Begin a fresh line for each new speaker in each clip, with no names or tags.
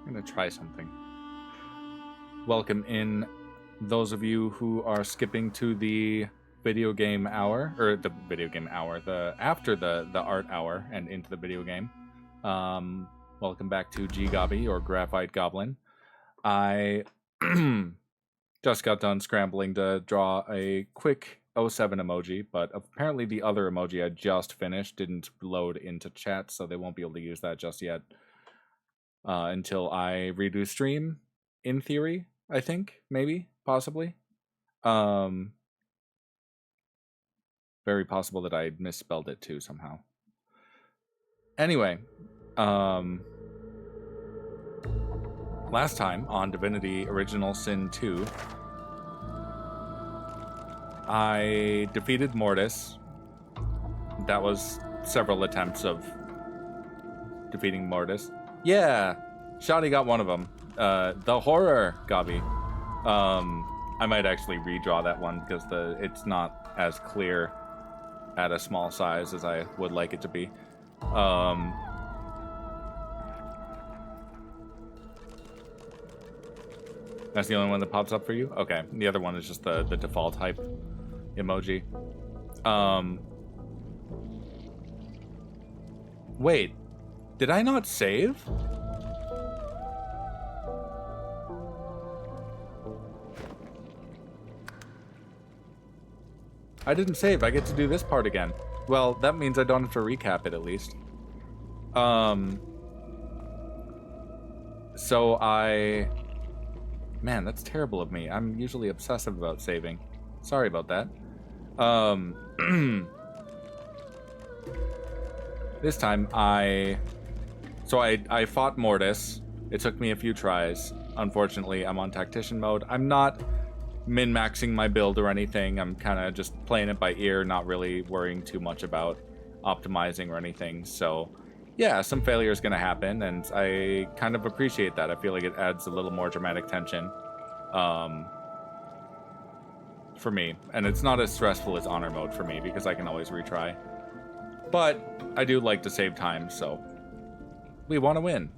I'm gonna try something. Welcome in those of you who are skipping to the video game hour, or the video game hour, after the art hour and into the video game. Welcome back to GGobbie, or Graphite Goblin. I just got done scrambling to draw a quick 07 emoji, but apparently the other emoji I just finished didn't load into chat, so they won't be able to use that just yet until I redo stream, in theory, I think, maybe, possibly. Very possible that I misspelled it too somehow. Anyway, last time on Divinity Original Sin 2, I defeated Mortis. That was several attempts of defeating Mortis. Yeah, Shoddy got one of them. The horror Gobbie. I might actually redraw that one because it's not as clear at a small size as I would like it to be. That's the only one that pops up for you? Okay, the other one is just the default hype emoji. Wait, did I not save? I didn't save. I get to do this part again. Well, that means I don't have to recap it at least. So man, that's terrible of me. I'm usually obsessive about saving. Sorry about that. This time I fought Mortis. It took me a few tries. Unfortunately, I'm on Tactician mode. I'm not min-maxing my build or anything. I'm kind of just playing it by ear, not really worrying too much about optimizing or anything. So yeah, some failure is going to happen, and I kind of appreciate that. I feel like it adds a little more dramatic tension for me. And it's not as stressful as honor mode for me because I can always retry. But I do like to save time, so we want to win.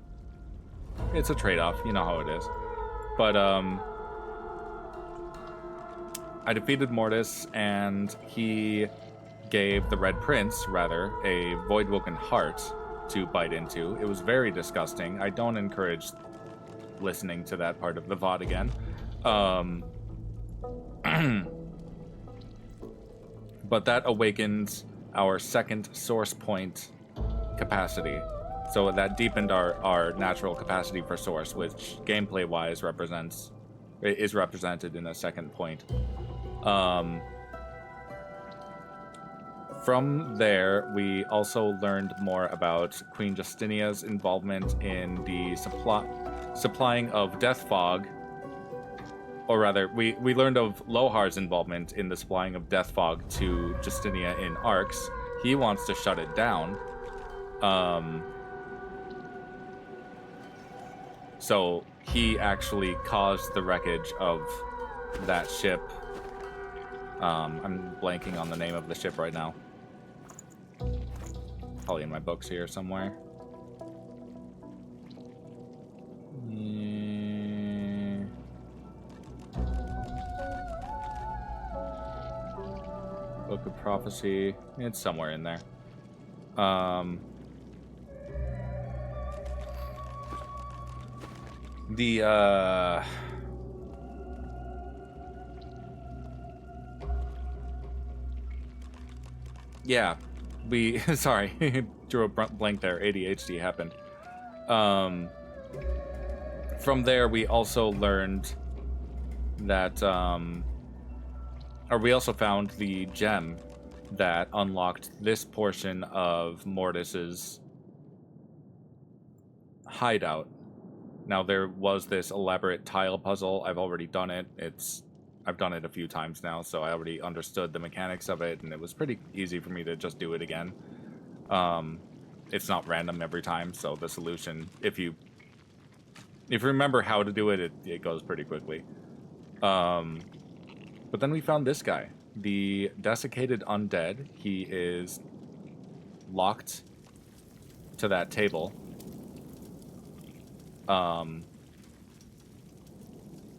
It's a trade-off, you know how it is. But I defeated Mortis, and he gave the Red Prince, rather, a Voidwoken heart to bite into. It was very disgusting. I don't encourage listening to that part of the VOD again. But that awakens our second source point capacity. So that deepened our natural capacity for source, which gameplay-wise is represented in a second point. From there, we also learned more about Queen Justinia's involvement in the supplying of Death Fog. Or rather, we learned of Lohar's involvement in the supplying of Death Fog to Justinia in Arcs. He wants to shut it down. So he actually caused the wreckage of that ship. I'm blanking on the name of the ship right now. Probably in my books here somewhere. Book of Prophecy. It's somewhere in there. Yeah, sorry, drew a blank there. ADHD happened. From there, we also learned that, or we also found the gem that unlocked this portion of Mortis's hideout. Now, there was this elaborate tile puzzle. I've already done it. I've done it a few times now, so I already understood the mechanics of it, and it was pretty easy for me to just do it again. It's not random every time, so the solution, if you remember how to do it, it goes pretty quickly. But then we found this guy, the Desiccated Undead. He is locked to that table. And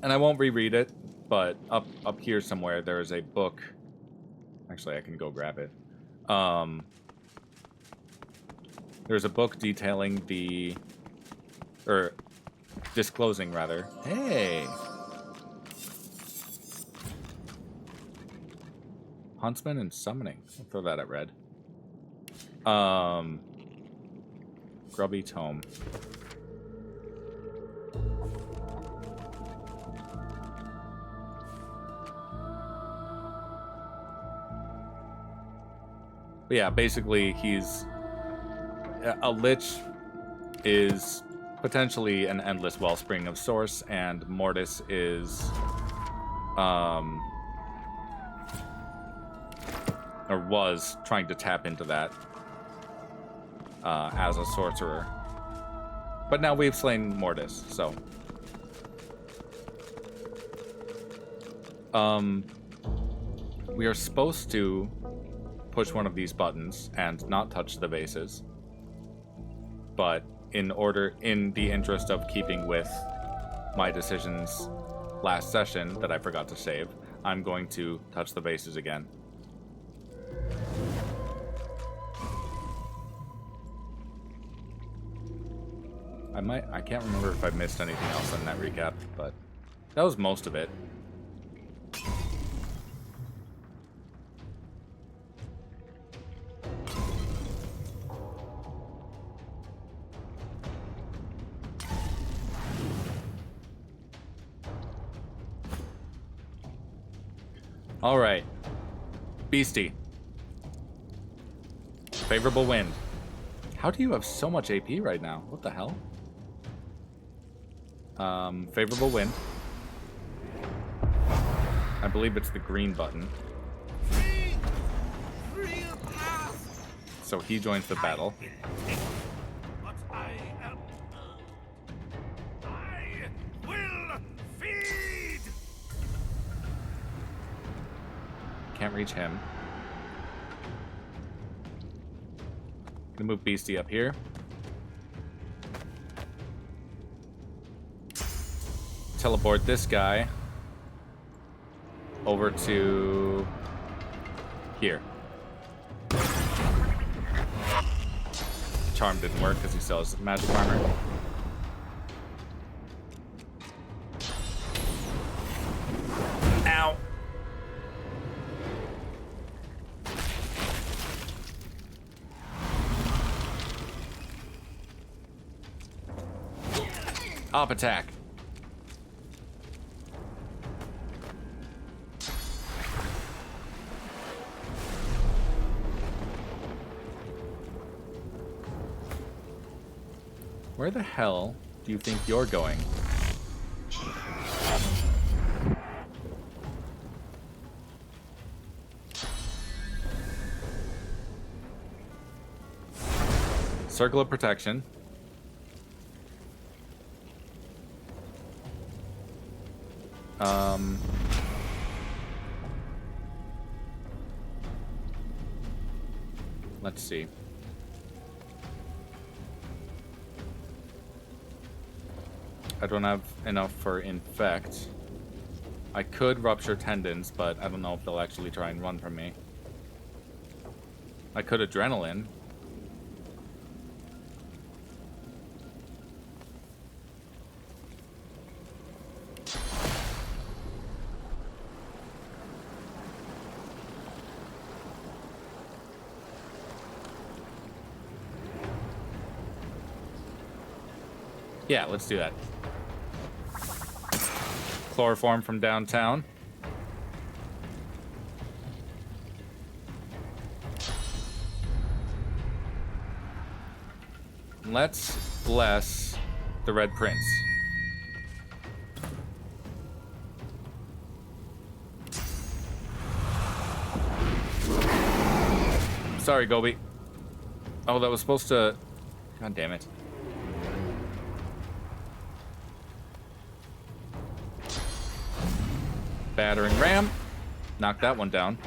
I won't reread it, but up here somewhere there is a book. Actually, I can go grab it. There's a book detailing or disclosing rather. Hey! Huntsman and Summoning. I'll throw that at red. Grubby Tome. But yeah, basically he's... A lich is potentially an endless wellspring of source, and Mortis is... or was trying to tap into that as a sorcerer. But now we've slain Mortis, so... we are supposed to push one of these buttons and not touch the vases. But in the interest of keeping with my decisions last session that I forgot to save, I'm going to touch the vases again. I can't remember if I missed anything else in that recap, but that was most of it. All right, Beastie. Favorable wind. How do you have so much AP right now? What the hell? Favorable wind. I believe it's the green button. So he joins the battle. Can't reach him. Gonna move Beastie up here. Teleport this guy over to here. Charm didn't work because he still has magic armor. Ow! Up attack. Where the hell do you think you're going? Circle of protection. Let's see. I don't have enough for infect. I could rupture tendons, but I don't know if they'll actually try and run from me. I could adrenaline. Yeah, let's do that. Chloroform from downtown. Let's bless the Red Prince. Sorry, Gobi. Oh, that was supposed to... God damn it. Battering ram. Knock that one down.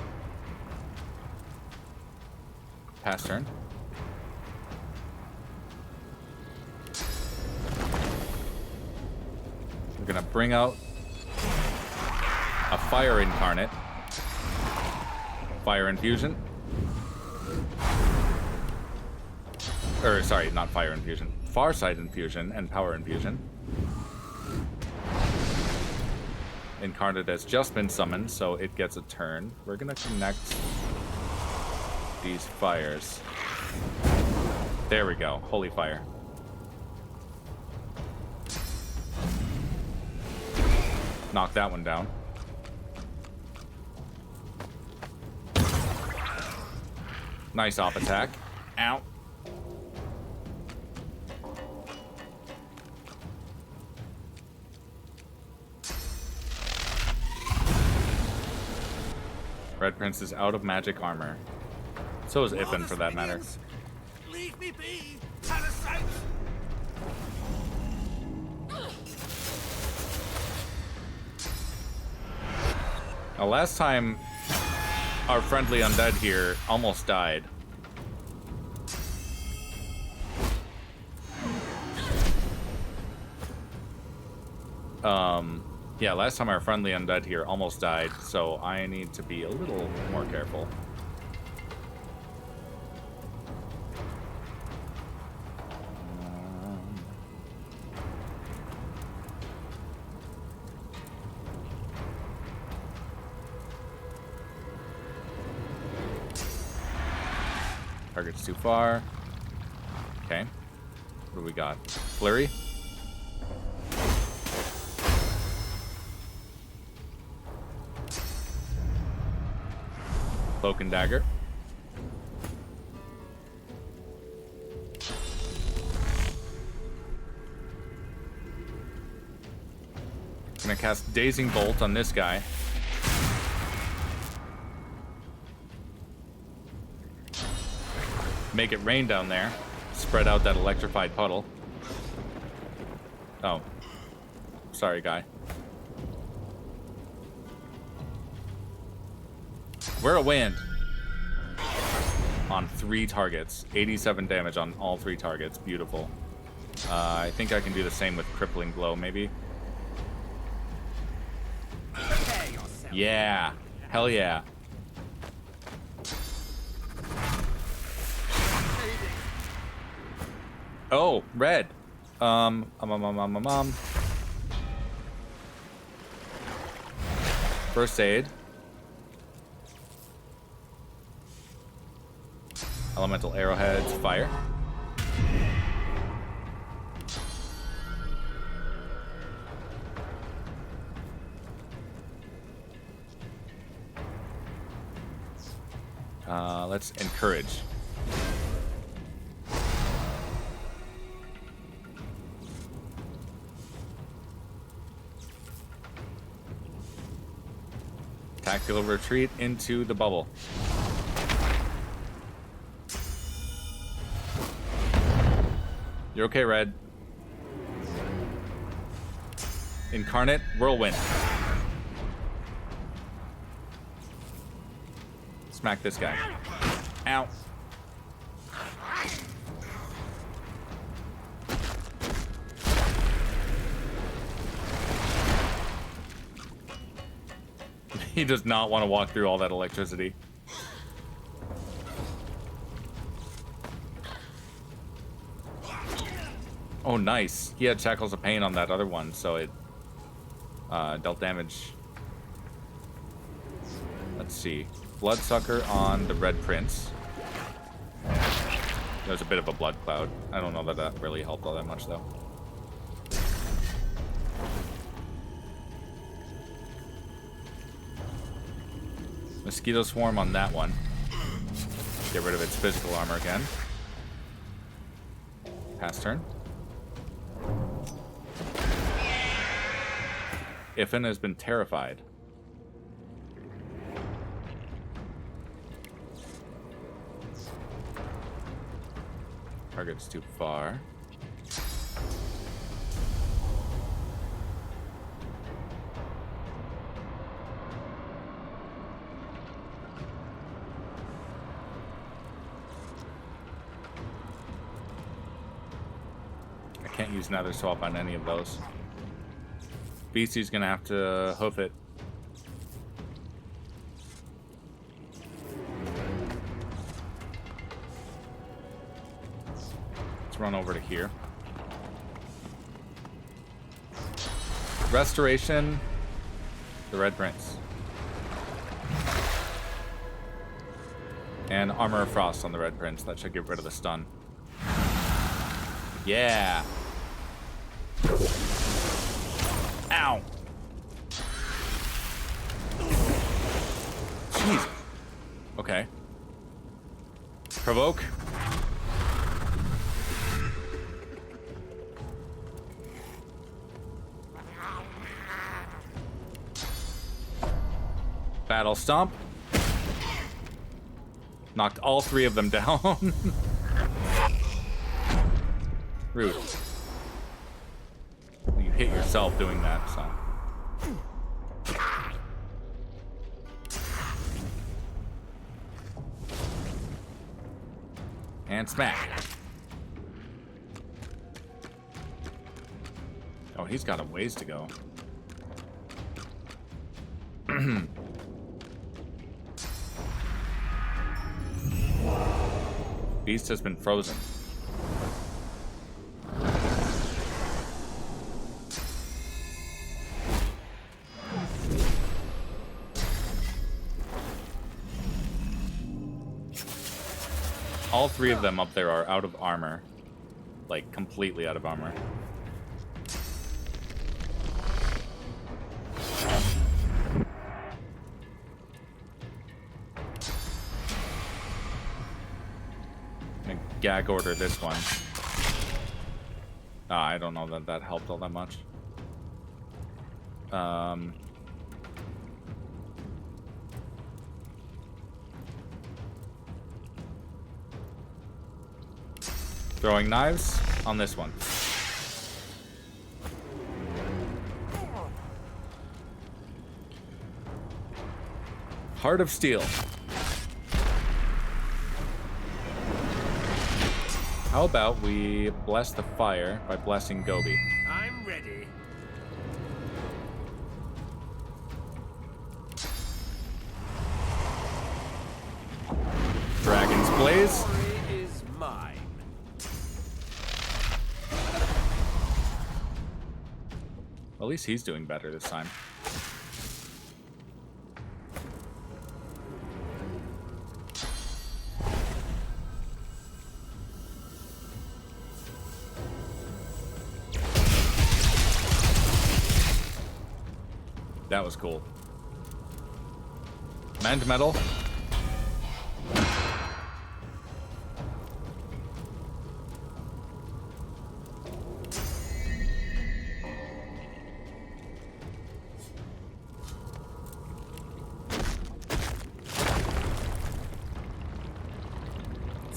Pass turn. We're gonna bring out a fire incarnate. Fire infusion. Or, sorry, not fire infusion. Farsight infusion and power infusion. Incarnate has just been summoned, so it gets a turn. We're gonna connect these fires. There we go. Holy fire. Knock that one down. Nice off attack. Ow. Red Prince is out of magic armor. So is Iffen, for that matter.
Leave me be, parasite!
Now, last time, our friendly undead here almost died. Yeah, last time our friendly undead here almost died, so I need to be a little more careful. Target's too far. Okay. What do we got? Flurry? Cloak and dagger. Gonna cast Dazing Bolt on this guy. Make it rain down there. Spread out that electrified puddle. Oh. Sorry, guy. We're a wind. On 3 targets. 87 damage on all 3 targets. Beautiful. I think I can do the same with Crippling Blow, maybe. Yeah. Hell yeah. Oh, red. First aid. Elemental arrowheads, fire. Let's encourage. Tactical retreat into the bubble. You're okay, Red. Incarnate, whirlwind. Smack this guy. Ow. He does not want to walk through all that electricity. Oh, nice. He had Shackles of Pain on that other one, so it dealt damage. Let's see. Bloodsucker on the Red Prince. There's a bit of a blood cloud. I don't know that that really helped all that much, though. Mosquito Swarm on that one. Get rid of its physical armor again. Pass turn. Iffen has been terrified. Target's too far. I can't use Nether Swap on any of those. Beastie's gonna have to hoof it. Let's run over to here. Restoration. The Red Prince. And Armor of Frost on the Red Prince. That should get rid of the stun. Yeah. Ow. Jeez. Okay. Provoke. Battle Stomp. Knocked all 3 of them down. Rude. You hit yourself doing that, so. And smack. Oh, he's got a ways to go. Beast has been frozen. All 3 of them up there are out of armor. Like, completely out of armor. Gag order this one. I don't know that that helped all that much. Throwing knives on this one. Heart of Steel. How about we bless the fire by blessing Gobbie?
I'm ready.
Dragon's Blaze.
Glory is mine.
At least he's doing better this time. That was cool. Mend metal. See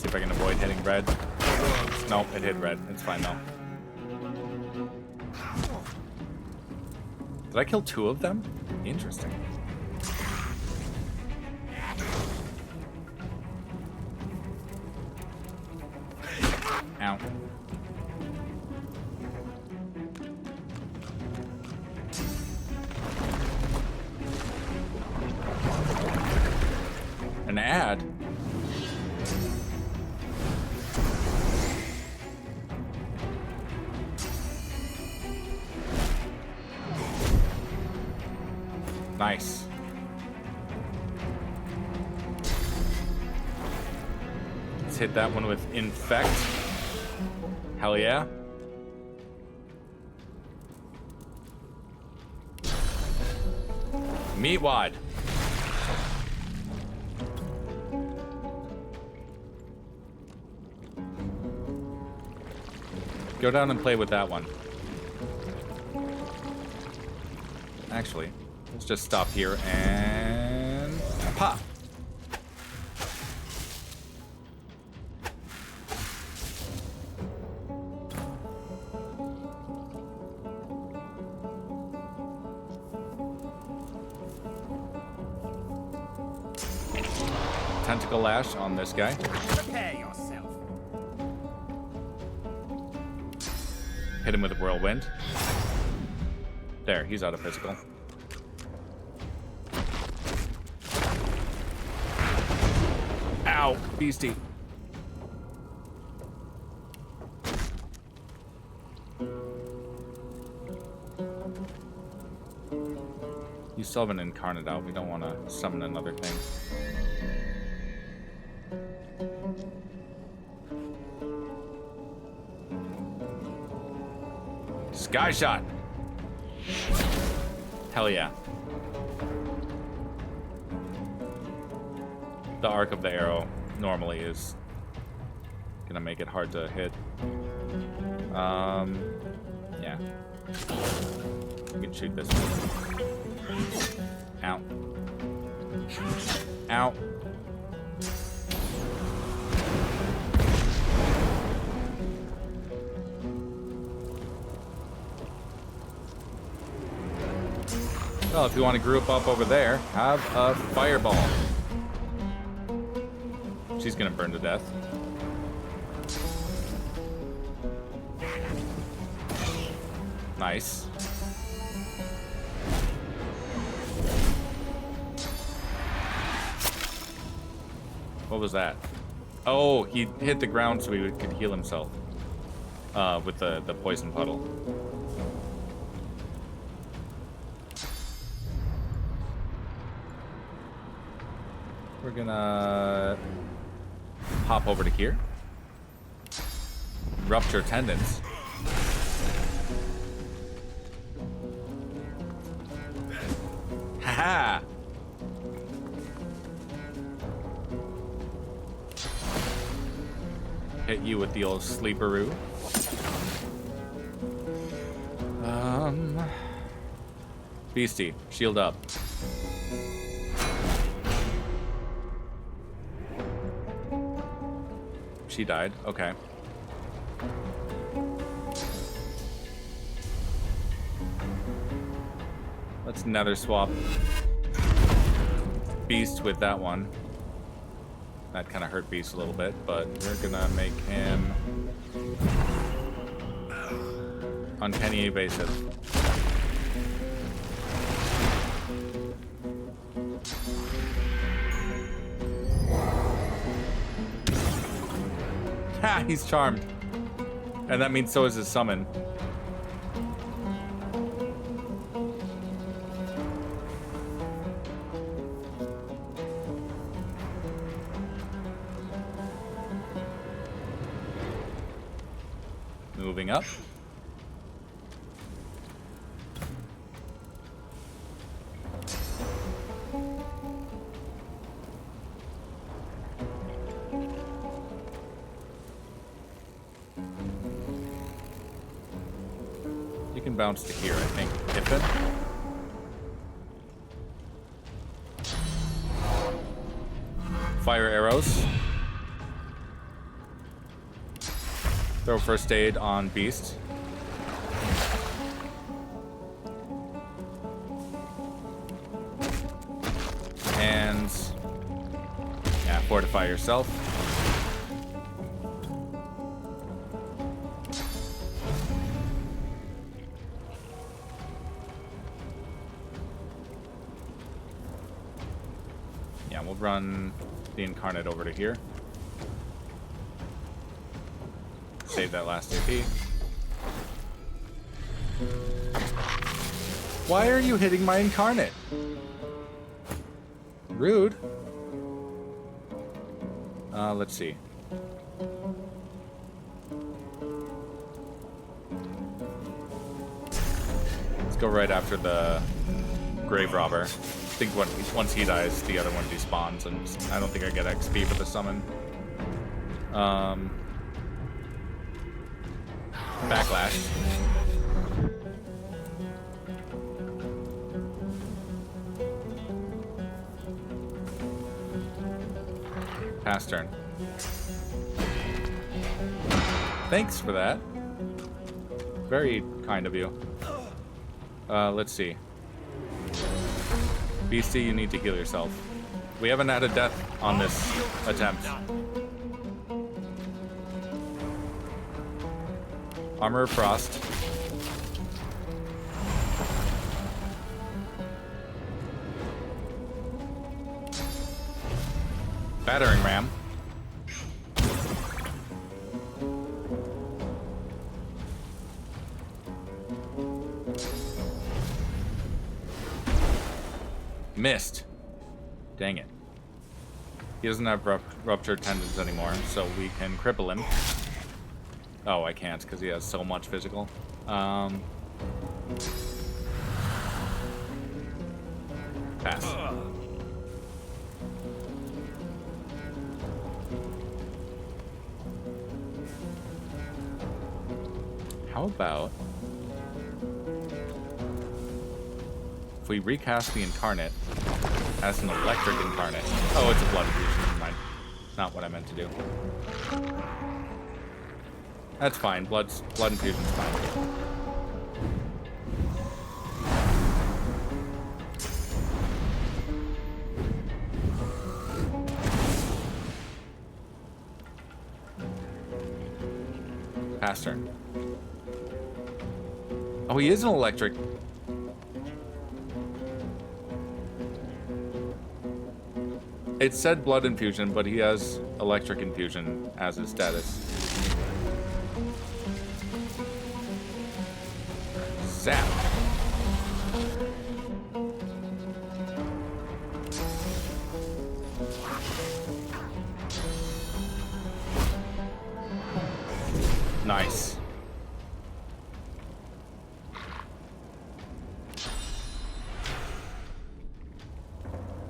if I can avoid hitting red. Nope, it hit red. It's fine though. Did I kill 2 of them? Interesting. Ow. An ad? Nice. Let's hit that one with Infect. Hell yeah. Meat wad. Go down and play with that one. Actually, let's just stop here and pop. Tentacle Lash on this guy.
Prepare yourself.
Hit him with a Whirlwind. There, he's out of physical. Ow, beastie. You still have an incarnate out. We don't want to summon another thing. Sky shot. Hell yeah. The arc of the arrow normally is gonna make it hard to hit. Yeah. You can shoot this one. Ow. Ow. Well, if you want to group up over there, have a fireball. She's gonna burn to death. Nice. What was that? Oh, he hit the ground so he could heal himself with the poison puddle. We're gonna hop over to here. Rupture tendons. Haha! Hit you with the old sleeperoo. Beastie, shield up. She died. Okay. Let's nether swap Beast with that one. That kind of hurt Beast a little bit, but we're gonna make him uncanny evasive. Ha! He's charmed. And that means so is his summon. Moving up. You can bounce to here, I think. If fire arrows. Throw first aid on Beast. And yeah, fortify yourself. Yeah, we'll run the incarnate over to here. Save that last AP. Why are you hitting my incarnate? Rude. Let's see. Let's go right after the grave robber. I think once he dies, the other one despawns, and I don't think I get XP for the summon. Backlash. Pass turn. Thanks for that. Very kind of you. Let's see. Beastie, you need to heal yourself. We haven't had a death on this attempt. Armor of Frost. Battering ram. Missed. Dang it. He doesn't have ruptured tendons anymore, so we can cripple him. Oh, I can't because he has so much physical. Pass. How about if we recast the incarnate as an electric incarnate? Oh, it's a blood infusion. Never mind. Not what I meant to do. That's fine. Blood infusion's fine. Pass turn. Oh, he is an electric. It said blood infusion, but he has electric infusion as his status. Zap. Nice.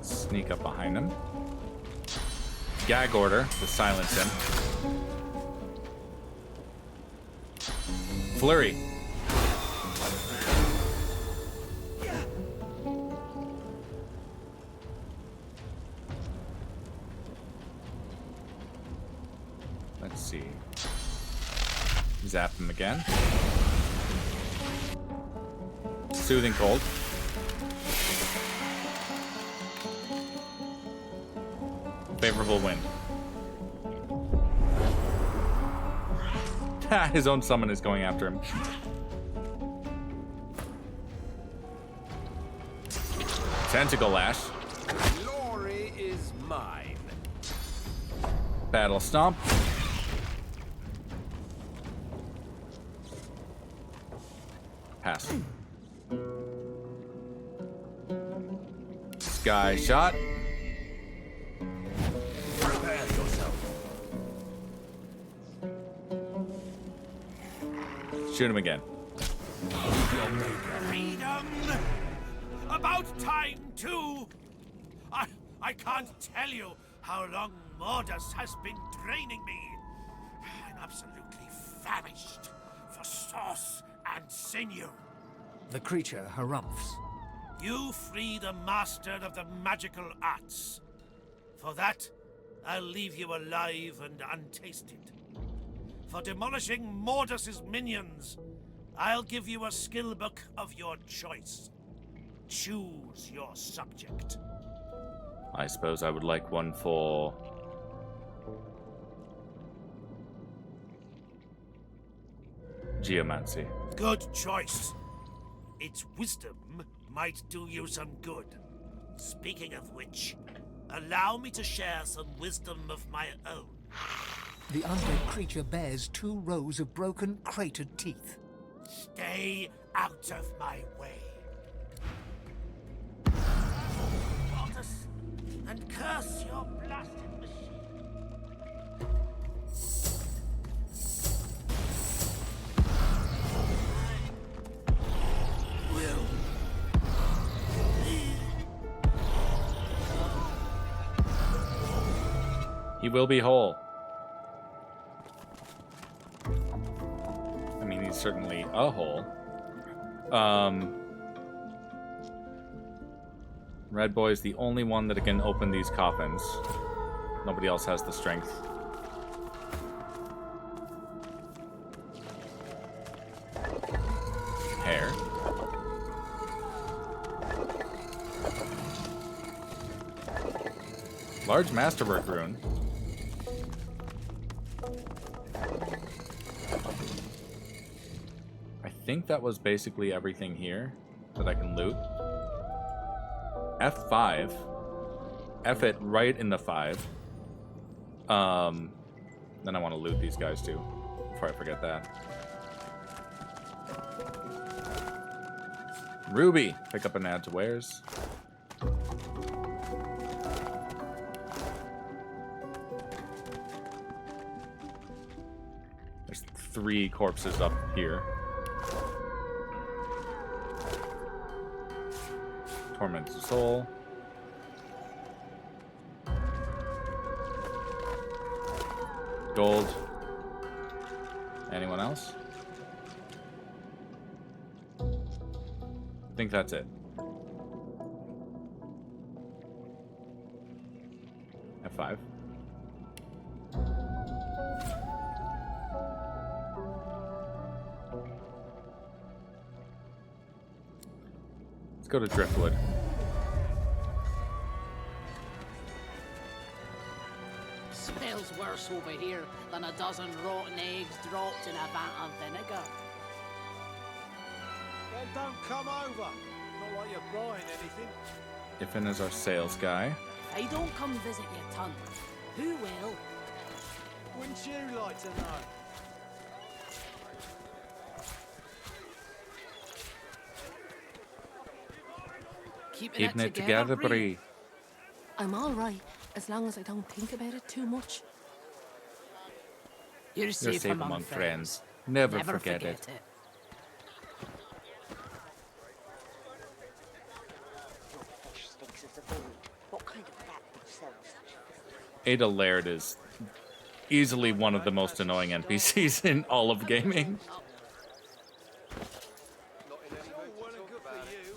Sneak up behind him. Gag order to silence him. Flurry. Let's see. Zap him again. Soothing cold. Favorable wind. His own summon is going after him. Tentacle lash.
Glory is mine.
Battle stomp. Pass. Sky shot.
Prepare yourself.
Shoot him again.
Freedom! About time, too! I can't tell you how long Mordas has been draining me. I'm absolutely famished for sauce and sinew.
The creature harumphs.
You freed a master of the magical arts. For that, I'll leave you alive and untasted. For demolishing Mordas's minions, I'll give you a skill book of your choice. Choose your subject.
I suppose I would like one for... Geomancy.
Good choice. Its wisdom might do you some good. Speaking of which, allow me to share some wisdom of my own.
The undead creature bears 2 rows of broken, cratered teeth.
Stay out of my way. Mordas, and curse your blasted machine. Will.
He will be whole. I mean, he's certainly a hole. Red Boy's the only one that can open these coffins. Nobody else has the strength. Hair. Large masterwork rune. I think that was basically everything here that I can loot. F5. F it right in the 5. Then I want to loot these guys too, before I forget that. Ruby, pick up and add to wares. There's 3 corpses up here. Tormented soul. Gold. Anyone else? I think that's it. F5. Let's go to Driftwood.
Smells worse over here than a dozen rotten eggs dropped in a vat of vinegar.
Then don't come over. Not like you're buying anything.
Ifin is our sales guy.
If I don't come visit you, ton, who will?
Wouldn't you like to know?
Keeping it together, Bree.
I'm all right, as long as I don't think about it too much.
You're
You're
safe,
safe among friends. Never forget it. Ada Laird is easily one of the most annoying NPCs in all of gaming.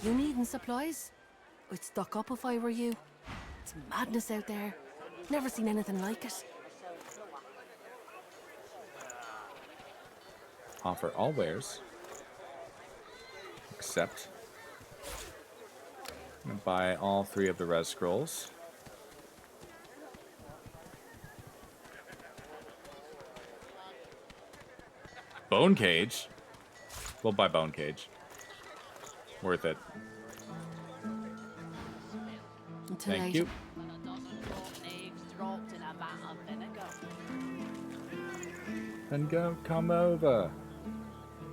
You needing supplies? I'd stock up if I were you. It's madness out there. Never seen anything like it.
Offer all wares. Except. I'm gonna buy all 3 of the res scrolls. Bone cage? We'll buy bone cage. Worth it.
Until
Thank
later.
you. Then come over.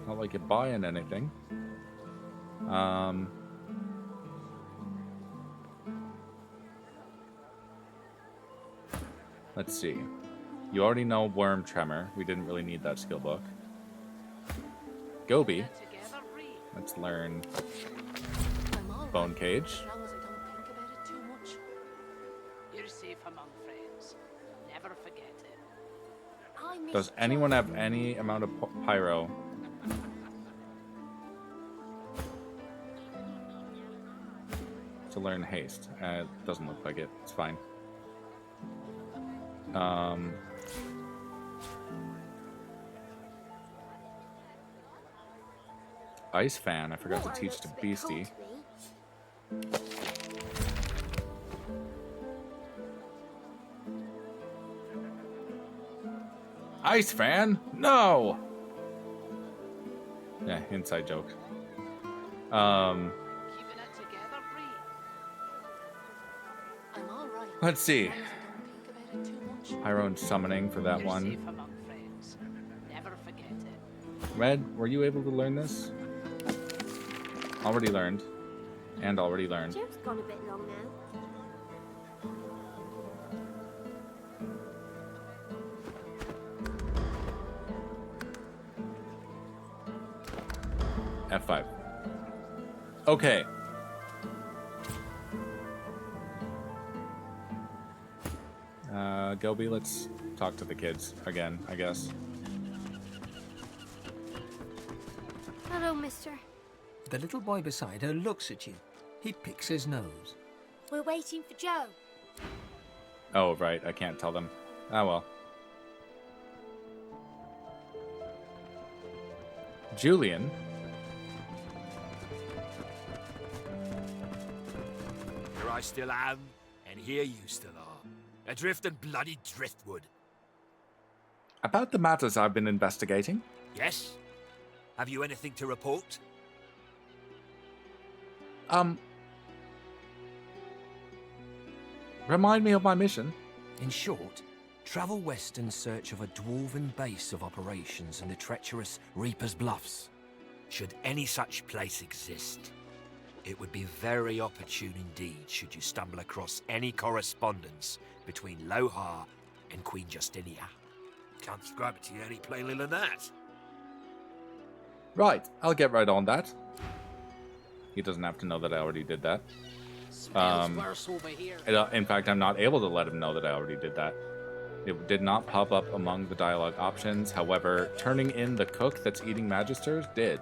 Not like you're buying anything. Let's see. You already know Worm Tremor. We didn't really need that skill book. GGobbie. Let's learn
I'm all
Bone
right,
Cage.
as long as I don't think about it too much.
You're safe among friends. Never forget it.
I miss
Does anyone have any amount of pyro? To learn haste. It doesn't look like it. It's fine. Ice fan. I forgot to teach to Beastie. Ice fan? No. Yeah, inside joke.
Keeping it together, Bree.
I'm all right.
Let's see.
As long as I don't think about it too much.
Pyro and summoning for that
You're
one.
safe among friends. Never forget it.
Red, were you able to learn this? Already learned. And already learned.
Jim's gone a bit long now.
F5. Okay. GGobbie, let's talk to the kids again, I guess.
Hello, mister.
The little boy beside her looks at you. He picks his nose.
We're waiting for Joe.
Oh, right, I can't tell them. Ah, well. Julian.
Here I still am, and here you still are. Adrift in bloody driftwood.
About the matters I've been investigating.
Yes? Have you anything to report?
Remind me of my mission.
In short,
Travel west in search of a dwarven base of operations in the treacherous Reaper's Bluffs.
Should any such place exist, it would be very opportune indeed should you stumble across any correspondence between Lohar and Queen Justinia. Can't describe it to you any plainly than that.
Right, I'll get right on that. He doesn't have to know that I already did that.
Smells worse over here.
In fact, I'm not able to let him know that I already did that. It did not pop up among the dialogue options. However, turning in the cook that's eating Magisters did.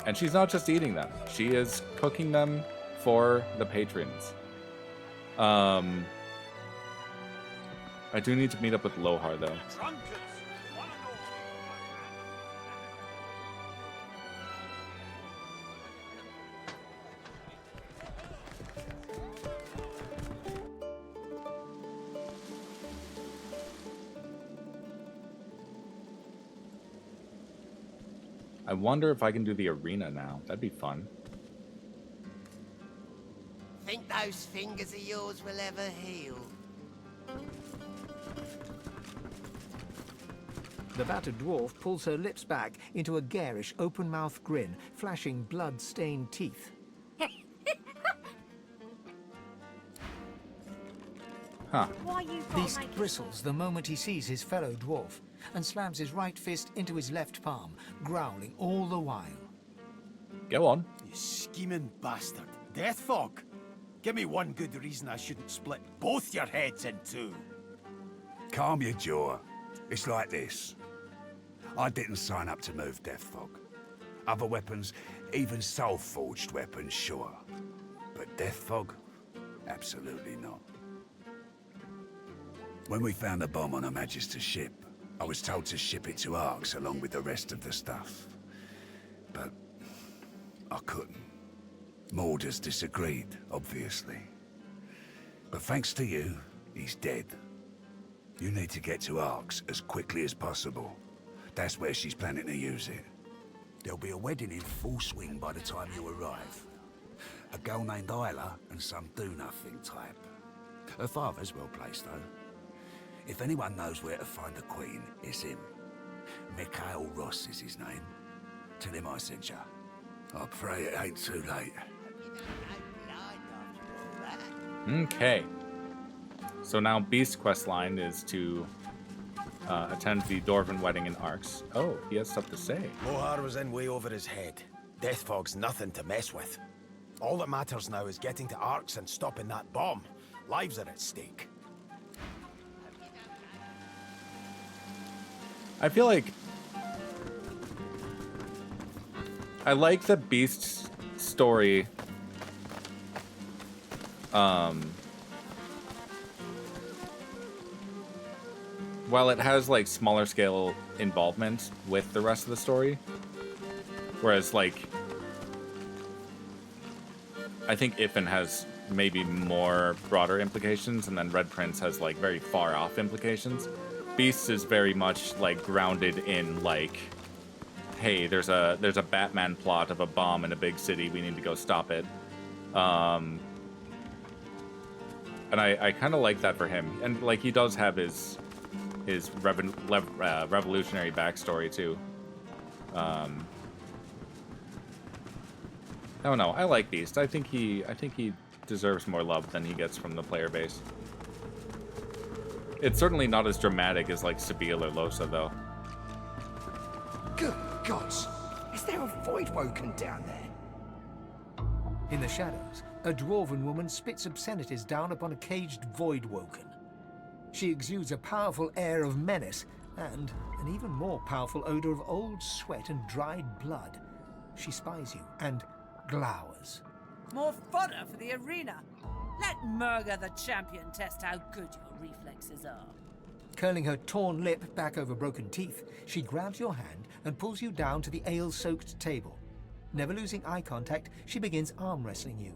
And she's not just eating them. She is cooking them for the patrons. I do need to meet up with Lohar, though. I wonder if I can do the arena now. That'd be fun.
Think those fingers of yours will ever heal?
The battered dwarf pulls her lips back into a garish, open-mouthed grin, flashing blood-stained teeth.
Huh.
Beast bristles the moment he sees his fellow dwarf and slams his right fist into his left palm, growling all the while.
Go on.
You scheming bastard. Death fog. Give me one good reason I shouldn't split both your heads in two.
Calm your jaw. It's like this. I didn't sign up to move Deathfog. Other weapons, even soul-forged weapons, sure. But Deathfog? Absolutely not. When we found the bomb on a Magister ship, I was told to ship it to Arx along with the rest of the stuff. But I couldn't. Morders disagreed, obviously. But thanks to you, he's dead. You need to get to Arx as quickly as possible. That's where she's planning to use it. There'll be a wedding in full swing by the time you arrive. A girl named Isla and some do-nothing type. Her father's well placed, though. If anyone knows where to find the Queen, it's him. Mikhail Ross is his name. Tell him I sent you. I pray it ain't too late.
Okay. So now Beast's quest line is to attend the Dwarven wedding in Arx. Oh, he has stuff to say.
Lohar was in way over his head. Deathfog's nothing to mess with. All that matters now is getting to Arx and stopping that bomb. Lives are at stake.
I feel like I like the Beast's story. While it has like smaller scale involvement with the rest of the story, whereas like I think Ifin has maybe more broader implications, and then Red Prince has like very far off implications. Beast is very much like grounded in like, hey, there's a Batman plot of a bomb in a big city. We need to go stop it. And I kind of like that for him. And like he does have his revolutionary backstory too. I don't know. I like Beast. I think he deserves more love than he gets from the player base. It's certainly not as dramatic as like Sabine or Losa, though.
Good gods! Is there a void woken down there?
In the shadows, a dwarven woman spits obscenities down upon a caged void woken. She exudes a powerful air of menace and an even more powerful odor of old sweat and dried blood. She spies you and glowers.
More fodder for the arena. Let Murga the champion test how good your reflexes are.
Curling her torn lip back over broken teeth, she grabs your hand and pulls you down to the ale-soaked table. Never losing eye contact, she begins arm wrestling you.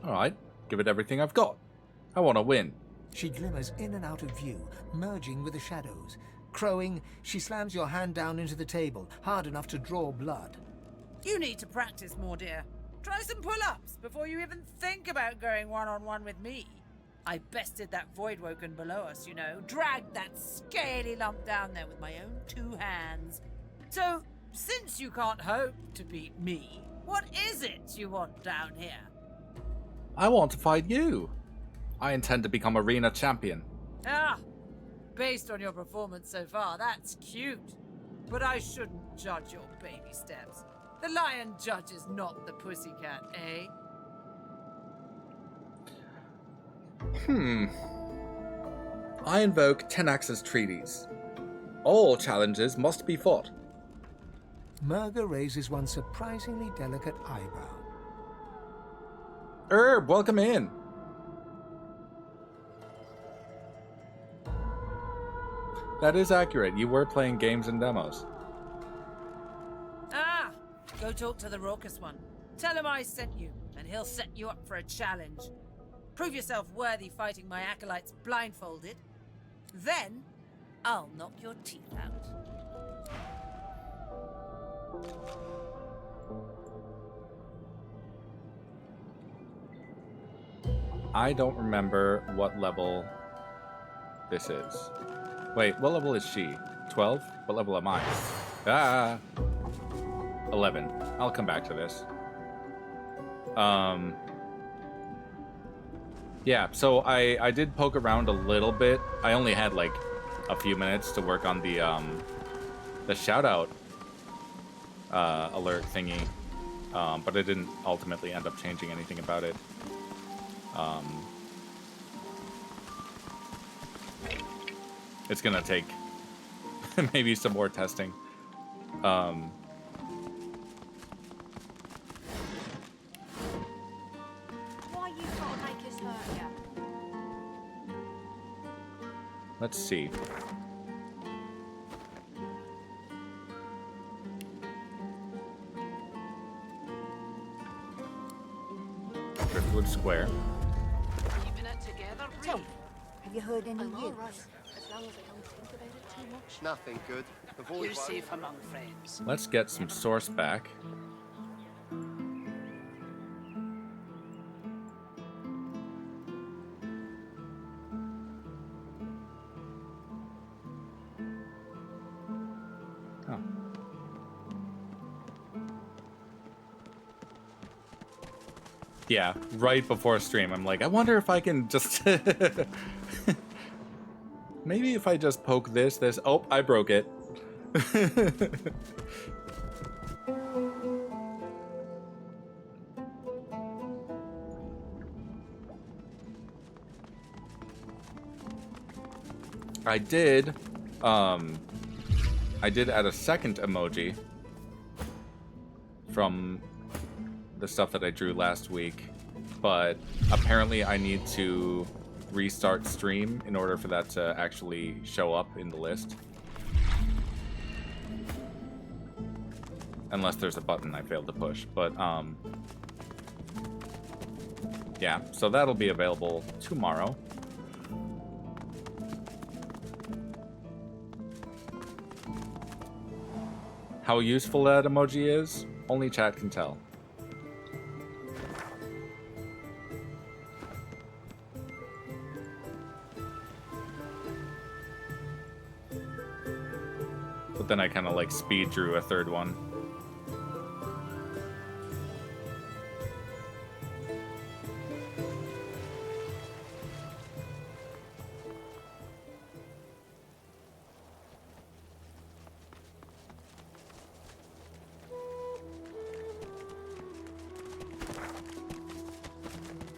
Alright, give it everything I've got. I want to win.
She glimmers in and out of view, merging with the shadows, Crowing, she slams your hand down into the table, hard enough to draw blood.
You need to practice more, dear. Try some pull-ups before you even think about going one-on-one with me. I bested that Voidwoken below us, you know. Dragged that scaly lump down there with my own 2 hands. So, since you can't hope to beat me, what is it you want down here?
I want to fight you. I intend to become arena champion.
Ah, based on your performance so far, that's cute. But I shouldn't judge your baby steps. The lion judges not the pussycat, eh?
I invoke Tenax's treaties. All challenges must be fought.
Murga raises one surprisingly delicate eyebrow.
Herb, welcome in. That is accurate. You were playing games and demos.
Ah, go talk to the raucous one. Tell him I sent you, and he'll set you up for a challenge. Prove yourself worthy fighting my acolytes blindfolded. Then, I'll knock your teeth out.
I don't remember what level this is. Wait, what level is she? 12? What level am I? Ah! 11. I'll come back to this. Yeah, so I did poke around a little bit. I only had like a few minutes to work on the shout-out alert thingy, but I didn't ultimately end up changing anything about it. It's gonna take maybe some more testing.
Why you gotta make us hurt ya?
Let's see. Driftwood Square.
Keeping it together, Bree.
Have you heard any
I'm all
news?
right, as long as I don't think about it too much.
Nothing good.
You're safe among friends.
Let's get some source back. Oh. Yeah, right before stream, I'm like, I wonder if I can just... Maybe if I just poke this... Oh, I broke it. I did add a second emoji from the stuff that I drew last week, but apparently I need to restart stream in order for that to actually show up in the list. Unless there's a button I failed to push, but yeah, so that'll be available tomorrow. How useful that emoji is, only chat can tell. But then I kind of like speed drew a third one.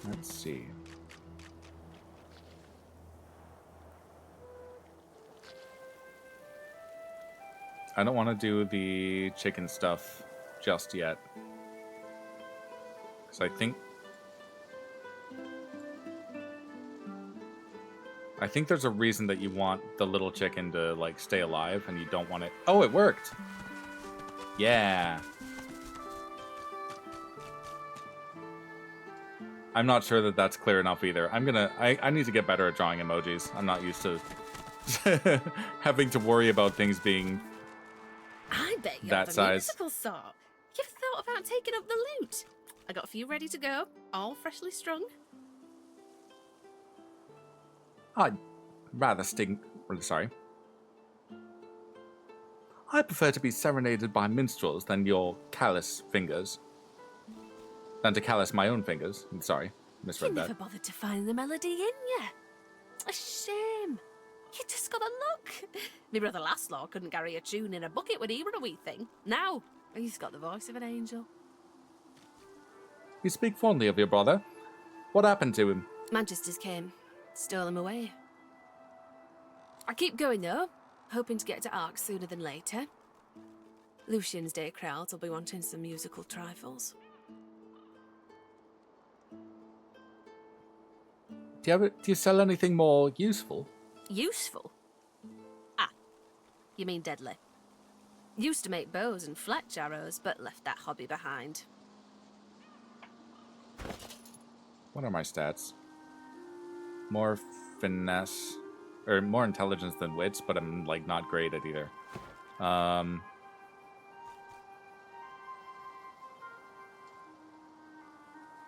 Let's see. I don't want to do the chicken stuff just yet. Because I think there's a reason that you want the little chicken to like stay alive and you don't want it. Oh, it worked. Yeah. I'm not sure that that's clear enough either. I need to get better at drawing emojis. I'm not used to Having to worry about things being
I bet you're
that
the
size.
musical sort. You've thought about taking up the lute. I got a few ready to go, all freshly strung.
I'd rather sting. Sorry. I prefer to be serenaded by minstrels than your callous fingers. Than to callous my own fingers. Sorry,
You
misread
never
that.
bothered to find the melody in you. A shame. You just gotta look.
My brother Laszlo couldn't carry a tune in a bucket when he were a wee thing. Now,
He's got the voice of an angel.
You speak fondly of your brother. What happened to him?
Manchester's came, stole him away. I keep going though, hoping to get to Ark sooner than later. Lucian's Day crowds will be wanting some musical trifles.
Do you sell anything more useful?
useful. Ah, you mean deadly. Used to make bows and fletch arrows, but left that hobby behind.
What are my stats? More finesse, or more intelligence than wits, but I'm like not great at either.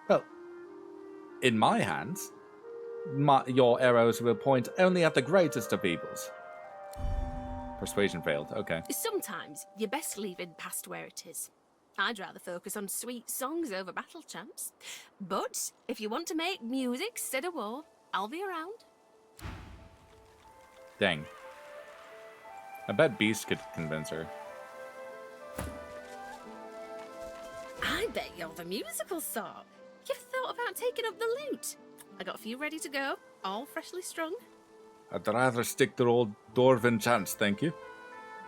Well, in my hands, your arrows will point only at the greatest of evils. Persuasion failed, okay.
Sometimes you're best leaving past where it is. I'd rather focus on sweet songs over battle champs. But if you want to make music instead of war, I'll be around.
Dang. I bet Beast could convince her.
I bet you're the musical sort. You've thought about taking up the lute. I got a few ready to go, all freshly strung.
I'd rather stick to old Dwarven chants, thank you.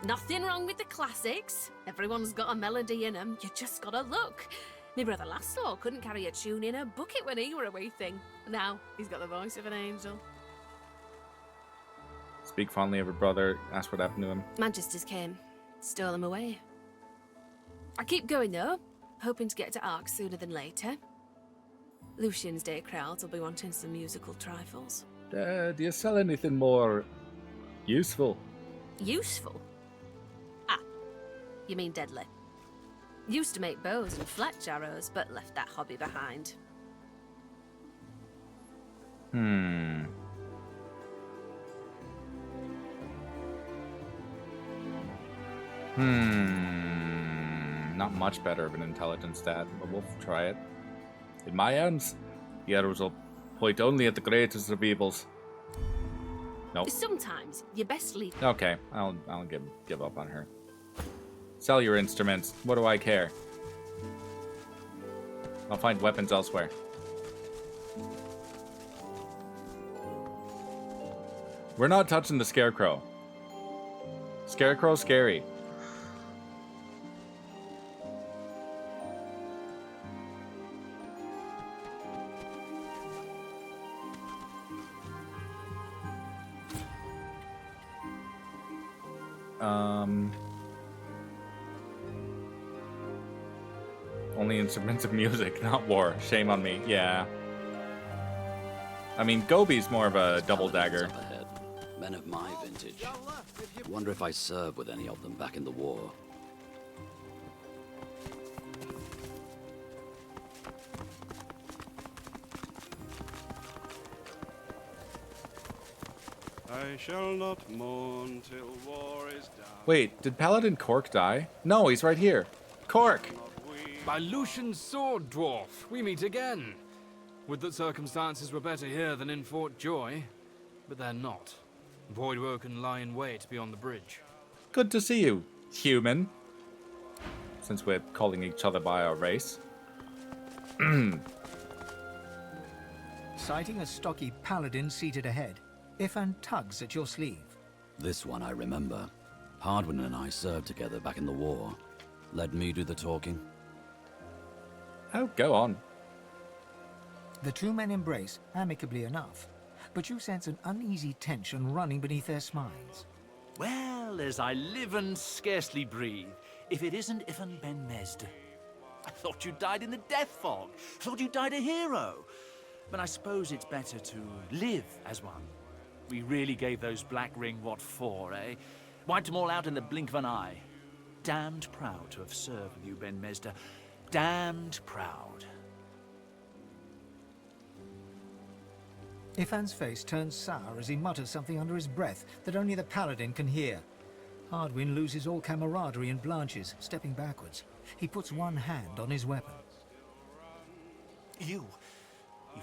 Nothing wrong with the classics. Everyone's got a melody in them. You just gotta look. My brother Laszlo couldn't carry a tune in a bucket when he were a wee thing. Now he's got the voice of an angel.
Speak fondly of her brother, ask what happened to him.
Manchester's came, stole him away. I keep going though, hoping to get to Ark sooner than later. Lucian's Day crowds will be wanting some musical trifles.
Do you sell anything more useful?
Useful? Ah, you mean deadly. Used to make bows and fletch arrows, but left that hobby behind.
Not much better of an intelligence stat, but we'll try it. In my hands, the arrows will point only at the greatest of evils. Nope.
Sometimes you best leave.
Okay, I'll give up on her. Sell your instruments. What do I care? I'll find weapons elsewhere. We're not touching the scarecrow. Scarecrow's scary. Only instruments of music, not war. Shame on me. Yeah. I mean, Gobbie's more of a double dagger.
Up ahead. Men of my vintage. Wonder if I served with any of them back in the war.
I shall not mourn till war is done.
Wait, did Paladin Cork die? No, he's right here. Cork!
By Lucian's sword, dwarf, we meet again. Would that circumstances were better here than in Fort Joy, but they're not. Voidwoken lie in wait beyond the bridge.
Good to see you, human. Since we're calling each other by our race.
Sighting a stocky paladin seated ahead, Ifan tugs at your sleeve.
This one I remember. Hardwin and I served together back in the war. Let me do the talking.
Oh, go on.
The two men embrace, amicably enough, but you sense an uneasy tension running beneath their smiles.
Well, as I live and scarcely breathe, if it isn't Ifan Ben Mesd. I thought you died in the death fog. Thought you died a hero. But I suppose it's better to live as one. We really gave those Black Ring what for, eh? Wiped them all out in the blink of an eye. Damned proud to have served with you, Ben Mesder. Damned proud.
Ifan's face turns sour as he mutters something under his breath that only the paladin can hear. Hardwin loses all camaraderie and blanches, stepping backwards. He puts one hand on his weapon.
You've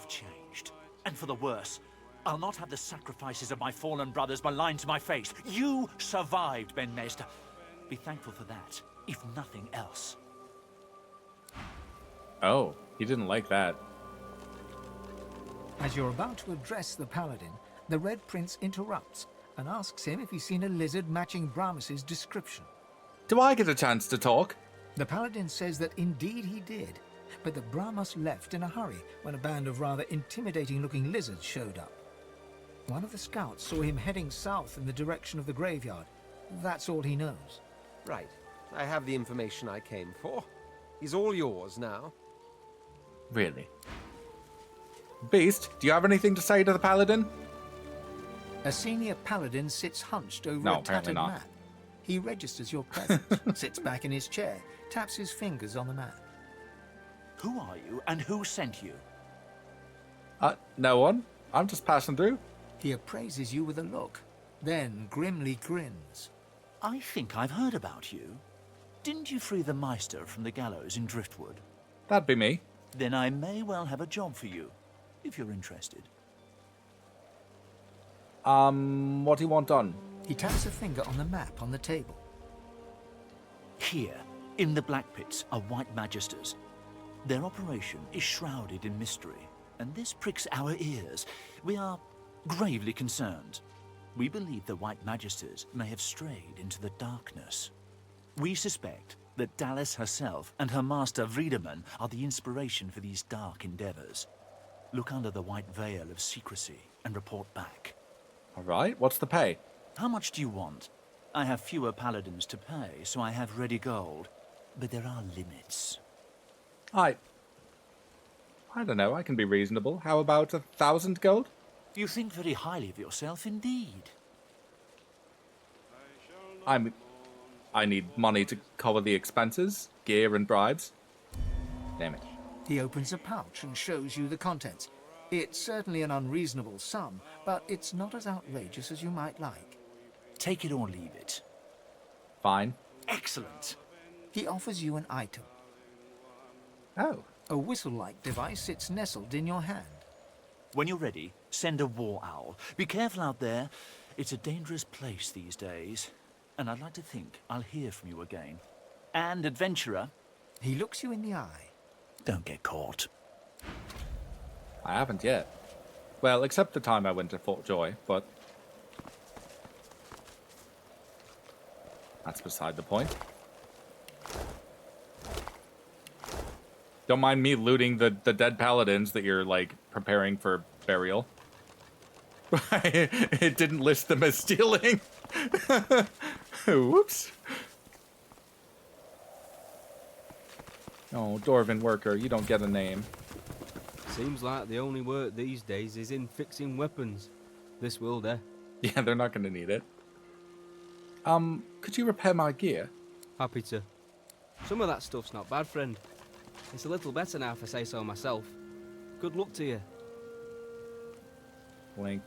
changed. And for the worse. I'll not have the sacrifices of my fallen brothers maligned to my face. You survived, Ben Mesder. Be thankful for that, if nothing else.
Oh, he didn't like that.
As you're about to address the paladin, the Red Prince interrupts and asks him if he's seen a lizard matching Bramus's description.
Do I get a chance to talk?
The paladin says that indeed he did, but that Bramus left in a hurry when a band of rather intimidating-looking lizards showed up. One of the scouts saw him heading south in the direction of the graveyard. That's all he knows.
Right. I have the information I came for. He's all yours now.
Really? Beast, do you have anything to say to the paladin?
A senior paladin sits hunched over
No,
a tattered
apparently not.
map. He registers your presence, sits back in his chair, taps his fingers on the map.
Who are you, and who sent you?
No one. I'm just passing through.
He appraises you with a look, then grimly grins.
I think I've heard about you. Didn't you free the Meister from the gallows in Driftwood?
That'd be me.
Then I may well have a job for you, if you're interested.
What do you want done?
He taps a finger on the map on the table.
Here, in the Black Pits, are White Magisters. Their operation is shrouded in mystery, and this pricks our ears. We are gravely concerned. We believe the White Magisters may have strayed into the darkness. We suspect that Dallas herself and her master Vriedemann are the inspiration for these dark endeavors. Look under the white veil of secrecy and report back.
All right, what's the pay?
How much do you want? I have fewer paladins to pay, so I have ready gold. But there are limits.
I don't know, I can be reasonable. How about 1,000 gold?
You think very highly of yourself indeed.
I need money to cover the expenses, gear and bribes. Damn it.
He opens a pouch and shows you the contents. It's certainly an unreasonable sum, but it's not as outrageous as you might like.
Take it or leave it.
Fine.
Excellent.
He offers you an item.
Oh.
A whistle-like device sits nestled in your hand.
When you're ready, send a war owl. Be careful out there. It's a dangerous place these days. And I'd like to think I'll hear from you again. And, adventurer...
He looks you in the eye.
Don't get caught.
I haven't yet. Well, except the time I went to Fort Joy, but... that's beside the point. Don't mind me looting the dead paladins that you're, like, preparing for burial. It didn't list them as stealing. Whoops. Oh, Dwarven worker, you don't get a name.
Seems like the only work these days is in fixing weapons. This will,
Yeah, they're not going to need it. Could you repair my gear?
Happy to. Some of that stuff's not bad, friend. It's a little better now if I say so myself. Good luck to you.
Link.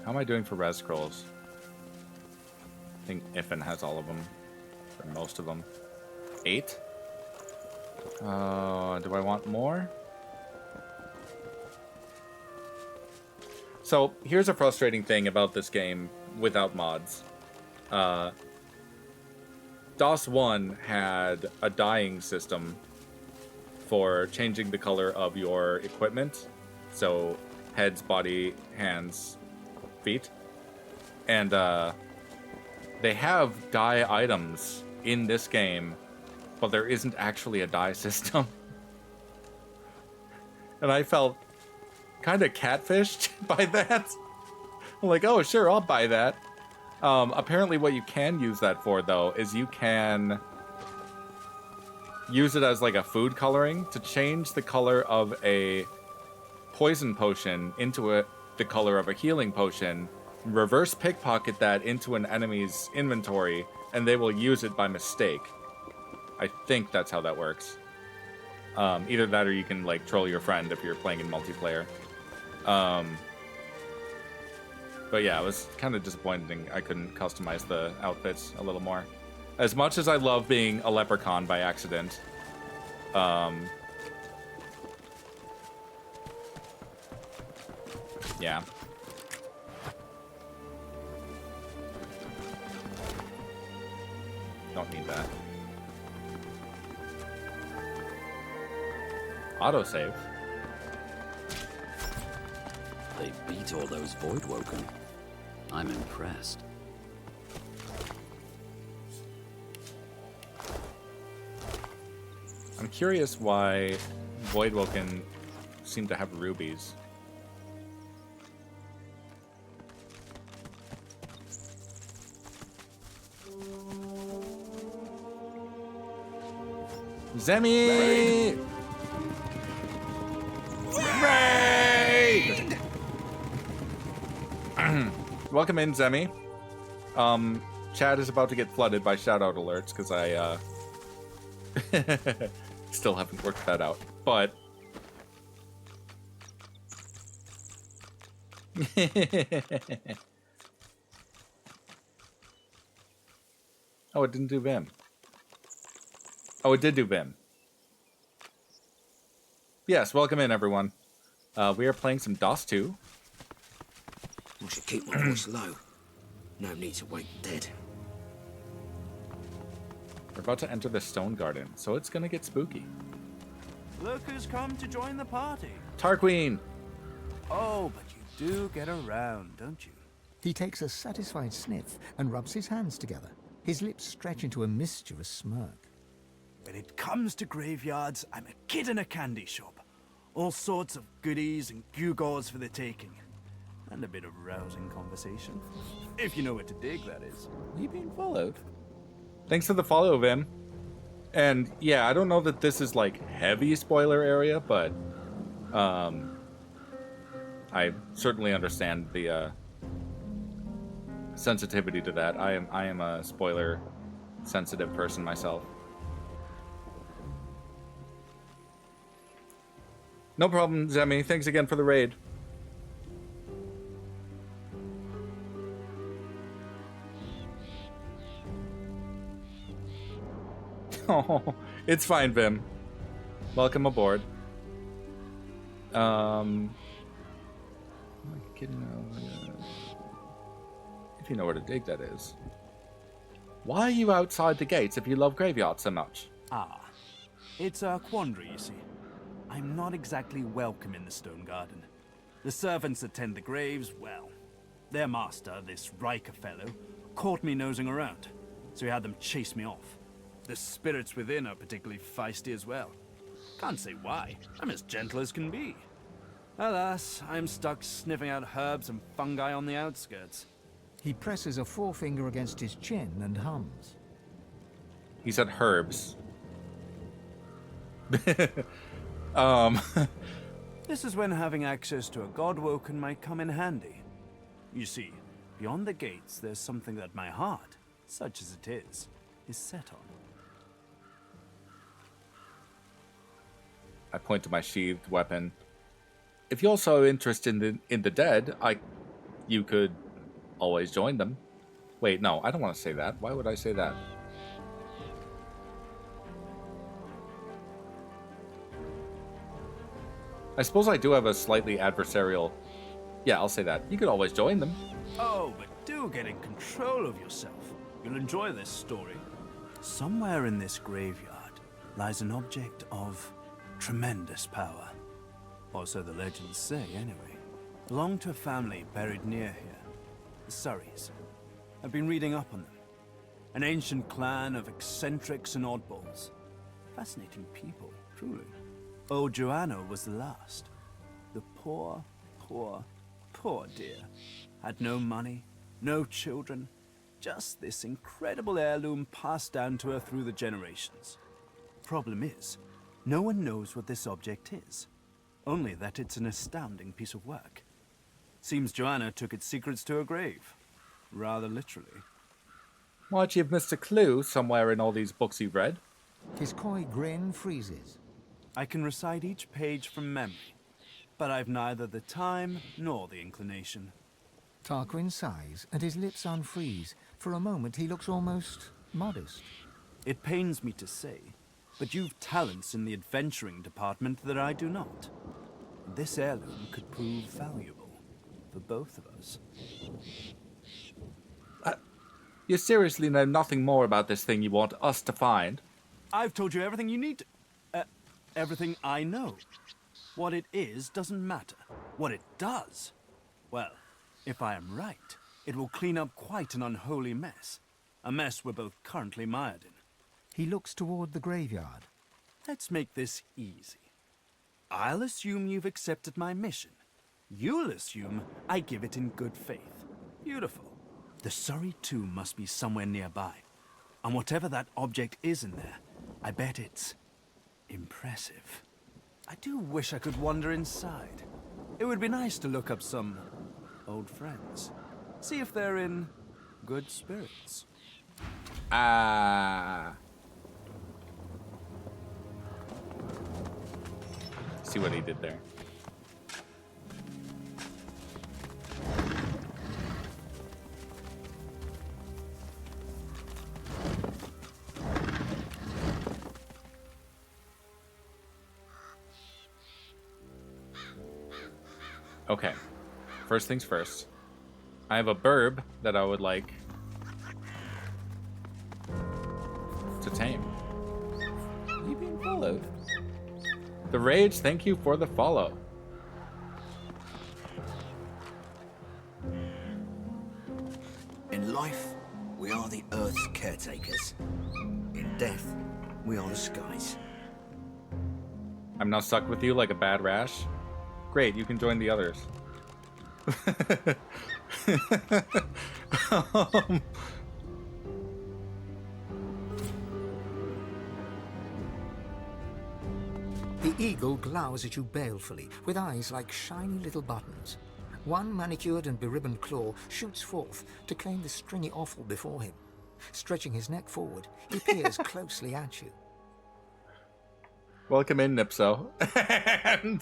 How am I doing for res scrolls? I think Ifan has all of them, or most of them. 8? Do I want more? So, here's a frustrating thing about this game without mods. DOS 1 had a dyeing system for changing the color of your equipment. So, heads, body, hands, feet. And they have dye items in this game, but there isn't actually a dye system. And I felt kind of catfished by that. I'm like, oh, sure, I'll buy that. Apparently what you can use that for, though, is you can use it as like a food coloring to change the color of a poison potion into the color of a healing potion, reverse pickpocket that into an enemy's inventory, and they will use it by mistake. I think that's how that works. Either that or you can like troll your friend if you're playing in multiplayer. But yeah, it was kind of disappointing I couldn't customize the outfits a little more. As much as I love being a leprechaun by accident, yeah. Don't need that. Autosave.
They beat all those Voidwoken. I'm impressed.
I'm curious why Voidwoken seem to have rubies. Zemi! Raid! Welcome in, Zemi. Chat is about to get flooded by shoutout alerts because I still haven't worked that out. But oh, it didn't do Vim. Oh, it did do Vim. Yes, welcome in, everyone. We are playing some DOS 2.
I should keep my voice low. No need to wake dead.
We're about to enter the stone garden, so it's gonna get spooky.
Look who's come to join the party.
Tarqueen!
Oh, but you do get around, don't you?
He takes a satisfied sniff and rubs his hands together. His lips stretch into a mischievous smirk.
When it comes to graveyards, I'm a kid in a candy shop. All sorts of goodies and gewgaws for the taking. And a bit of rousing conversation. If you know where to dig, that is.
We being followed? Thanks for the follow, Vim. And yeah, I don't know that this is like heavy spoiler area, but I certainly understand the sensitivity to that. I am a spoiler sensitive person myself. No problem, Zemi. Thanks again for the raid. Oh, it's fine, Vim. Welcome aboard. If you know where to dig, that is. Why are you outside the gates if you love graveyards so much?
Ah, it's a quandary, you see. I'm not exactly welcome in the stone garden. The servants that tend the graves, well, their master, this Riker fellow, caught me nosing around, so he had them chase me off. The spirits within are particularly feisty as well. Can't say why. I'm as gentle as can be. Alas, I'm stuck sniffing out herbs and fungi on the outskirts.
He presses a forefinger against his chin and hums.
He said herbs.
This is when having access to a Godwoken might come in handy. You see, beyond the gates, there's something that my heart, such as it is set on.
I point to my sheathed weapon. If you're so interested in the dead, you could always join them. Wait, no, I don't want to say that. Why would I say that? I suppose I do have a slightly adversarial... Yeah, I'll say that. You could always join them.
Oh, but do get in control of yourself. You'll enjoy this story. Somewhere in this graveyard lies an object of tremendous power. Or so the legends say, anyway. Belonged to a family buried near here. The Surreys. I've been reading up on them. An ancient clan of eccentrics and oddballs. Fascinating people, truly. Old Joanna was the last. The poor, poor dear. Had no money, no children, just this incredible heirloom passed down to her through the generations. Problem is, no one knows what this object is, only that it's an astounding piece of work. Seems Joanna took its secrets to her grave, rather literally.
Might you have missed a clue somewhere in all these books you've read?
His coy grin freezes.
I can recite each page from memory, but I've neither the time nor the inclination.
Tarquin sighs, and his lips unfreeze. For a moment, he looks almost modest.
It pains me to say, but you've talents in the adventuring department that I do not. This heirloom could prove valuable for both of us.
You seriously know nothing more about this thing you want us to find?
I've told you everything you need to... everything I know. What it is doesn't matter. What it does, well, if I am right, it will clean up quite an unholy mess. A mess we're both currently mired in.
He looks toward the graveyard.
Let's make this easy. I'll assume you've accepted my mission. You'll assume I give it in good faith. Beautiful. The Surrey tomb must be somewhere nearby. And whatever that object is in there, I bet it's impressive. I do wish I could wander inside. It would be nice to look up some old friends. See if they're in good spirits.
See what he did there. Okay, first things first. I have a burb that I would like to tame. Are you being followed? The Rage, thank you for the follow.
In life, we are the Earth's caretakers. In death, we are the skies.
I'm now stuck with you like a bad rash. Great, you can join the others.
The eagle glowers at you balefully, with eyes like shiny little buttons. One manicured and beribboned claw shoots forth to claim the stringy offal before him. Stretching his neck forward, he peers closely at you.
Welcome in, Nipso. And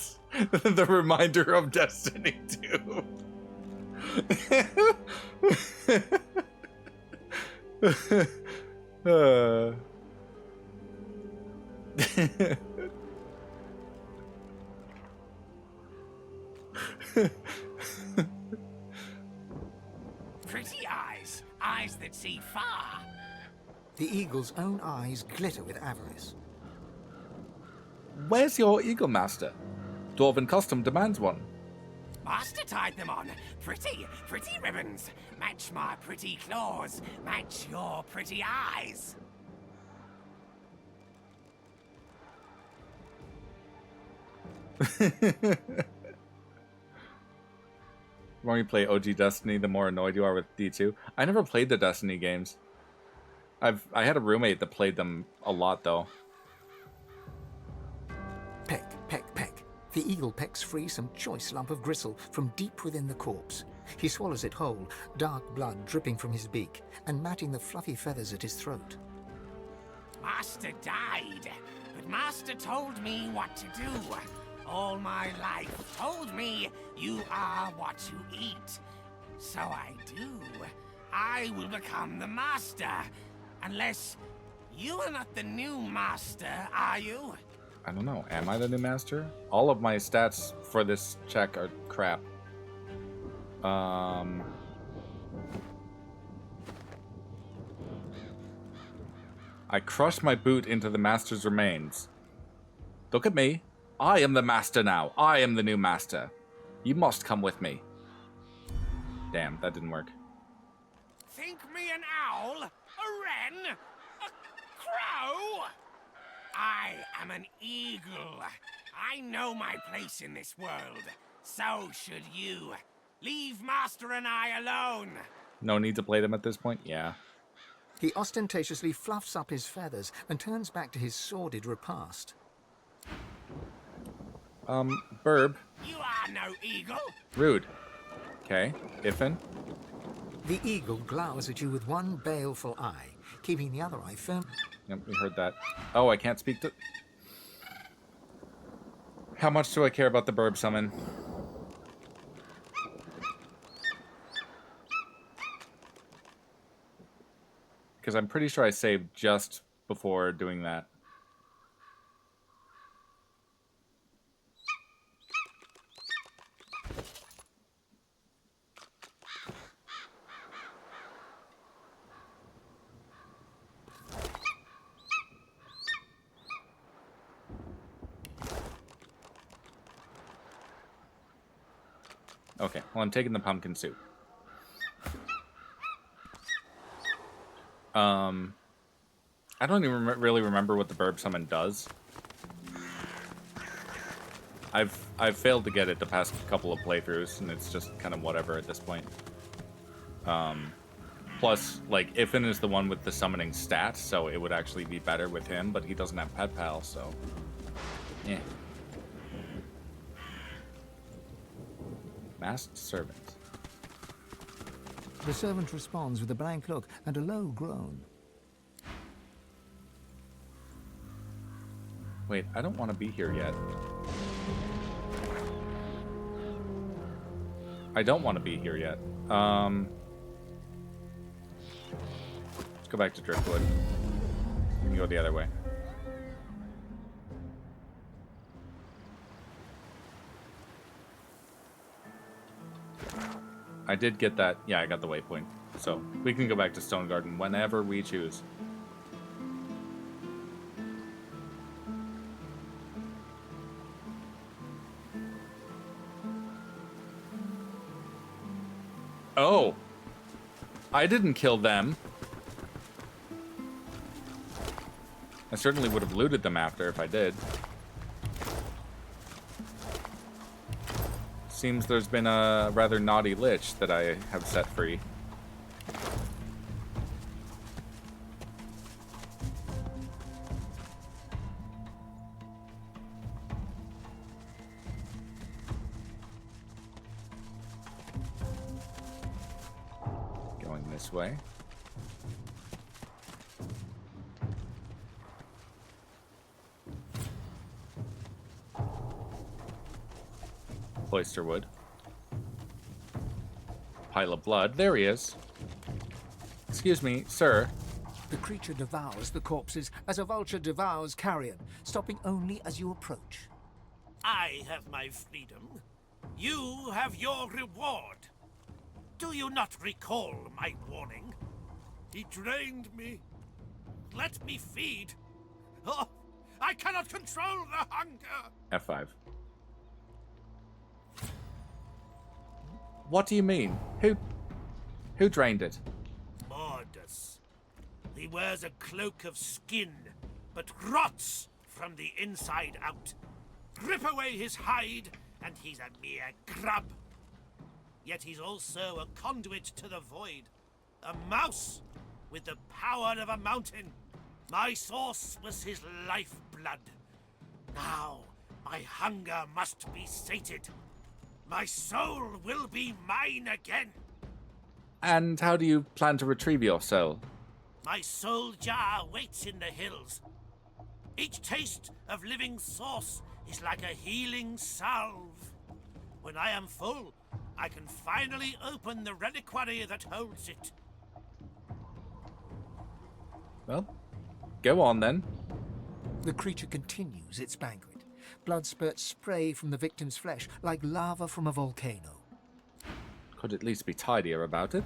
the reminder of Destiny 2.
Pretty eyes. Eyes that see far.
The eagle's own eyes glitter with avarice.
Where's your Eagle Master? Dwarven Custom demands one.
Master tied them on. Pretty ribbons. Match my pretty claws. Match your pretty eyes.
The more you play OG Destiny, the more annoyed you are with D2. I never played the Destiny games. I had a roommate that played them a lot, though.
Peck, peck, peck. The eagle pecks free some choice lump of gristle from deep within the corpse. He swallows it whole, dark blood dripping from his beak, and matting the fluffy feathers at his throat.
Master died, but Master told me what to do. All my life told me you are what you eat. So I do. I will become the Master. Unless you are not the new Master, are you?
I don't know. Am I the new Master? All of my stats for this check are crap. I crush my boot into the Master's remains. Look at me. I am the Master now. I am the new Master. You must come with me. Damn, that didn't work.
Think me an owl? A wren? A crow? I am an eagle. I know my place in this world. So should you. Leave Master and I alone.
No need to play them at this point? Yeah.
He ostentatiously fluffs up his feathers and turns back to his sordid repast.
Burb.
You are no eagle.
Rude. Okay. Iffin.
The eagle glowers at you with one baleful eye, keeping the other eye firm.
Yep, we heard that. Oh, I can't speak to... How much do I care about the burb summon? Because I'm pretty sure I saved just before doing that. Okay, well, I'm taking the pumpkin soup. I don't even really remember what the burb summon does. I've failed to get it the past couple of playthroughs, and it's just kind of whatever at this point. Plus, like, Iffin is the one with the summoning stats, so it would actually be better with him, but he doesn't have Pet Pal, so... yeah. Masked servant.
The servant responds with a blank look and a low groan.
Wait, I don't want to be here yet. I don't want to be here yet. Let's go back to Driftwood. We can go the other way. I did get that. Yeah, I got the waypoint. So we can go back to Stone Garden whenever we choose. Oh. I didn't kill them. I certainly would have looted them after if I did. Seems there's been a rather naughty lich that I have set free. Going this way. Cloisterwood. Pile of blood. There he is. Excuse me, sir.
The creature devours the corpses as a vulture devours carrion, stopping only as you approach.
I have my freedom. You have your reward. Do you not recall my warning? He drained me. Let me feed. Oh, I cannot control the hunger.
F5. What do you mean? Who drained it?
Mordus. He wears a cloak of skin, but rots from the inside out. Rip away his hide, and he's a mere grub. Yet he's also a conduit to the void. A mouse with the power of a mountain. My source was his lifeblood. Now, my hunger must be sated. My soul will be mine again.
And how do you plan to retrieve your soul?
My soul jar waits in the hills. Each taste of living source is like a healing salve. When I am full, I can finally open the reliquary that holds it.
Well, go on then.
The creature continues its banquet. Blood spurts spray from the victim's flesh like lava from a volcano.
Could at least be tidier about it.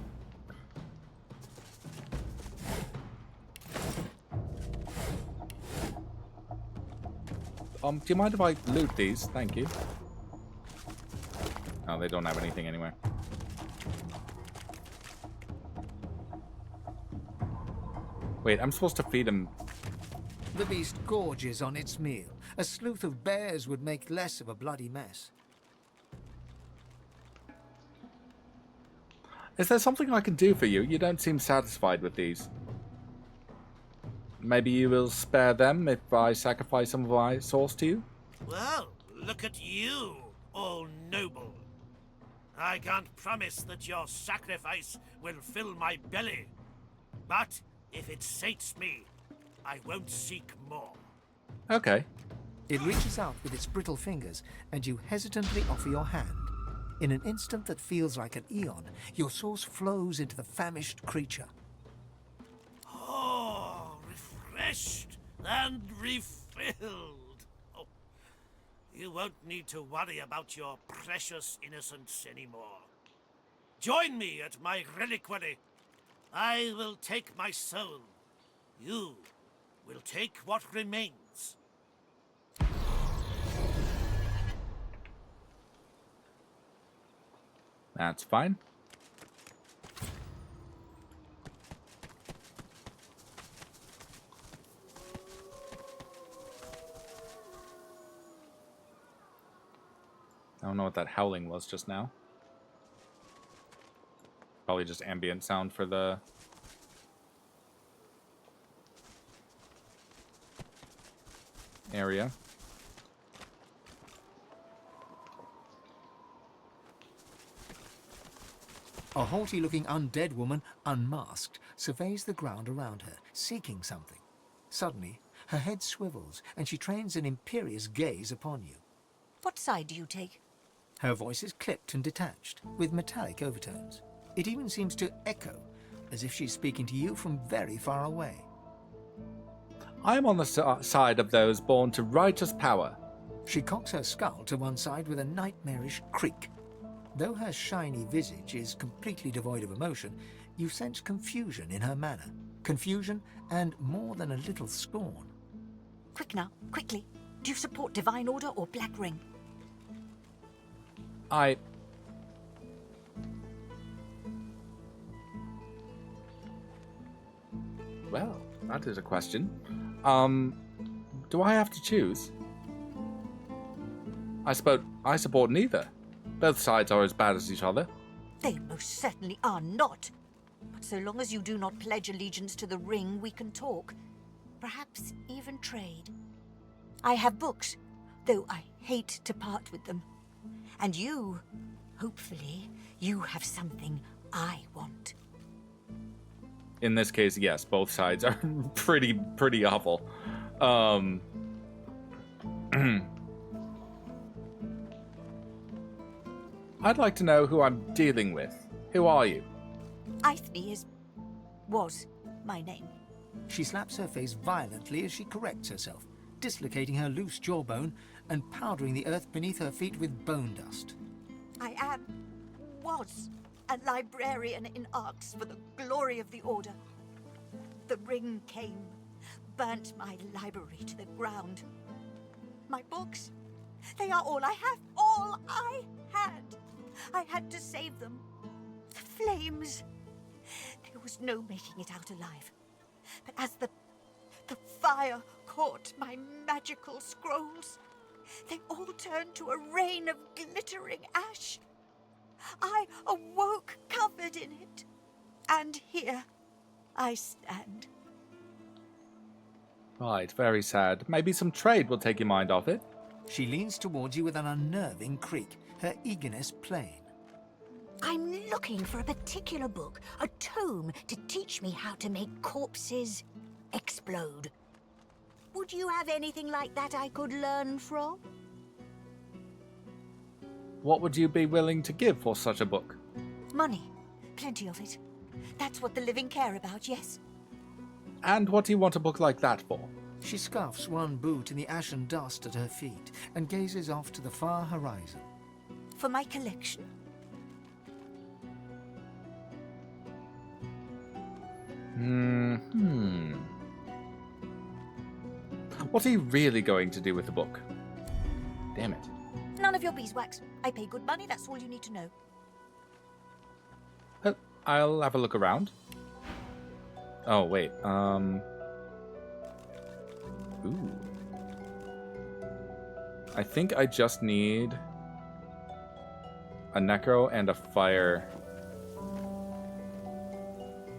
Do you mind if I loot these? Thank you. Oh, they don't have anything anyway. Wait, I'm supposed to feed him.
The beast gorges on its meal. A sleuth of bears would make less of a bloody mess.
Is there something I can do for you? You don't seem satisfied with these. Maybe you will spare them if I sacrifice some of my sauce to you?
Well, look at you, all noble. I can't promise that your sacrifice will fill my belly. But if it sates me, I won't seek more.
Okay.
It reaches out with its brittle fingers, and you hesitantly offer your hand. In an instant that feels like an eon, your sauce flows into the famished creature.
Oh, refreshed and refilled. Oh, you won't need to worry about your precious innocence anymore. Join me at my reliquary. I will take my soul. You will take what remains.
That's fine. I don't know what that howling was just now. Probably just ambient sound for the... area.
A haughty-looking undead woman, unmasked, surveys the ground around her, seeking something. Suddenly, her head swivels, and she trains an imperious gaze upon you.
What side do you take?
Her voice is clipped and detached, with metallic overtones. It even seems to echo, as if she's speaking to you from very far away.
I am on the side of those born to righteous power.
She cocks her skull to one side with a nightmarish creak. Though her shiny visage is completely devoid of emotion, you sense confusion in her manner. Confusion and more than a little scorn.
Quick now, quickly. Do you support Divine Order or Black Ring?
Well, that is a question. Do I have to choose? I support neither. Both sides are as bad as each other.
They most certainly are not. But so long as you do not pledge allegiance to the Ring, we can talk. Perhaps even trade. I have books, though I hate to part with them. And you, hopefully, you have something I want.
In this case, yes, both sides are pretty awful. I'd like to know who I'm dealing with. Who are you?
Eithne was my name.
She slaps her face violently as she corrects herself, dislocating her loose jawbone and powdering the earth beneath her feet with bone dust.
I was a librarian in Arx for the glory of the Order. The Ring came, burnt my library to the ground. My books, they are all I have, all I had. I had to save them. The flames. There was no making it out alive. But as the fire caught my magical scrolls, they all turned to a rain of glittering ash. I awoke covered in it. And here I stand.
Right, very sad. Maybe some trade will take your mind off it.
She leans towards you with an unnerving creak, her eagerness plain.
I'm looking for a particular book, a tome to teach me how to make corpses explode. Would you have anything like that I could learn from?
What would you be willing to give for such a book?
Money. Plenty of it. That's what the living care about, yes?
And what do you want a book like that for?
She scuffs one boot in the ashen dust at her feet and gazes off to the far horizon.
For my collection?
What are you really going to do with the book? Damn it.
None of your beeswax. I pay good money, that's all you need to know.
I'll have a look around. Oh, wait. Ooh. I think I just need a necro and a fire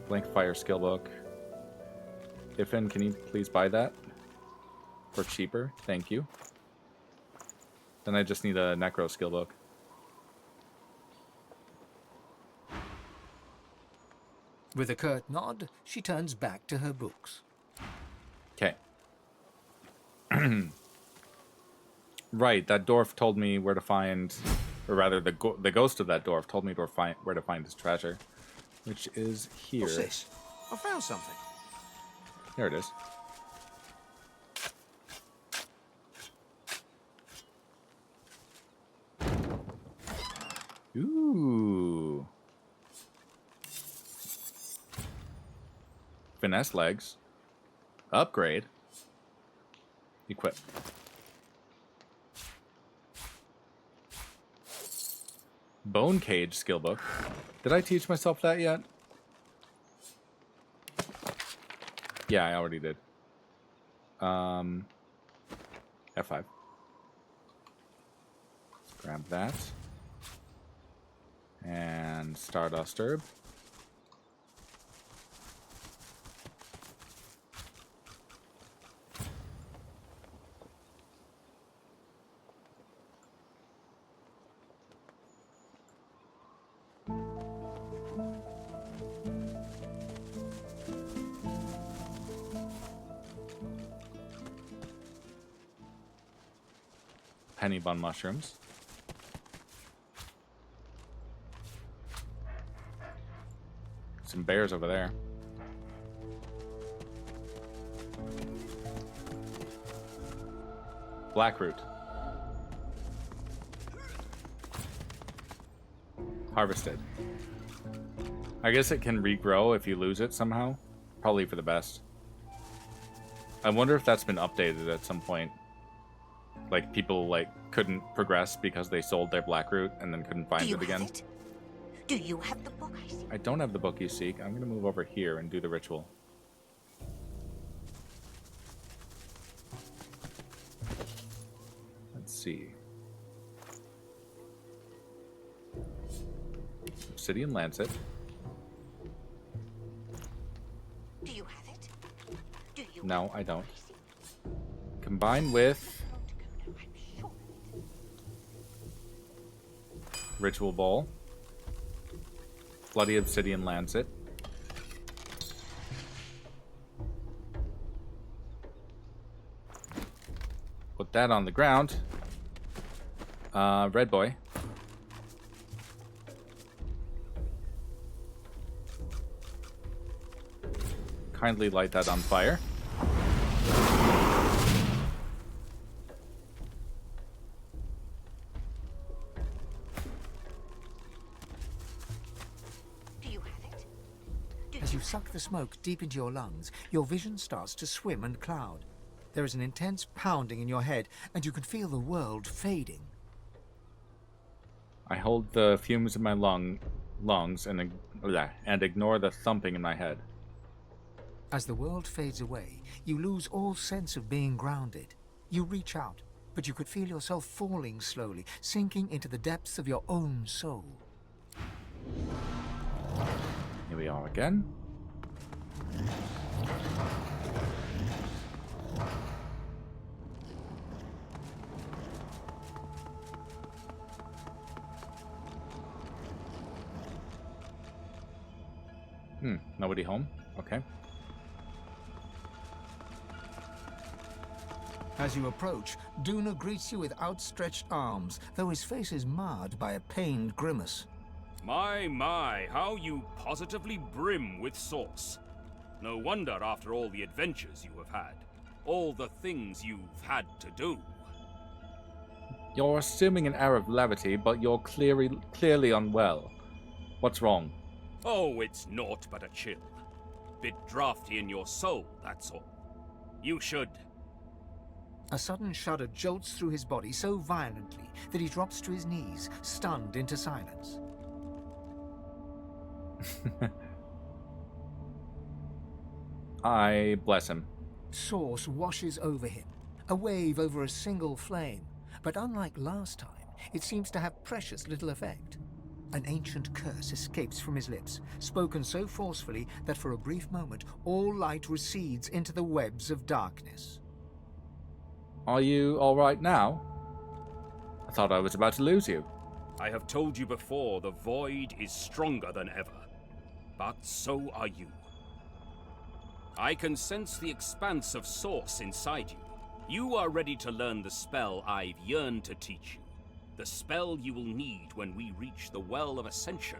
Blank Fire skill book. Ifin, can you please buy that? For cheaper? Thank you. Then I just need a Necro skill book.
With a curt nod, she turns back to her books.
Okay. Right, that dwarf told me where to find, or rather, the ghost of that dwarf told me where to find his treasure, which is here.
What's this? I found something.
There it is. Ooh. Finesse legs. Upgrade. Equip. Bone Cage skill book. Did I teach myself that yet? Yeah, I already did. F5. Grab that. And Stardust Herb. Penny bun mushrooms. Some bears over there. Blackroot. Harvested. I guess it can regrow if you lose it somehow. Probably for the best. I wonder if that's been updated at some point. Like, people, like, couldn't progress because they sold their Blackroot and then couldn't find it again.
Do you have the book I see?
I don't have the book you seek. I'm going to move over here and do the ritual. Let's see. Obsidian Lancet.
Do you have it? Do you?
No, I don't. Combine with Ritual Bowl. Bloody Obsidian Lancet. Put that on the ground. Red Boy. Kindly light that on fire.
As you suck the smoke deep into your lungs, your vision starts to swim and cloud. There is an intense pounding in your head, and you can feel the world fading.
I hold the fumes in my lungs and ignore the thumping in my head.
As the world fades away, you lose all sense of being grounded. You reach out, but you could feel yourself falling slowly, sinking into the depths of your own soul.
Here we are again. Nobody home? Okay.
As you approach, Duna greets you with outstretched arms, though his face is marred by a pained grimace.
My, how you positively brim with sauce. No wonder after all the adventures you have had, all the things you've had to do.
You're assuming an air of levity, but you're clearly unwell. What's wrong?
Oh, it's naught but a chill. Bit drafty in your soul, that's all. You should...
A sudden shudder jolts through his body so violently that he drops to his knees, stunned into silence.
I bless him.
Source washes over him, a wave over a single flame, but unlike last time, it seems to have precious little effect. An ancient curse escapes from his lips, spoken so forcefully that for a brief moment all light recedes into the webs of darkness.
Are you all right now? I thought I was about to lose you.
I have told you before, the void is stronger than ever. But so are you. I can sense the expanse of source inside you. You are ready to learn the spell I've yearned to teach you. The spell you will need when we reach the Well of Ascension.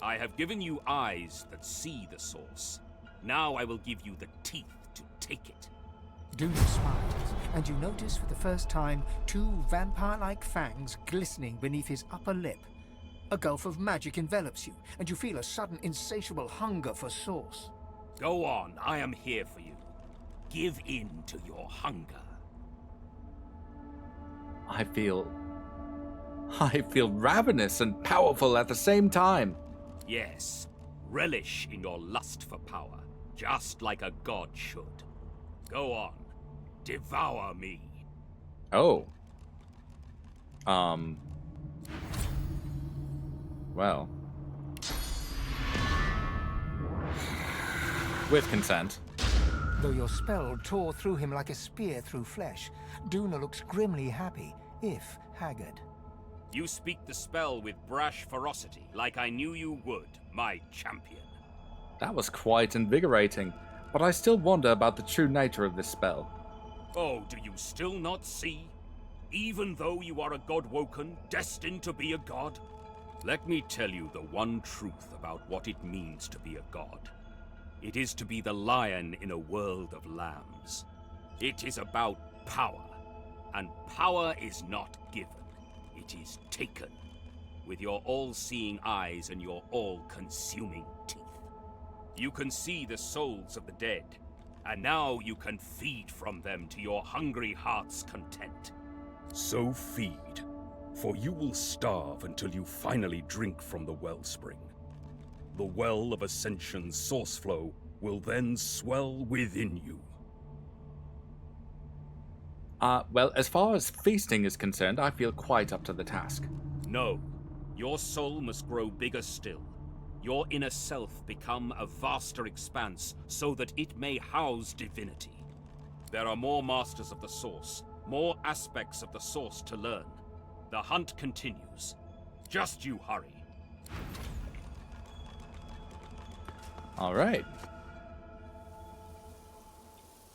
I have given you eyes that see the source. Now I will give you the teeth to take it.
Duna smiles, and you notice for the first time 2 vampire-like fangs glistening beneath his upper lip. A gulf of magic envelops you, and you feel a sudden insatiable hunger for source.
Go on, I am here for you. Give in to your hunger.
I feel ravenous and powerful at the same time.
Yes, relish in your lust for power, just like a god should. Go on, devour me.
Oh. Well. With consent.
Though your spell tore through him like a spear through flesh, Duna looks grimly happy, if haggard.
You speak the spell with brash ferocity, like I knew you would, my champion.
That was quite invigorating, but I still wonder about the true nature of this spell.
Oh, do you still not see? Even though you are a god-woken, destined to be a god? Let me tell you the one truth about what it means to be a god. It is to be the lion in a world of lambs. It is about power, and power is not given. It is taken, with your all-seeing eyes and your all-consuming teeth. You can see the souls of the dead, and now you can feed from them to your hungry heart's content.
So feed, for you will starve until you finally drink from the wellspring. The Well of Ascension's source flow will then swell within you.
Well, as far as feasting is concerned, I feel quite up to the task.
No, your soul must grow bigger still. Your inner self become a vaster expanse so that it may house divinity. There are more masters of the source, more aspects of the source to learn. The hunt continues. Just you hurry.
All right.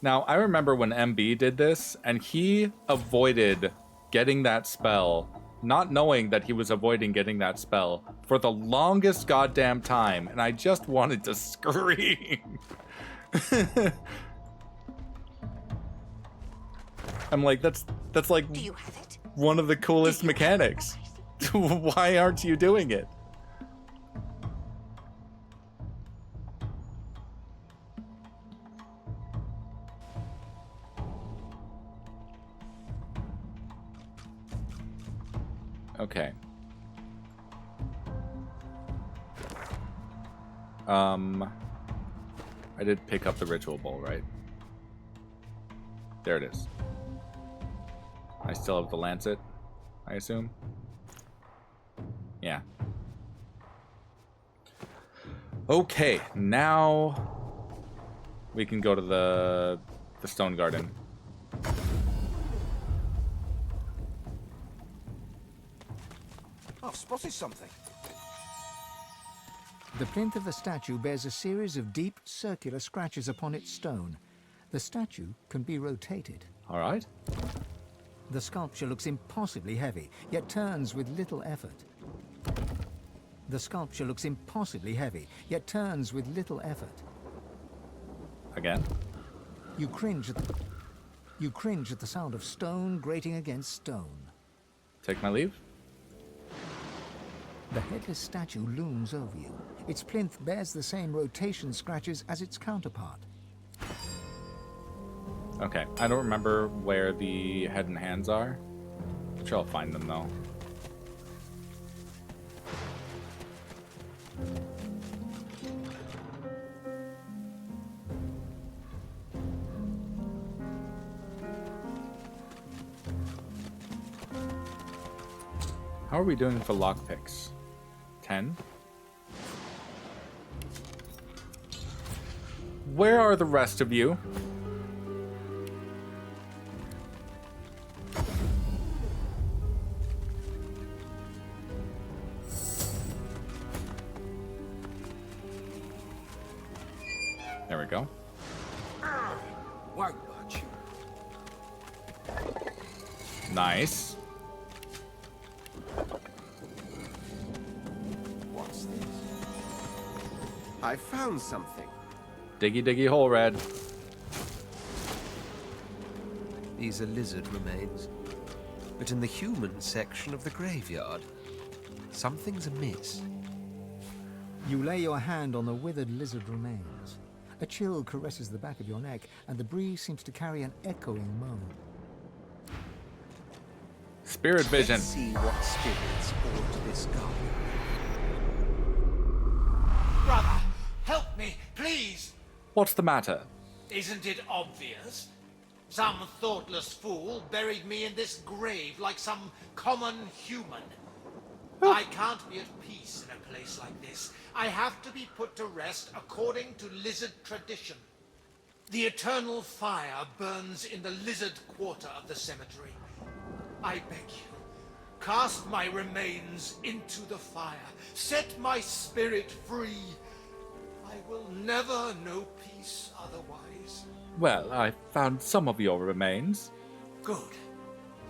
Now, I remember when MB did this, and he avoided getting that spell, not knowing that he was avoiding getting that spell, for the longest goddamn time, and I just wanted to scream. I'm like, that's like
Do you have it?
one of the coolest mechanics. Why aren't you doing it? Okay. I did pick up the ritual bowl, right? There it is. I still have the lancet, I assume. Yeah. Okay, now we can go to the stone garden.
I've spotted something.
The plinth of the statue bears a series of deep, circular scratches upon its stone. The statue can be rotated.
All right.
The sculpture looks impossibly heavy, yet turns with little effort. The sculpture looks impossibly heavy, yet turns with little effort.
Again?
You cringe at the sound of stone grating against stone.
Take my leave?
The headless statue looms over you. Its plinth bears the same rotation scratches as its counterpart.
Okay, I don't remember where the head and hands are. I'm sure I'll find them though. How are we doing for lockpicks? 10. Where are the rest of you? There we go.
Won't budge.
Nice.
What's this? I found something.
Diggy diggy hole, Red.
These are lizard remains. But in the human section of the graveyard, something's amiss.
You lay your hand on the withered lizard remains. A chill caresses the back of your neck, and the breeze seems to carry an echoing moan.
Spirit vision.
Let's see what spirits brought this garden.
Brother, help me, please!
What's the matter?
Isn't it obvious? Some thoughtless fool buried me in this grave like some common human. I can't be at peace in a place like this. I have to be put to rest according to lizard tradition. The eternal fire burns in the lizard quarter of the cemetery. I beg you, cast my remains into the fire. Set my spirit free. I will never know peace otherwise.
Well, I found some of your remains.
Good.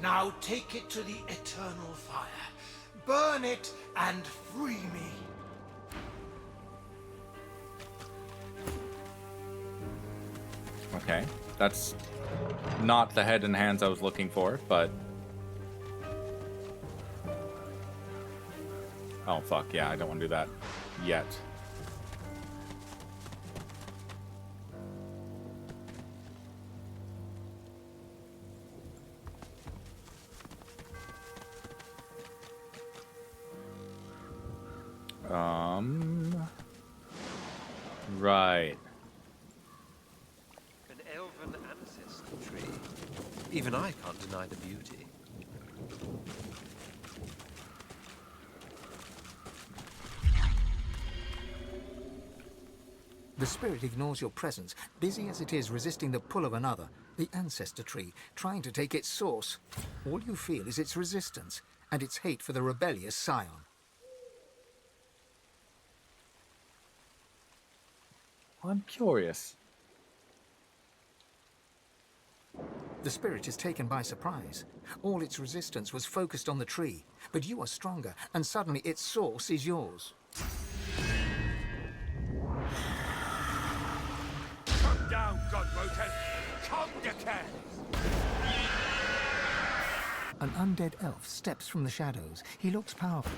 Now take it to the eternal fire. Burn it and free me.
Okay, that's not the head and hands I was looking for, but... Oh, fuck, yeah, I don't want to do that yet. Right.
An elven ancestor tree. Even I can't deny the beauty.
The spirit ignores your presence, busy as it is resisting the pull of another, the ancestor tree, trying to take its source. All you feel is its resistance and its hate for the rebellious scion.
I'm curious.
The spirit is taken by surprise. All its resistance was focused on the tree, but you are stronger, and suddenly its source is yours.
Come down, Godwoken. Come, decay.
An undead elf steps from the shadows. He looks powerful.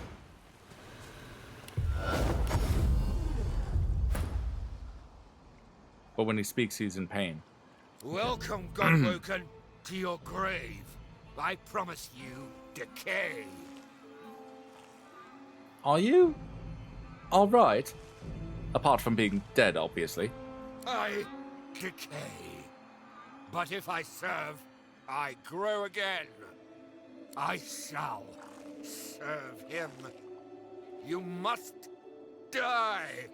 But when he speaks, he's in pain.
Welcome, Godwoken, to your grave. I promise you decay.
Are you? All right. Apart from being dead, obviously.
I decay. But if I serve, I grow again. I shall serve him. You must die.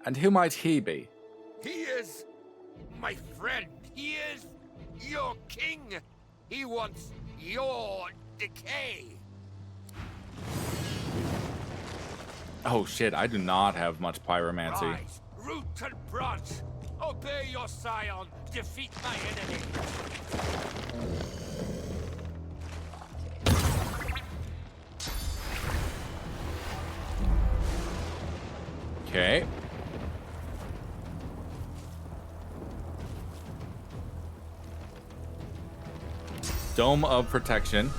And who might he be?
He is my friend. He is your king. He wants your decay.
Oh shit, I do not have much pyromancy.
Rise, root and branch. Obey your scion. Defeat my enemy.
Okay. Dome of Protection.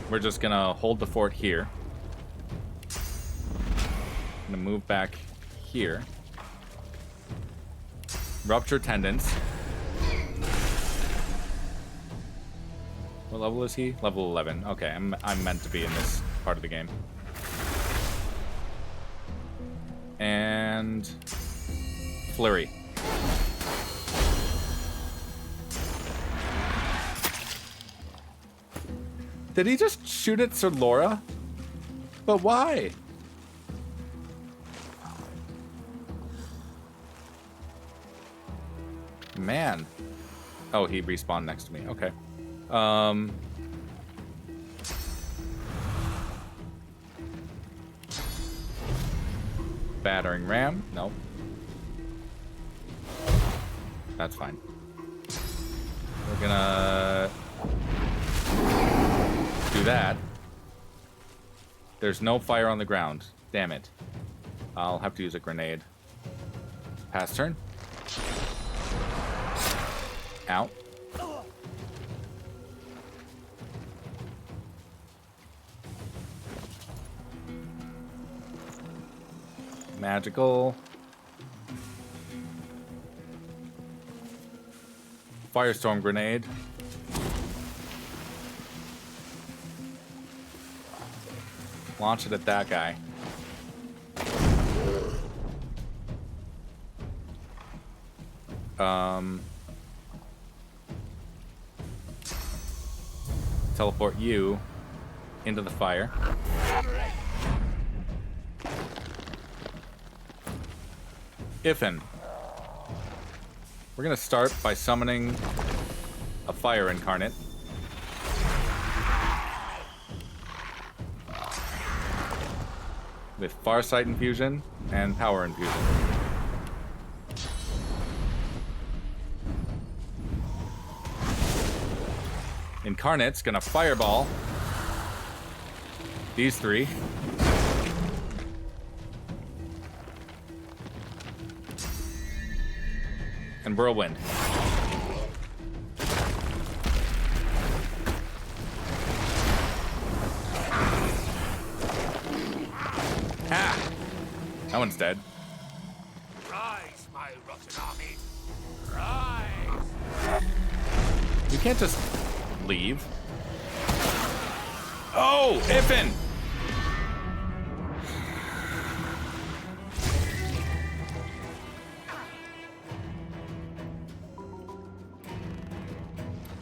We're just gonna hold the fort here. Gonna move back here. Rupture Tendons. What level is he? Level 11. Okay, I'm meant to be in this part of the game. And Flurry. Did he just shoot at Sir Laura? But why? Man. Oh, he respawned next to me. Okay. Battering ram. Nope. That's fine. We're gonna do that. There's no fire on the ground. Damn it. I'll have to use a grenade. Pass turn. Ow. Magical. Firestorm grenade. Launch it at that guy. Teleport you into the fire. Ifin. We're gonna start by summoning a fire incarnate. With Farsight infusion and power infusion. Incarnate's gonna fireball these three. And whirlwind. Ha! That one's dead.
Rise, my rotten army. Rise.
You can't just leave. Oh, Ifin!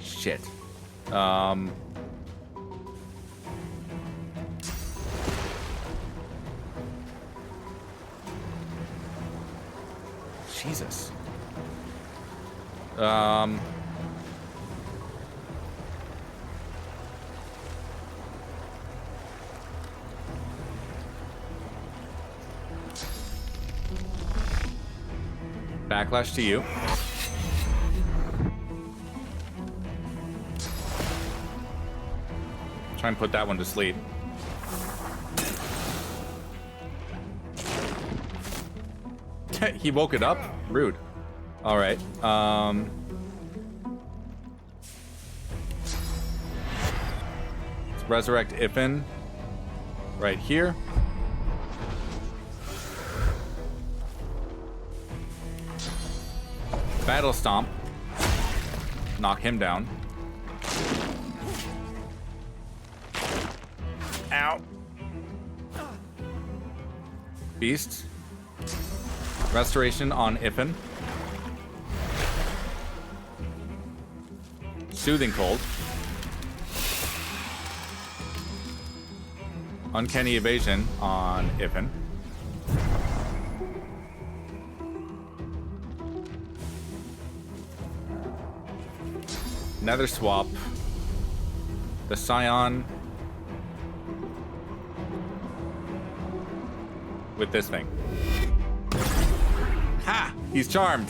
Shit. Jesus. Backlash to you. Try and put that one to sleep. He woke it up? Rude. Alright. Let's resurrect Ifin right here. Battle Stomp. Knock him down. Ow. Beast. Restoration on Ifin. Soothing Cold. Uncanny Evasion on Ifin. Nether Swap. The Scion. With this thing. Ha! He's charmed.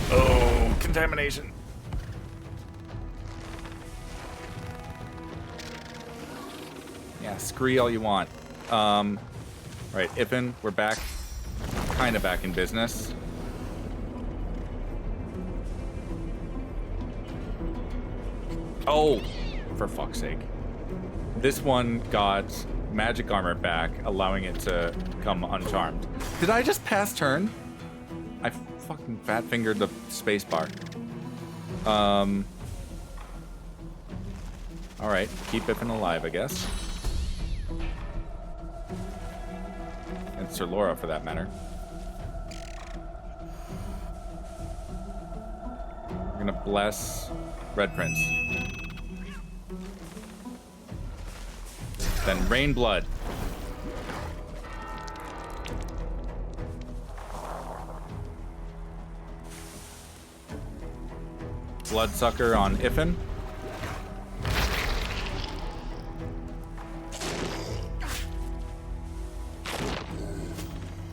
Oh, contamination. Yeah, scree all you want. Right, Ifin, we're back. Kind of back in business. Oh, for fuck's sake. This one got magic armor back, allowing it to come uncharmed. Did I just pass turn? I fucking fat fingered the space bar. Alright, keep Ifin alive, I guess. And Sir Laura, for that matter. We're gonna bless Red Prince. Then rain blood. Bloodsucker on Iffin.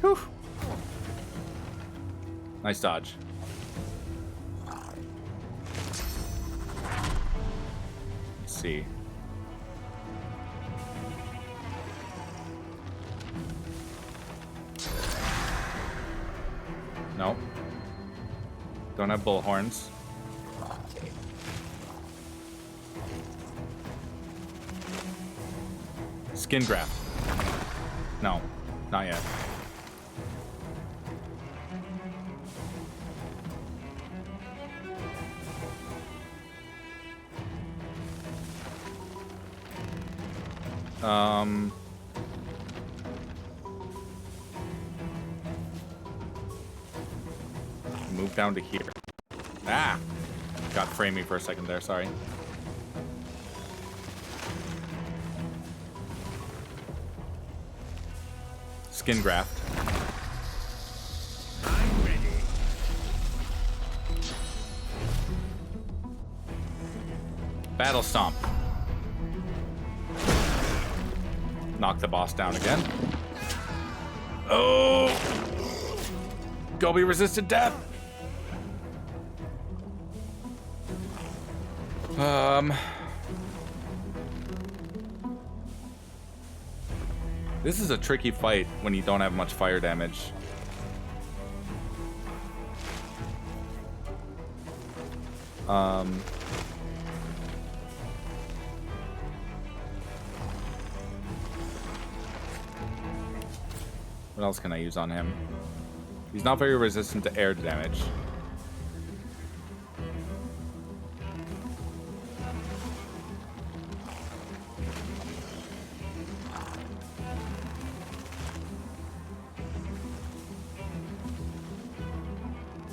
Whew. Nice dodge. Let's see. Nope. Don't have bullhorns. Skin graft. No, not yet. Move down to here. Ah! Got framey for a second there, sorry. Skin graft.
I'm ready.
Battle stomp. Knock the boss down again. Oh! Gobbie resisted death. This is a tricky fight when you don't have much fire damage. What else can I use on him? He's not very resistant to air damage.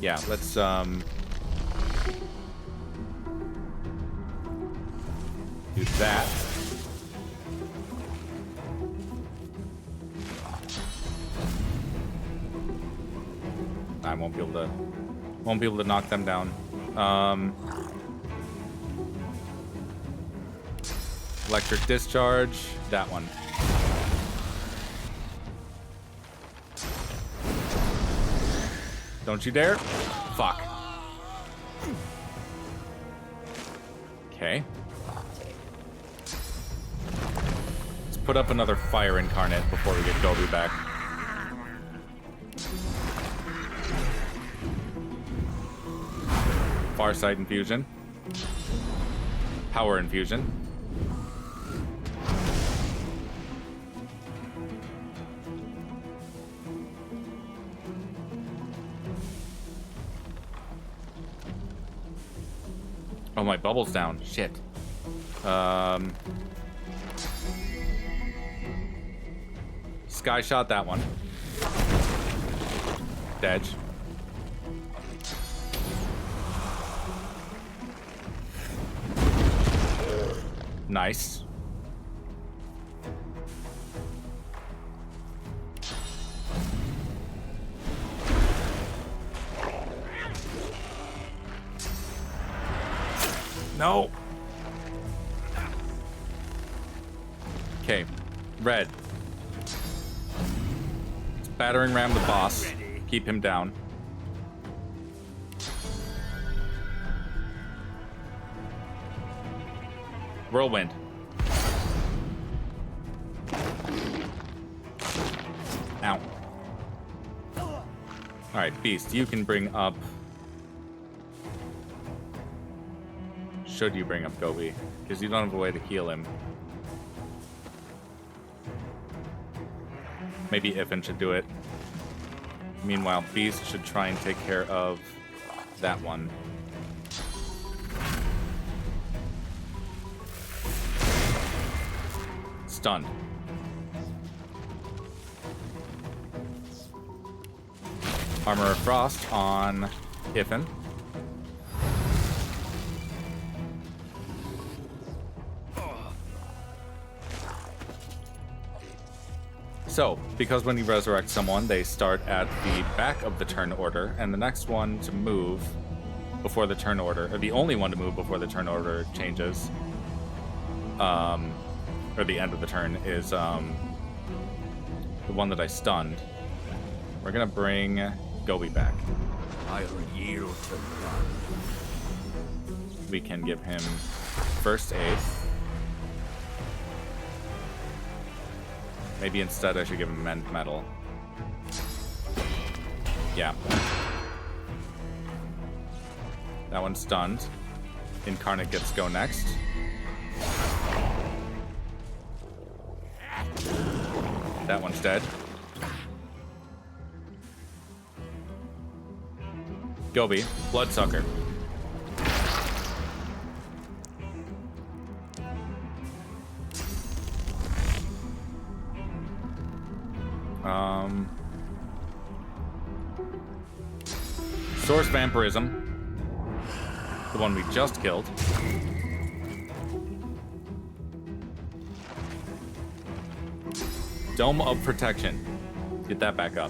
Yeah, let's do that. I won't be able to knock them down. Electric discharge, that one. Don't you dare. Fuck. Okay. Let's put up another fire incarnate before we get Gobbie back. Farsight infusion. Power infusion. Oh, my bubble's down. Shit. Sky shot that one. Dedge. Nice. No. Okay, Red. Let's battering ram the boss. Keep him down. Whirlwind. Ow. Alright, Beast, you can bring up... Should you bring up Gobbie? Because you don't have a way to heal him. Maybe Iffin should do it. Meanwhile, Beast should try and take care of that one. Stunned. Armor of Frost on Iffin. So, because when you resurrect someone, they start at the back of the turn order, and the next one to move before the turn order, or the only one to move before the turn order changes, or the end of the turn, is the one that I stunned. We're gonna bring GGobbie back. We can give him first aid. Maybe instead I should give him mend metal. Yeah. That one's stunned. Incarnate gets go next. That one's dead. GGobbie, Bloodsucker. Source Vampirism. The one we just killed. Dome of Protection. Get that back up.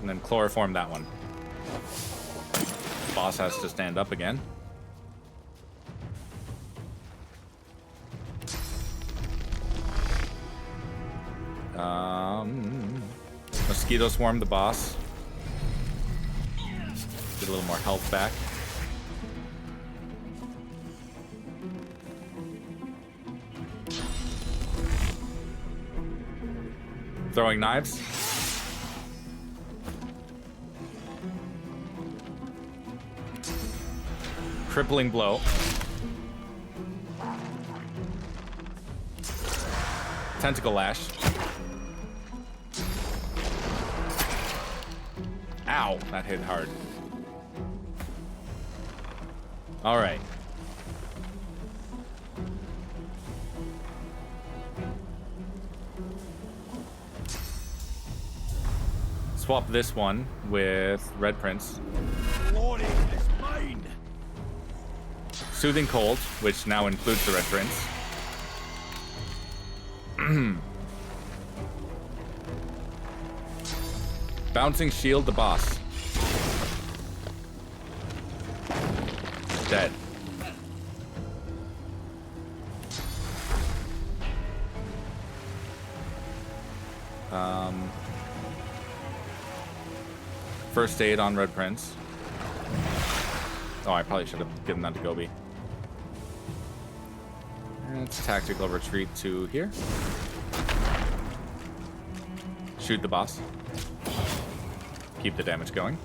And then chloroform that one. Boss has to stand up again. Mosquito swarm the boss. Get a little more health back. Throwing knives. Crippling blow. Tentacle lash. Ow, that hit hard. All right. Swap this one with Red Prince.
Glory is mine.
Soothing Cold, which now includes the Red Prince. Bouncing Shield the boss. Dead. First aid on Red Prince. Oh, I probably should have given that to GGobbie. And it's tactical retreat to here. Shoot the boss. Keep the damage going.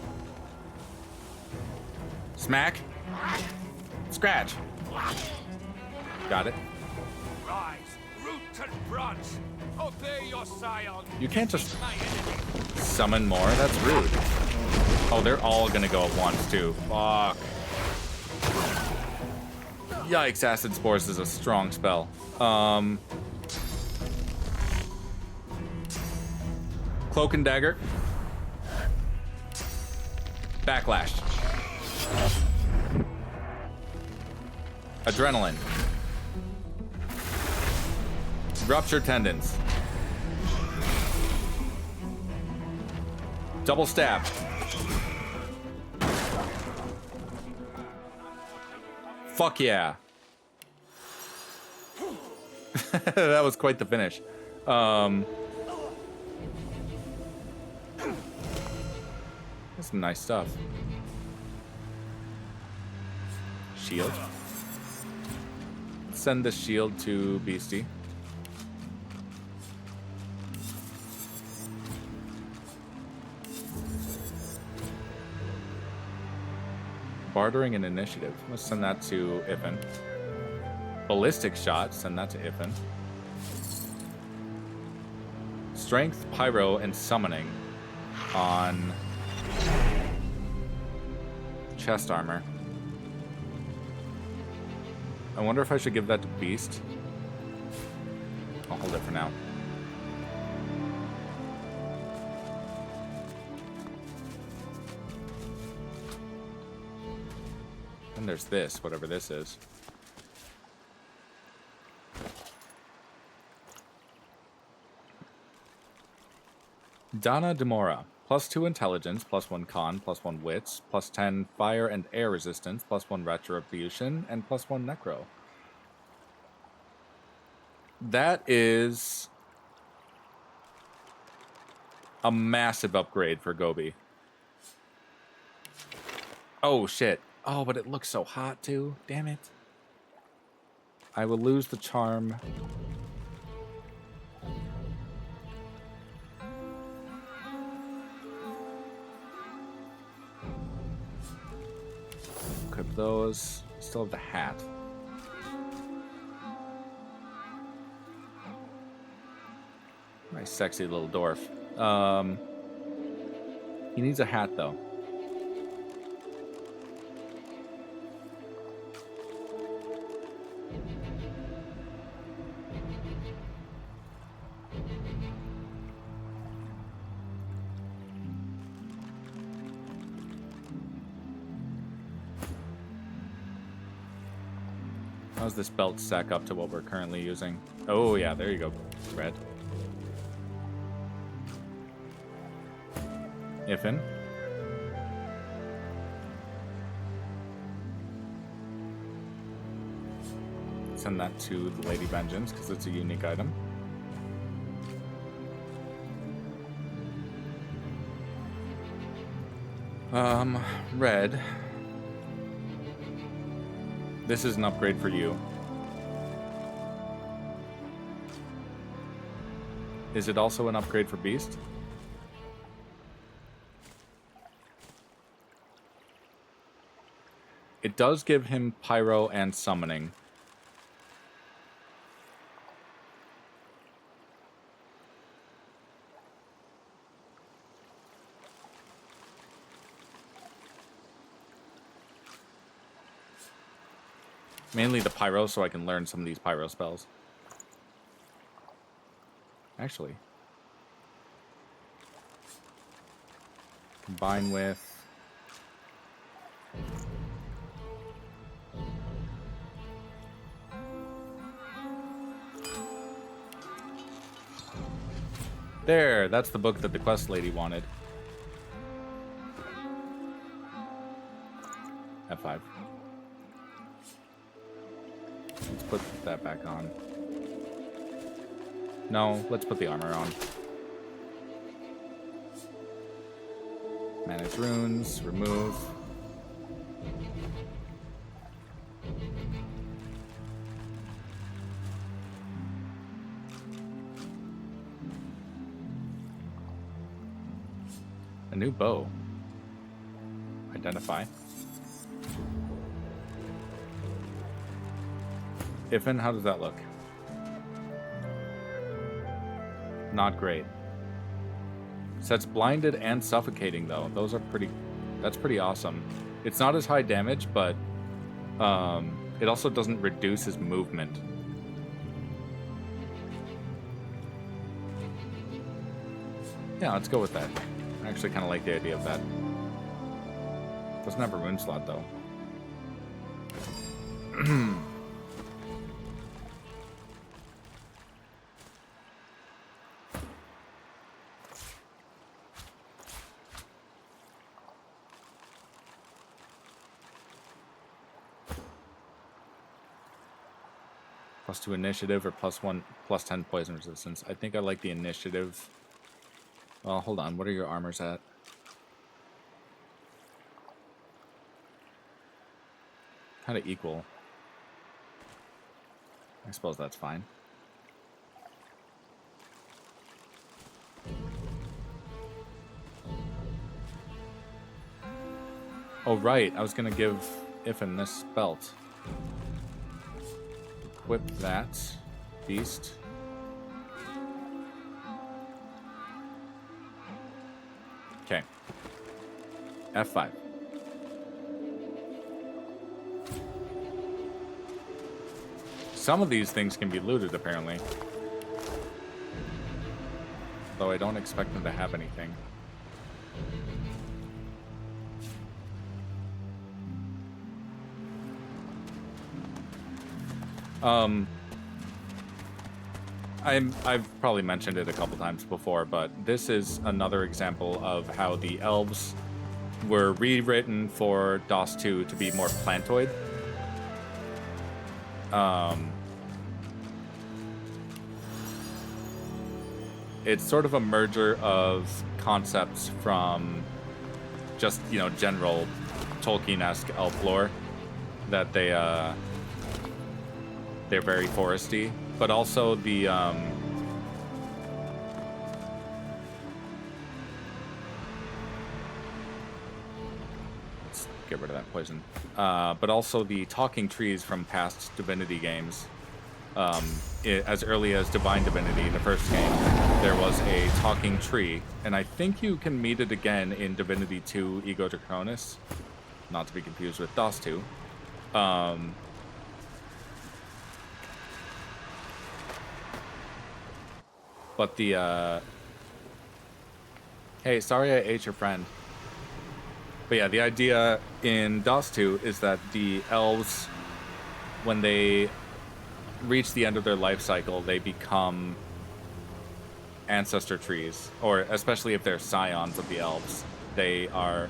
Smack. Scratch. Got it.
Rise, root and branch. Obey your scion.
You can't just summon more. That's rude. Oh, they're all gonna go at once too. Fuck. Yikes, Acid Spores is a strong spell. Cloak and Dagger. Backlash. Adrenaline. Rupture Tendons. Double Stab. Fuck yeah. That was quite the finish. That's some nice stuff. Shield. Send the shield to Beastie. Bartering and Initiative. Let's send that to Iffin. Ballistic Shot. Send that to Iffin. Strength, Pyro, and Summoning on Chest Armor. I wonder if I should give that to Beast. I'll hold it for now. And there's this, whatever this is. Donna Demora. +2 intelligence, +1 con, +1 wits, +10 fire and air resistance, +1 retribution, and +1 necro. That is a massive upgrade for Gobbie. Oh, shit. Oh, but it looks so hot, too. Damn it. I will lose the charm. Equip those. Still have the hat. Nice, sexy little dwarf. He needs a hat, though. How's this belt stack up to what we're currently using? Oh, yeah, there you go. Red. Ifin. Send that to the Lady Vengeance because it's a unique item. Red. This is an upgrade for you. Is it also an upgrade for Beast? It does give him Pyro and Summoning. Mainly the Pyro, so I can learn some of these Pyro spells. Actually. Combine with... There, that's the book that the quest lady wanted. F5. Let's put that back on. No, let's put the armor on. Manage runes, remove. A new bow. Identify. Ifin, how does that look? Not great. Sets blinded and suffocating though. Those are pretty. That's pretty awesome. It's not as high damage, but it also doesn't reduce his movement. Yeah, let's go with that. I actually kind of like the idea of that. Doesn't have a rune slot though. +2 initiative or +10 poison resistance. I think I like the initiative. Well, hold on. What are your armors at? Kind of equal. I suppose that's fine. Oh, right. I was going to give Ifin this belt. Equip that. Beast. Okay. F5. Some of these things can be looted, apparently. Though I don't expect them to have anything. I've probably mentioned it a couple times before, but this is another example of how the elves were rewritten for DOS 2 to be more plantoid. It's sort of a merger of concepts from just, you know, general Tolkien-esque elf lore, that they're very foresty, but also the let's get rid of that poison. But also the talking trees from past Divinity games. As early as Divine Divinity, the first game, there was a talking tree, and I think you can meet it again in Divinity 2 Ego Draconis, not to be confused with DOS 2. But the, hey, sorry I ate your friend. But yeah, the idea in DOS 2 is that the elves, when they reach the end of their life cycle, they become ancestor trees, or especially if they're scions of the elves, they are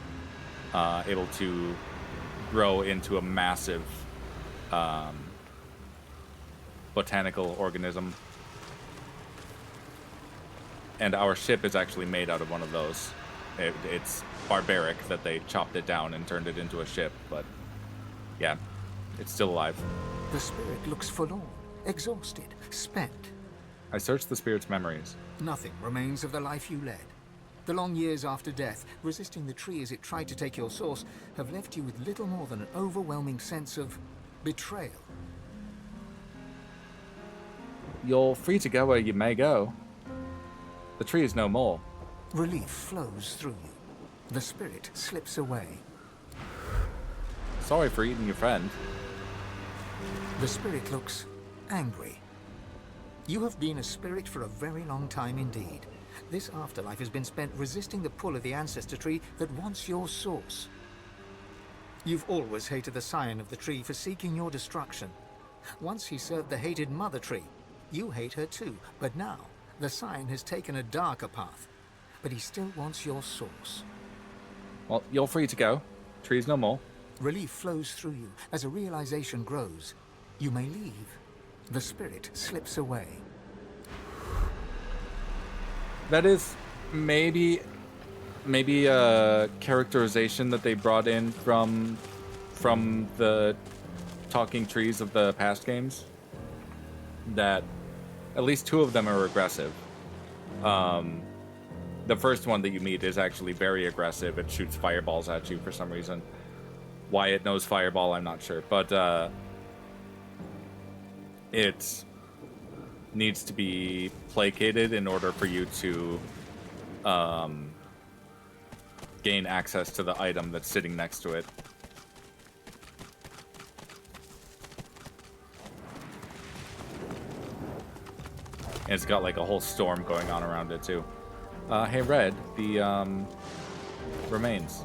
able to grow into a massive botanical organism. And our ship is actually made out of one of those. It's barbaric that they chopped it down and turned it into a ship, but yeah, it's still alive.
The spirit looks forlorn, exhausted, spent.
I searched the spirit's memories.
Nothing remains of the life you led. The long years after death, resisting the tree as it tried to take your source, have left you with little more than an overwhelming sense of betrayal.
You're free to go where you may go. The tree is no more.
Relief flows through you. The spirit slips away.
Sorry for eating your friend.
The spirit looks angry. You have been a spirit for a very long time indeed. This afterlife has been spent resisting the pull of the ancestor tree that wants your source. You've always hated the scion of the tree for seeking your destruction. Once he served the hated mother tree. You hate her too, but now the scion has taken a darker path. But he still wants your source.
Well, you're free to go. Tree's no more.
Relief flows through you as a realization grows. You may leave. The spirit slips away.
That is maybe a characterization that they brought in from the talking trees of the past games. That at least two of them are aggressive. The first one that you meet is actually very aggressive. It shoots fireballs at you for some reason. Why it knows fireball, I'm not sure. But it needs to be placated in order for you to gain access to the item that's sitting next to it. And it's got like a whole storm going on around it too. Hey Red, the remains.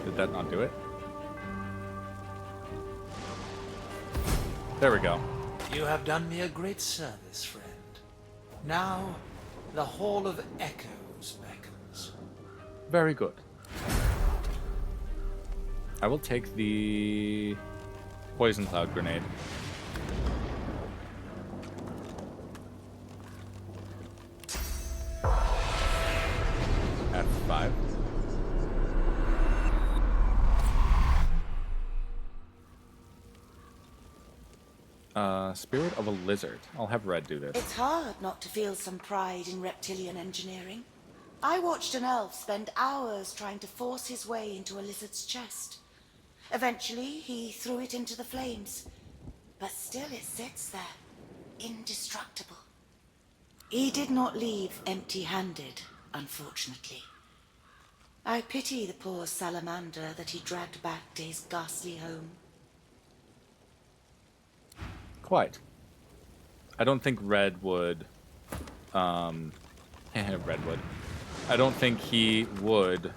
Did that not do it? There we go.
You have done me a great service, friend. Now, the Hall of Echoes beckons.
Very good. I will take the poison cloud grenade. At 5. Spirit of a lizard. I'll have Red do this.
It's hard not to feel some pride in reptilian engineering. I watched an elf spend hours trying to force his way into a lizard's chest. Eventually, he threw it into the flames. But still it sits there, indestructible. He did not leave empty-handed, unfortunately. I pity the poor salamander that he dragged back to his ghastly home.
Quite. I don't think Red would. Red would. I don't think he would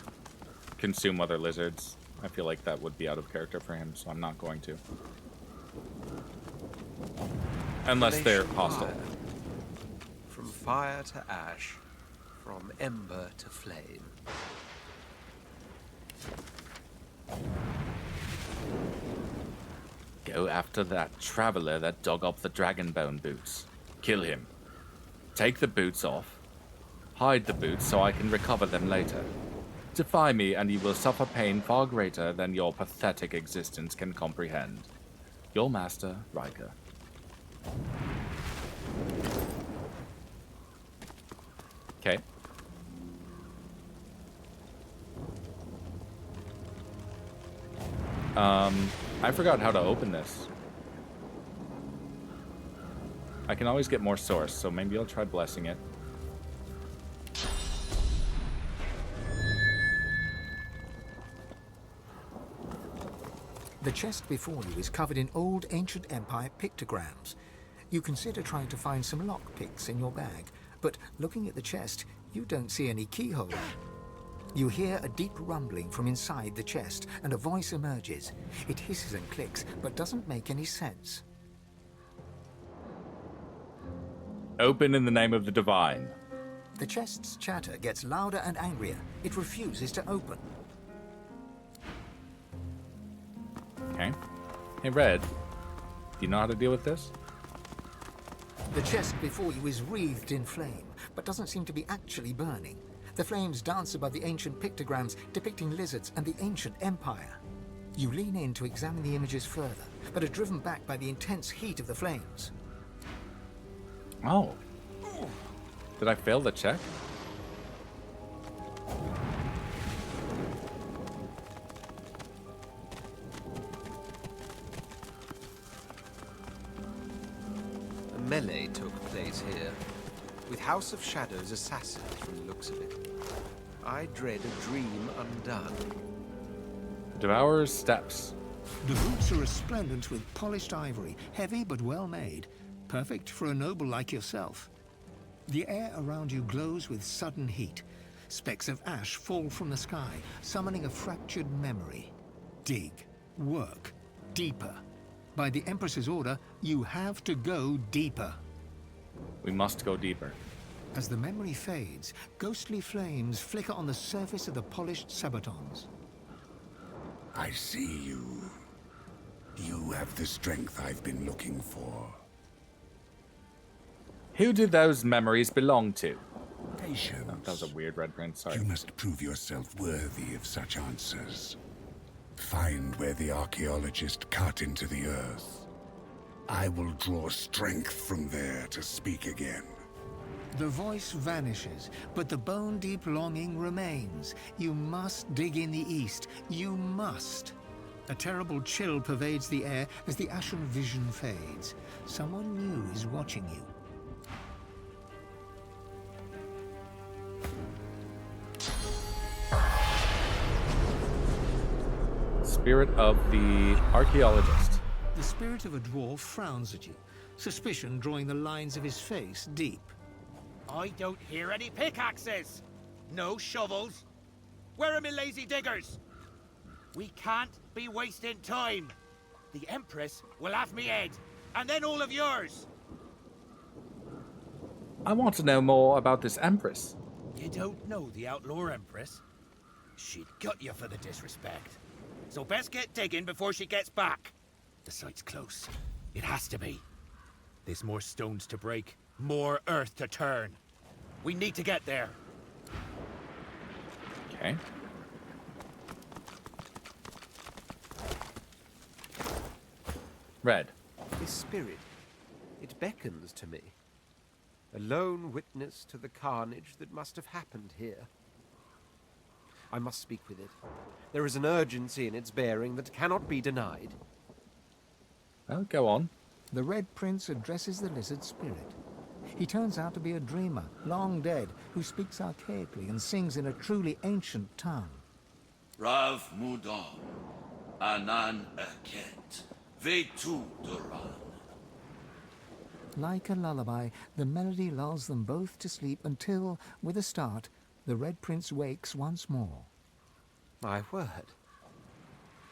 consume other lizards. I feel like that would be out of character for him, so I'm not going to. Unless they're hostile.
Fire. From fire to ash, from ember to flame.
Go after that traveler that dug up the dragonbone boots. Kill him. Take the boots off. Hide the boots so I can recover them later. Defy me and you will suffer pain far greater than your pathetic existence can comprehend. Your master, Riker. Okay. I forgot how to open this. I can always get more source, so maybe I'll try blessing it.
The chest before you is covered in old ancient empire pictograms. You consider trying to find some lockpicks in your bag, but looking at the chest, you don't see any keyhole. You hear a deep rumbling from inside the chest, and a voice emerges. It hisses and clicks, but doesn't make any sense.
Open in the name of the divine.
The chest's chatter gets louder and angrier. It refuses to open.
Okay. Hey, Red. Do you know how to deal with this?
The chest before you is wreathed in flame, but doesn't seem to be actually burning. The flames dance above the ancient pictograms depicting lizards and the ancient empire. You lean in to examine the images further, but are driven back by the intense heat of the flames.
Oh. Did I fail the check?
A melee took place here, with House of Shadows assassins from the looks of it. I dread a dream undone.
Devourer's steps.
The boots are resplendent with polished ivory, heavy but well made, perfect for a noble like yourself. The air around you glows with sudden heat. Specks of ash fall from the sky, summoning a fractured memory. Dig, work, deeper. By the Empress's order, you have to go deeper.
We must go deeper.
As the memory fades, ghostly flames flicker on the surface of the polished sabatons.
I see you. You have the strength I've been looking for.
Who do those memories belong to?
Patience.
Oh, that was a weird red print, sorry.
You must prove yourself worthy of such answers. Find where the archaeologist cut into the earth. I will draw strength from there to speak again.
The voice vanishes, but the bone-deep longing remains. You must dig in the east. You must. A terrible chill pervades the air as the ashen vision fades. Someone new is watching you.
Spirit of the archaeologist.
The spirit of a dwarf frowns at you, suspicion drawing the lines of his face deep.
I don't hear any pickaxes. No shovels. Where are my lazy diggers? We can't be wasting time. The Empress will have me head, and then all of yours.
I want to know more about this Empress.
You don't know the Outlaw Empress? She'd gut you for the disrespect. So best get digging before she gets back. The site's close. It has to be. There's more stones to break, more earth to turn. We need to get there.
Okay. Red.
This spirit, it beckons to me. A lone witness to the carnage that must have happened here. I must speak with it. There is an urgency in its bearing that cannot be denied.
Well, go on.
The Red Prince addresses the lizard spirit. He turns out to be a dreamer, long dead, who speaks archaically and sings in a truly ancient tongue.
Rav Mudon, Anan Eket, Vetu Duran.
Like a lullaby, the melody lulls them both to sleep until, with a start, The Red Prince wakes once more.
My word.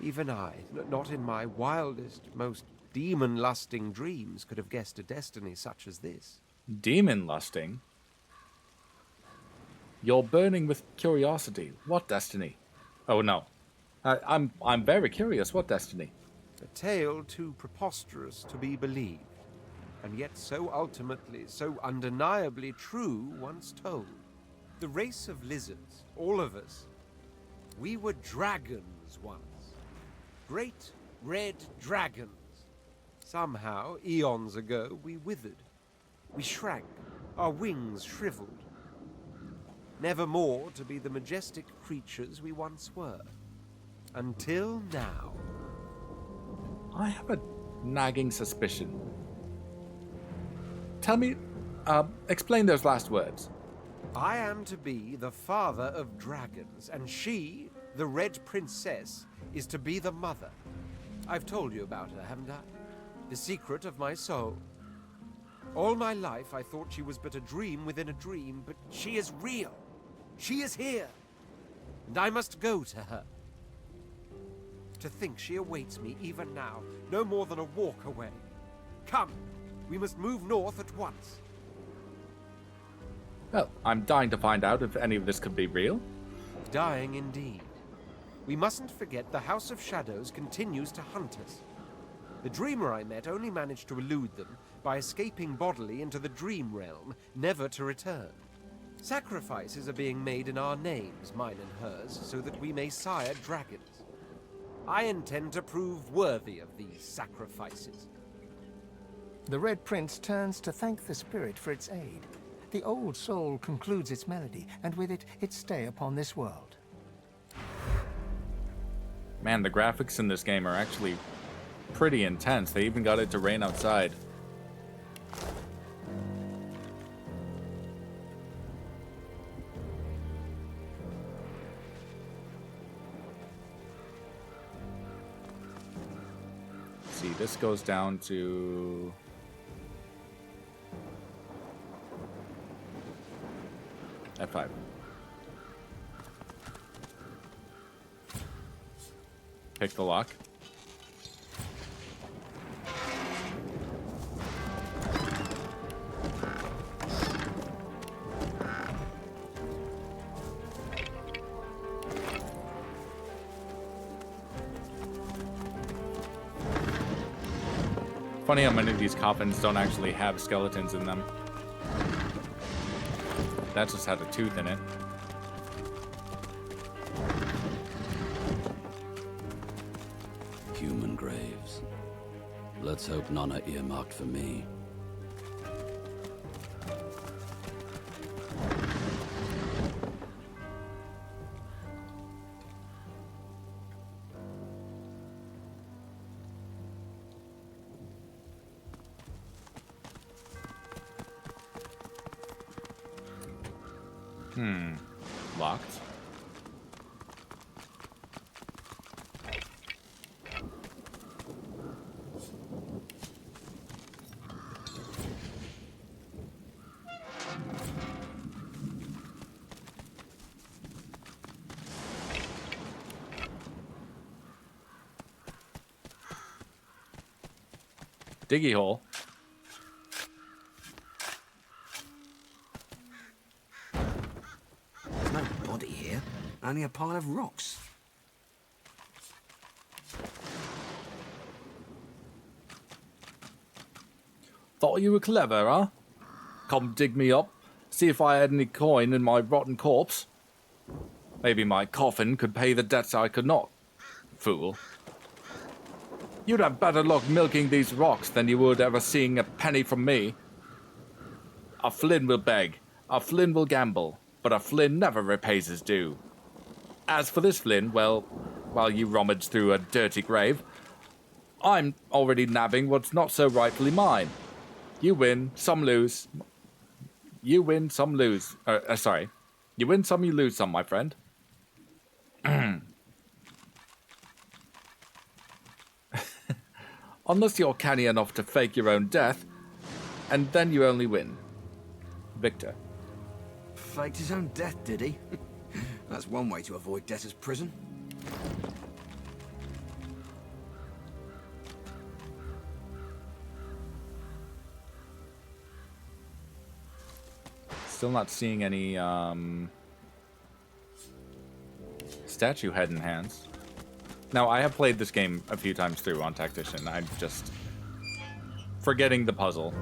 Even I, not in my wildest, most demon-lusting dreams, could have guessed a destiny such as this.
Demon lusting? You're burning with curiosity. What destiny? Oh no. I'm very curious. What destiny?
A tale too preposterous to be believed, and yet so ultimately, so undeniably true once told. The race of lizards, all of us, we were dragons once. Great red dragons. Somehow, eons ago, we withered. We shrank, our wings shriveled. Never more to be the majestic creatures we once were. Until now.
I have a nagging suspicion. Tell me, explain those last words.
I am to be the father of dragons, and she, the Red Princess, is to be the mother. I've told you about her, haven't I? The secret of my soul. All my life I thought she was but a dream within a dream, but she is real. She is here. And I must go to her. To think she awaits me even now, no more than a walk away. Come, we must move north at once.
Well, I'm dying to find out if any of this could be real.
Dying indeed. We mustn't forget the House of Shadows continues to hunt us. The dreamer I met only managed to elude them by escaping bodily into the dream realm, never to return. Sacrifices are being made in our names, mine and hers, so that we may sire dragons. I intend to prove worthy of these sacrifices.
The Red Prince turns to thank the spirit for its aid. The old soul concludes its melody, and with it, its stay upon this world.
Man, the graphics in this game are actually pretty intense. They even got it to rain outside. See, this goes down to F5. Pick the lock. Funny how many of these coffins don't actually have skeletons in them. That just had a tooth in it.
Human graves. Let's hope none are earmarked for me.
Locked. Diggy hole.
There's no body here, only a pile of rocks.
Thought you were clever, huh? Come dig me up, see if I had any coin in my rotten corpse. Maybe my coffin could pay the debts I could not. Fool. You'd have better luck milking these rocks than you would ever seeing a penny from me. A Flynn will beg, a Flynn will gamble, but a Flynn never repays his due. As for this Flynn, well, while you rummage through a dirty grave, I'm already nabbing what's not so rightfully mine. You win, some lose. You win, some lose. Sorry. You win some, you lose some, my friend. Unless you're canny enough to fake your own death, and then you only win. Victor.
faked his own death, did he? That's one way to avoid debtor's prison.
Still not seeing any statue head and hands. Now, I have played this game a few times through on Tactician. I'm just forgetting the puzzle.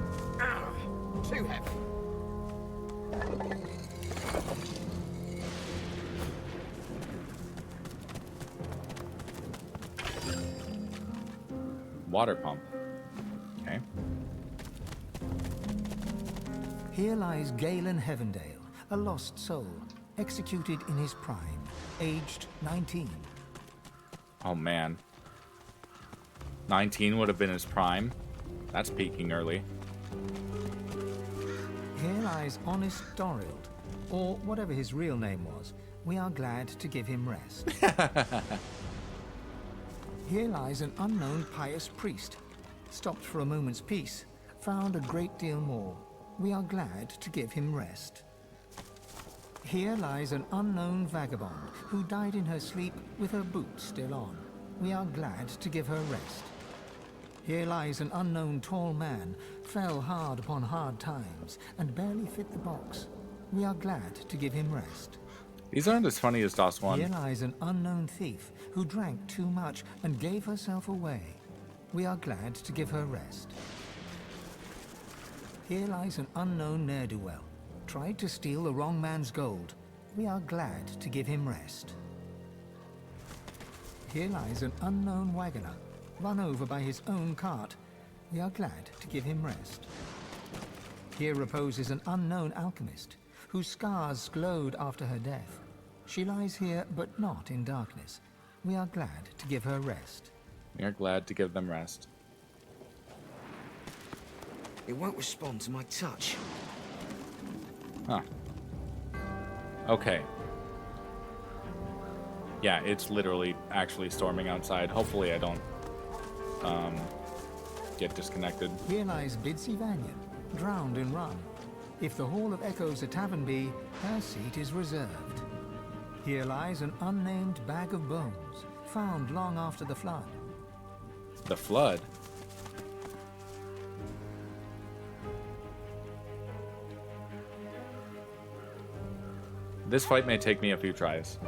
Too heavy.
Water pump. Okay.
Here lies Galen Heavendale, a lost soul, executed in his prime, aged 19.
Oh man. 19 would have been his prime. That's peaking early.
Here lies Honest Dorild, or whatever his real name was. We are glad to give him rest. Here lies an unknown pious priest. Stopped for a moment's peace, found a great deal more. We are glad to give him rest. Here lies an unknown vagabond who died in her sleep with her boots still on. We are glad to give her rest. Here lies an unknown tall man, fell hard upon hard times, and barely fit the box. We are glad to give him rest.
These aren't as funny as DOS 1.
Here lies an unknown thief who drank too much and gave herself away. We are glad to give her rest. Here lies an unknown ne'er-do-well, tried to steal the wrong man's gold. We are glad to give him rest. Here lies an unknown wagoner, run over by his own cart. We are glad to give him rest. Here reposes an unknown alchemist, whose scars glowed after her death. She lies here, but not in darkness. We are glad to give her rest.
We are glad to give them rest.
It won't respond to my touch.
Huh. Okay. Yeah, it's literally actually storming outside. Hopefully I don't get disconnected.
Here lies Bidsy Vanyan, drowned in rum. If the Hall of Echoes a tavern be, her seat is reserved. Here lies an unnamed bag of bones, found long after the flood.
The flood? This fight may take me a few tries.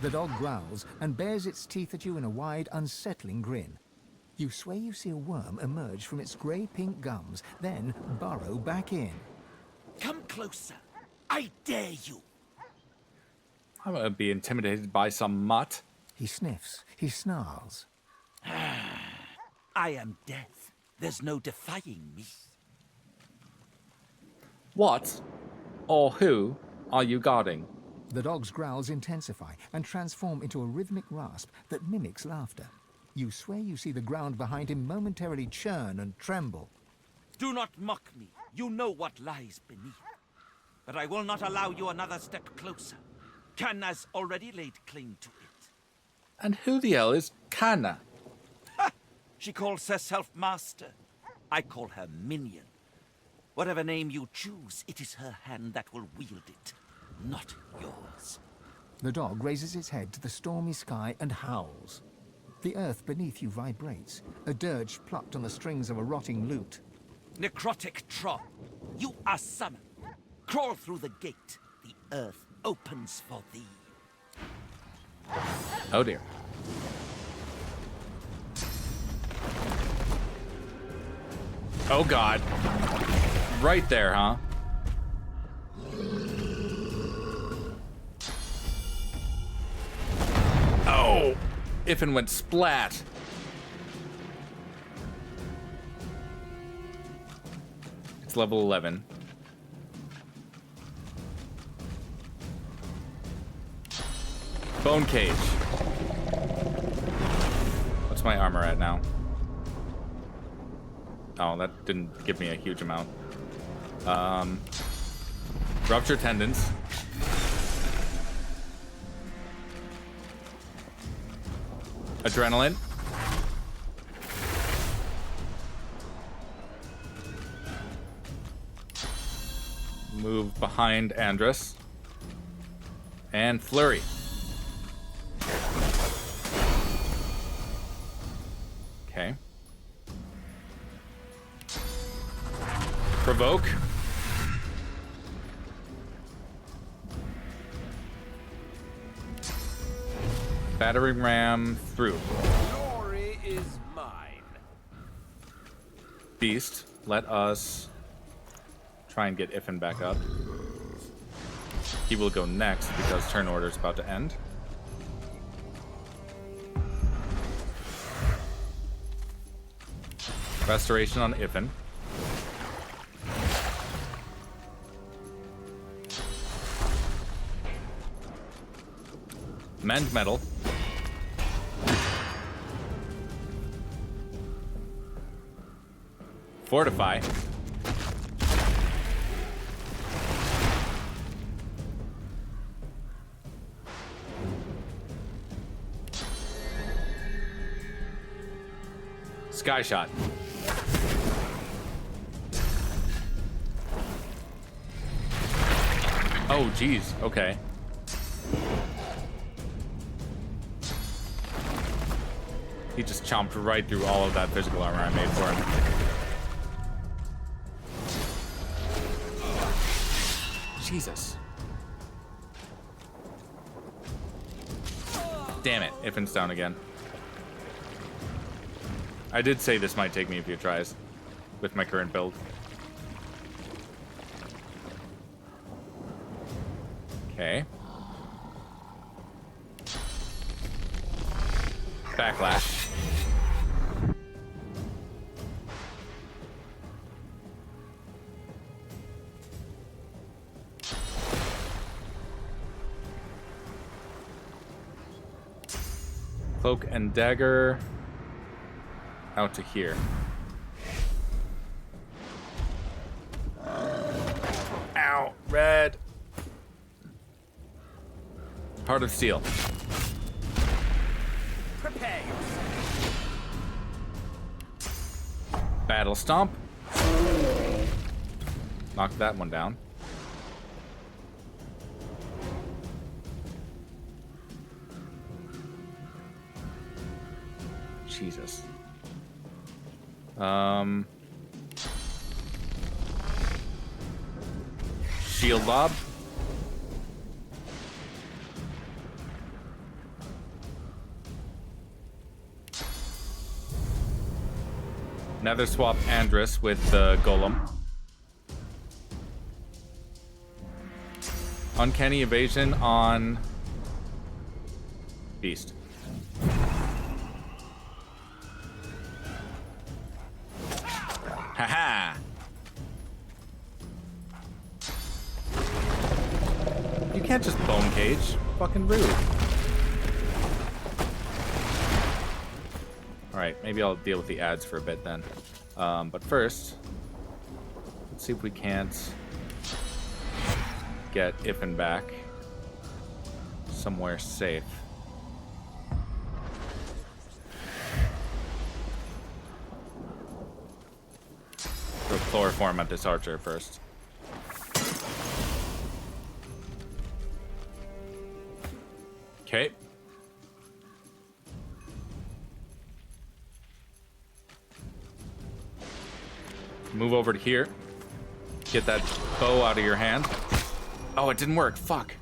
The dog growls and bares its teeth at you in a wide, unsettling grin. You swear you see a worm emerge from its grey-pink gums, then burrow back in.
Come closer. I dare you.
I'm gonna be intimidated by some mutt.
He sniffs. He snarls.
I am death. There's no defying me.
What or who are you guarding?
The dog's growls intensify and transform into a rhythmic rasp that mimics laughter. You swear you see the ground behind him momentarily churn and tremble.
Do not mock me. You know what lies beneath. But I will not allow you another step closer. Kanna's already laid claim to it.
And who the hell is Kanna?
Ha! She calls herself master. I call her minion. Whatever name you choose, it is her hand that will wield it, not yours.
The dog raises its head to the stormy sky and howls. The earth beneath you vibrates, a dirge plucked on the strings of a rotting lute.
Necrotic troll, you are summoned. Crawl through the gate. The earth opens for thee.
Oh dear. Oh god. Right there, huh? Oh! If and went splat. It's level 11. Bone cage. What's my armor at now? Oh, that didn't give me a huge amount. Rupture tendons. Adrenaline. Move behind Andrus. And flurry. Okay. Provoke. Battering ram through.
Glory is mine.
Beast, let us try and get Iffen back up. He will go next because turn order is about to end. Restoration on Iffen. Mend metal. Fortify. Sky shot. Oh, geez. Okay. He just chomped right through all of that physical armor I made for him. Jesus. Damn it. Iffen's down again. I did say this might take me a few tries with my current build. Okay. Backlash. Cloak and dagger out to here. Ow, red. Heart of Steel.
Prepare
Battle Stomp. Knock that one down. Jesus. Shield Lob. Nether swap Andrus with the Golem. Uncanny evasion on Beast. Haha. You can't just bone cage. Fucking rude. Alright, maybe I'll deal with the ads for a bit then. But first, let's see if we can't get Iffen back somewhere safe. Throw chloroform at this archer first. Okay. Move over to here. Get that bow out of your hand. Oh, it didn't work. Fuck.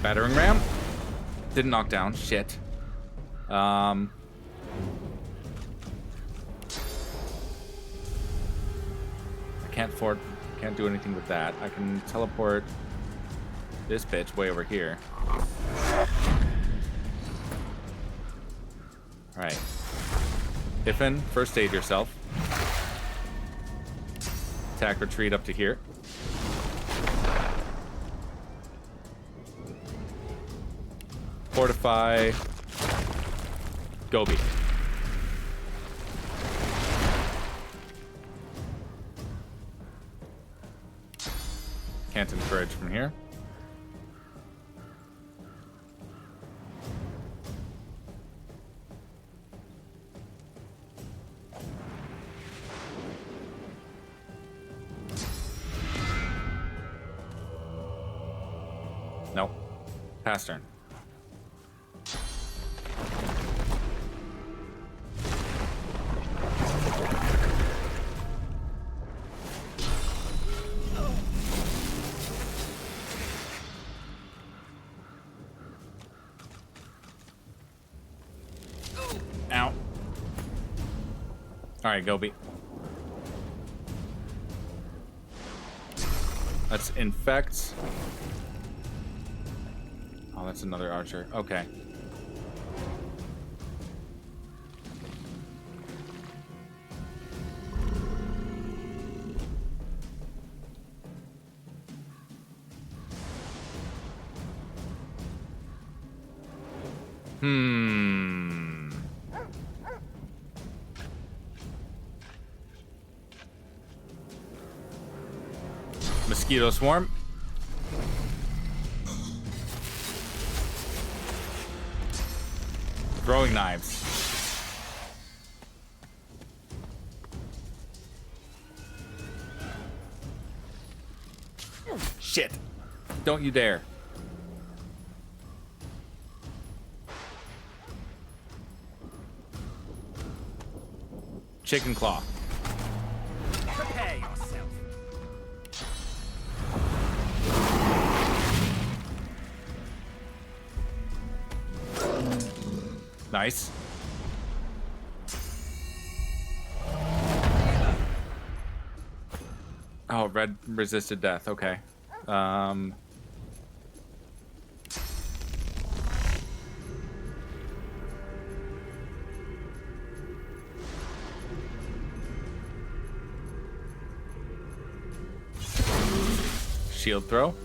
Battering ram. Didn't knock down. Shit. I can't do anything with that. I can teleport this bitch way over here. Alright. Iffen, first aid yourself. attack retreat up to here. Fortify. Gobbie. Can't encourage from here. Nope. Pass turn. Ow. Alright, Gobbie. Let's infect. Oh, that's another archer. Okay. Mosquito swarm. Throwing knives. Shit. Don't you dare. Chicken claw.
Prepare yourself.
Nice. Oh, red resisted death. Okay. Shield throw.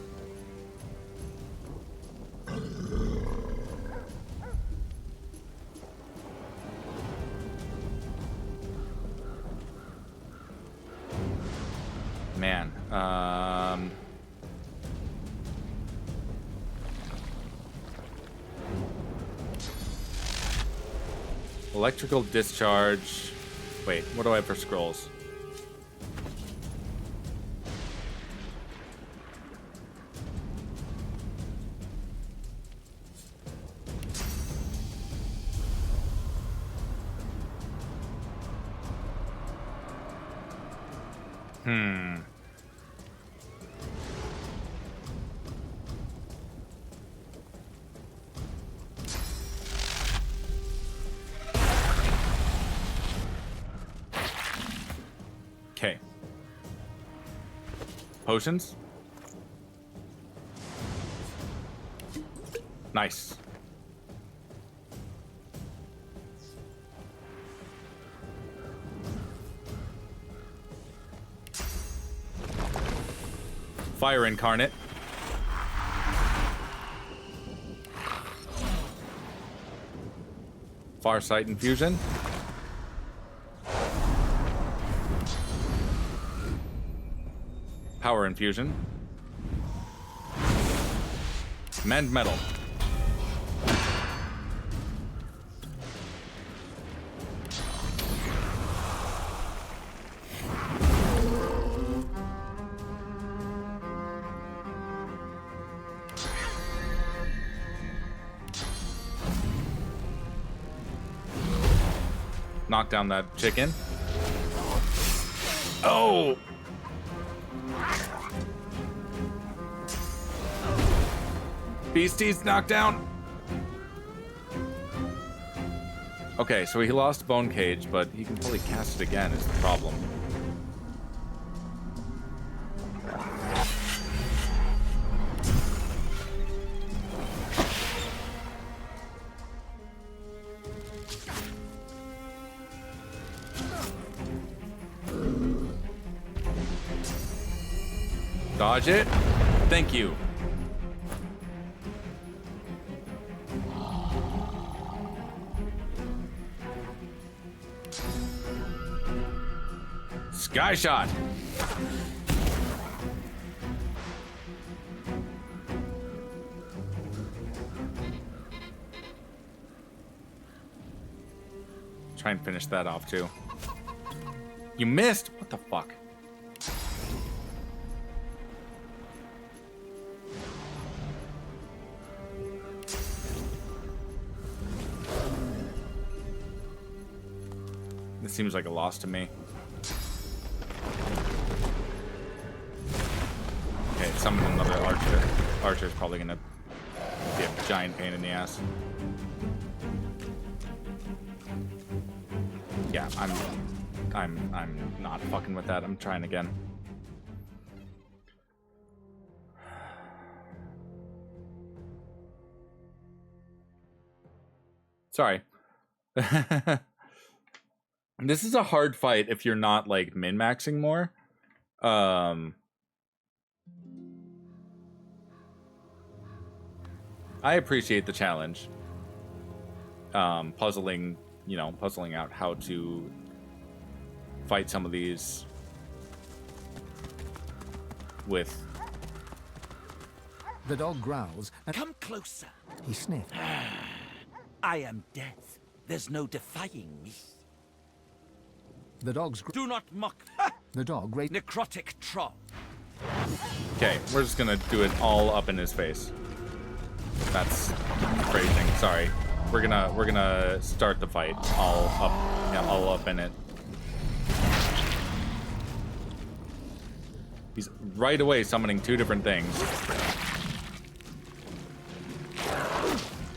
Man, electrical discharge. Wait, what do I have for scrolls? Okay. Potions. Nice. Fire incarnate. Farsight infusion. Power infusion. Mend metal. Knock down that chicken. Oh! Beastie's knocked down. Okay, so he lost Bone Cage, but he can probably cast it again is the problem. Dodge it. Thank you. Sky shot. Try and finish that off too. You missed? What the fuck? This seems like a loss to me. Okay, summon another archer. Archer's probably gonna be a giant pain in the ass. Yeah, I'm not fucking with that. I'm trying again. Sorry. This is a hard fight if you're not like min-maxing more. I appreciate the challenge. Puzzling, you know, puzzling out how to fight some of these with...
The dog growls and...
Come closer.
He sniffs.
I am death. There's no defying me.
The dog's...
Do not mock.
The dog...
Necrotic troll.
Okay, we're just gonna do it all up in his face. That's phrasing. Sorry. We're gonna start the fight all up, yeah, all up in it. He's right away summoning two different things.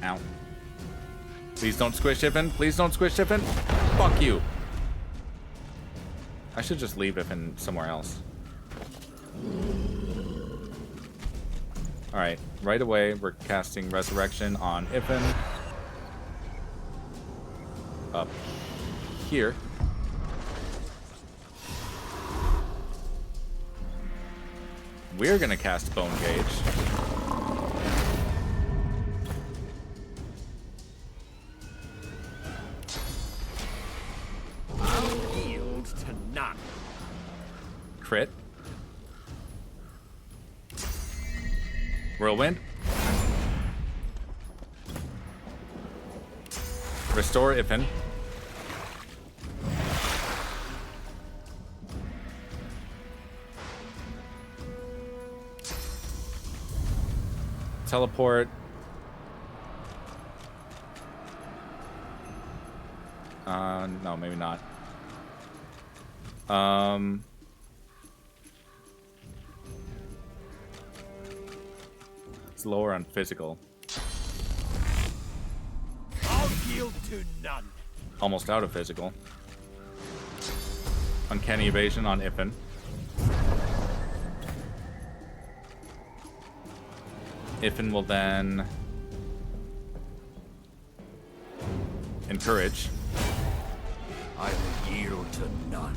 Ow. Please don't squish Iffin. Please don't squish Iffin. Fuck you. I should just leave Iffin somewhere else. Alright, right away we're casting Resurrection on Iffin. Up here. We're gonna cast Bone Cage.
I'll yield to none.
Crit. Whirlwind. Restore Iffin. Teleport. No, maybe not. It's lower on physical.
I'll yield to none.
Almost out of physical. Uncanny Evasion on Iffin. Iffin will then encourage.
I will yield to none.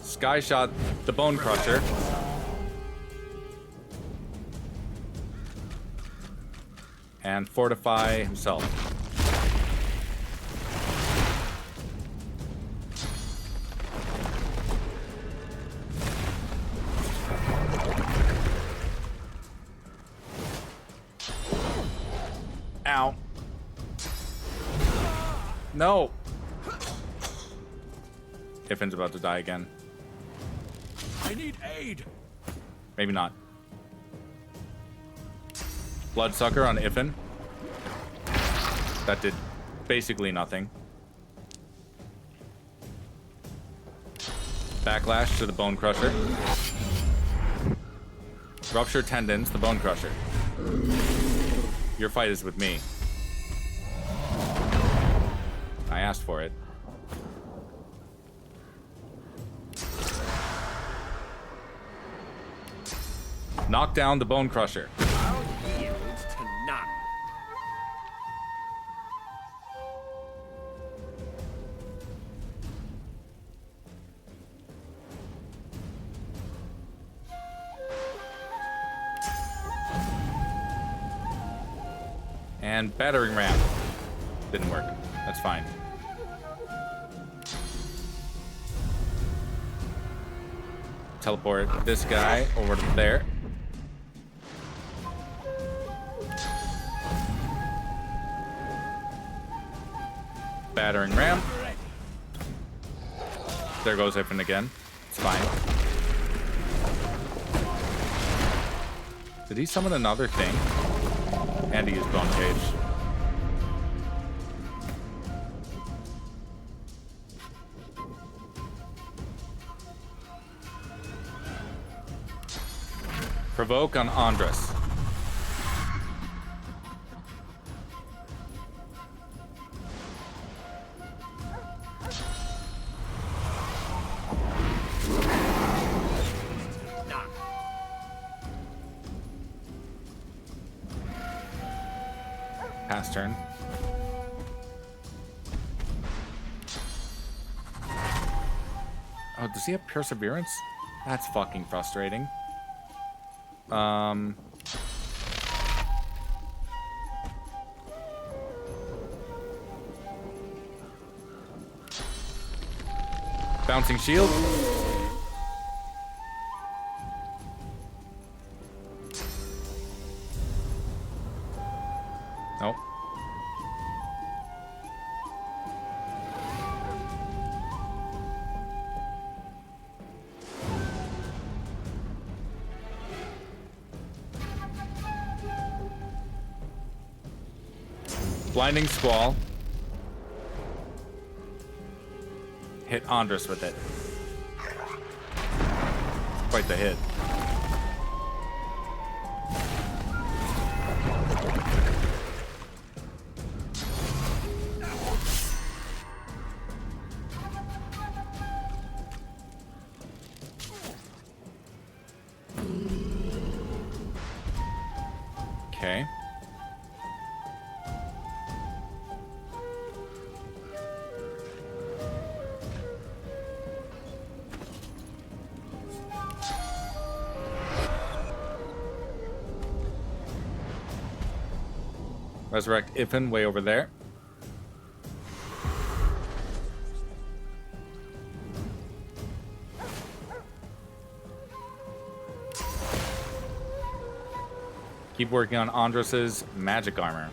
Sky shot the Bone Crusher. And fortify himself. Ow. No. Iffin's about to die again.
I need aid.
Maybe not. Bloodsucker on Iffin. That did basically nothing. Backlash to the Bone Crusher. Rupture Tendons, the Bone Crusher. Your fight is with me. I asked for it. Knock down the Bone Crusher.
I'll yield to none.
And battering ram. Didn't work. That's fine. Teleport this guy over to there. Battering ram. There goes Iffen again. It's fine. Did he summon another thing? And he used Bone Cage. Provoke on Andres. Pass turn. Oh, does he have Perseverance? That's fucking frustrating. Bouncing shield. Nope. Blinding Squall. Hit Andres with it. Quite the hit. Okay. Resurrect Iffen way over there. Keep working on Andres's magic armor.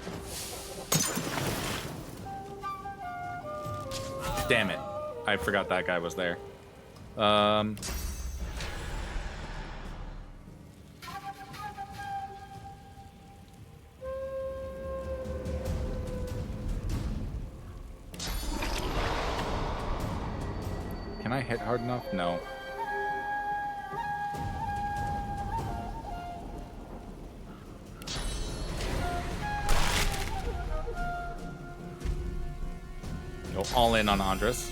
Damn it. I forgot that guy was there. Can I hit hard enough? No. Go all in on Andres.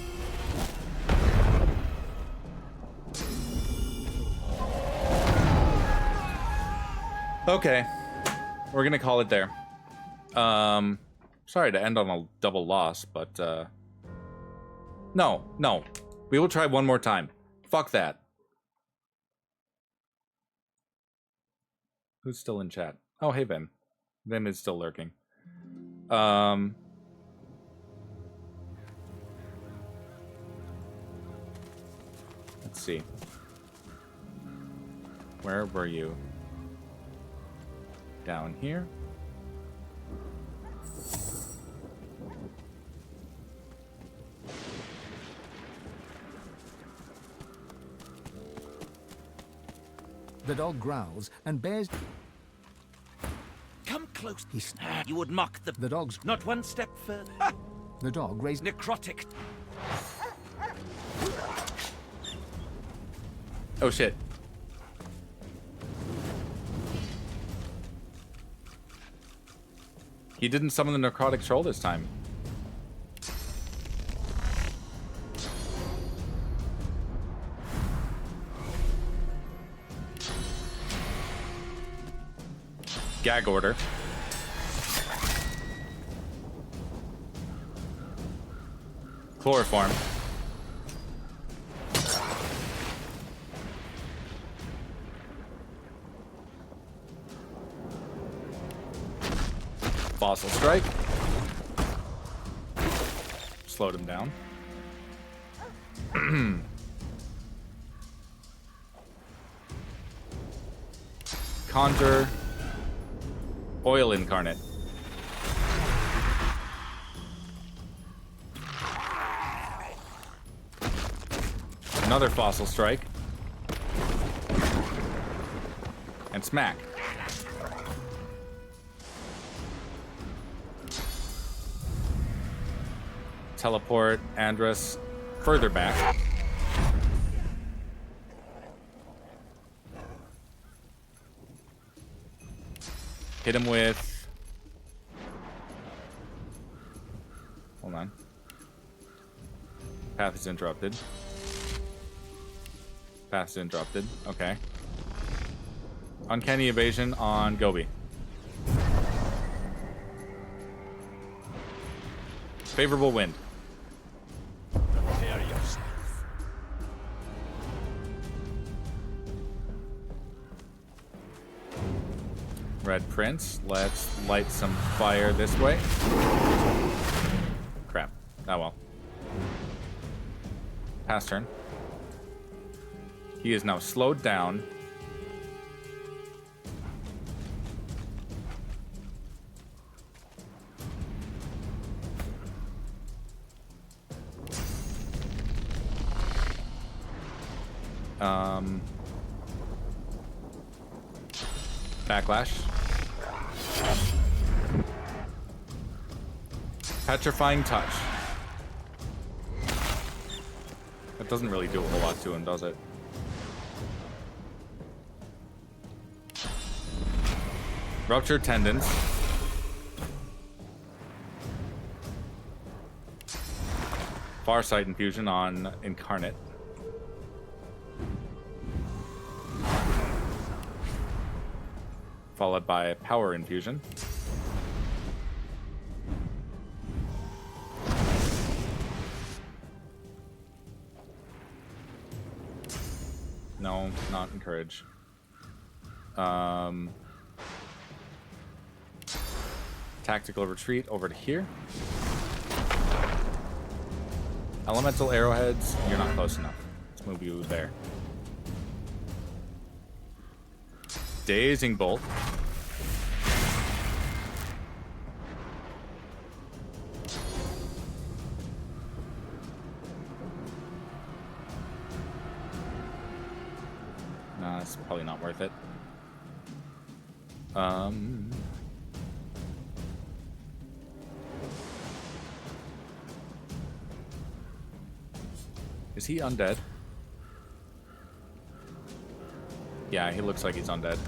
Okay. We're gonna call it there. Sorry to end on a double loss, but no. We will try one more time. Fuck that. Who's still in chat? Oh, hey, Vim. Vim is still lurking. Let's see. Where were you? Down here.
The dog growls and bears...
Come close. You would mock the
dog's...
Not one step further.
The dog raised...
Necrotic.
Oh, shit. He didn't summon the necrotic troll this time. Gag order. Chloroform. Fossil Strike. Slowed him down. Conjure. Oil Incarnate. Another Fossil Strike. And smack. Teleport Andrus further back. Hit him with... Hold on. Path is interrupted. Path is interrupted. Okay. Uncanny Evasion on Gobi. Favorable wind.
Prepare yourself.
Red Prince. Let's light some fire this way. Crap. Oh well. Pass turn. He is now slowed down. Backlash. Petrifying Touch. That doesn't really do a whole lot to him, does it? Ruptured Tendons. Farsight Infusion on Incarnate. Followed by Power Infusion. No, not encourage. Tactical Retreat over to here. Elemental Arrowheads, you're not close enough. Let's move you there. Dazing Bolt. Nah, it's probably not worth it. Is he undead? Yeah, he looks like he's undead.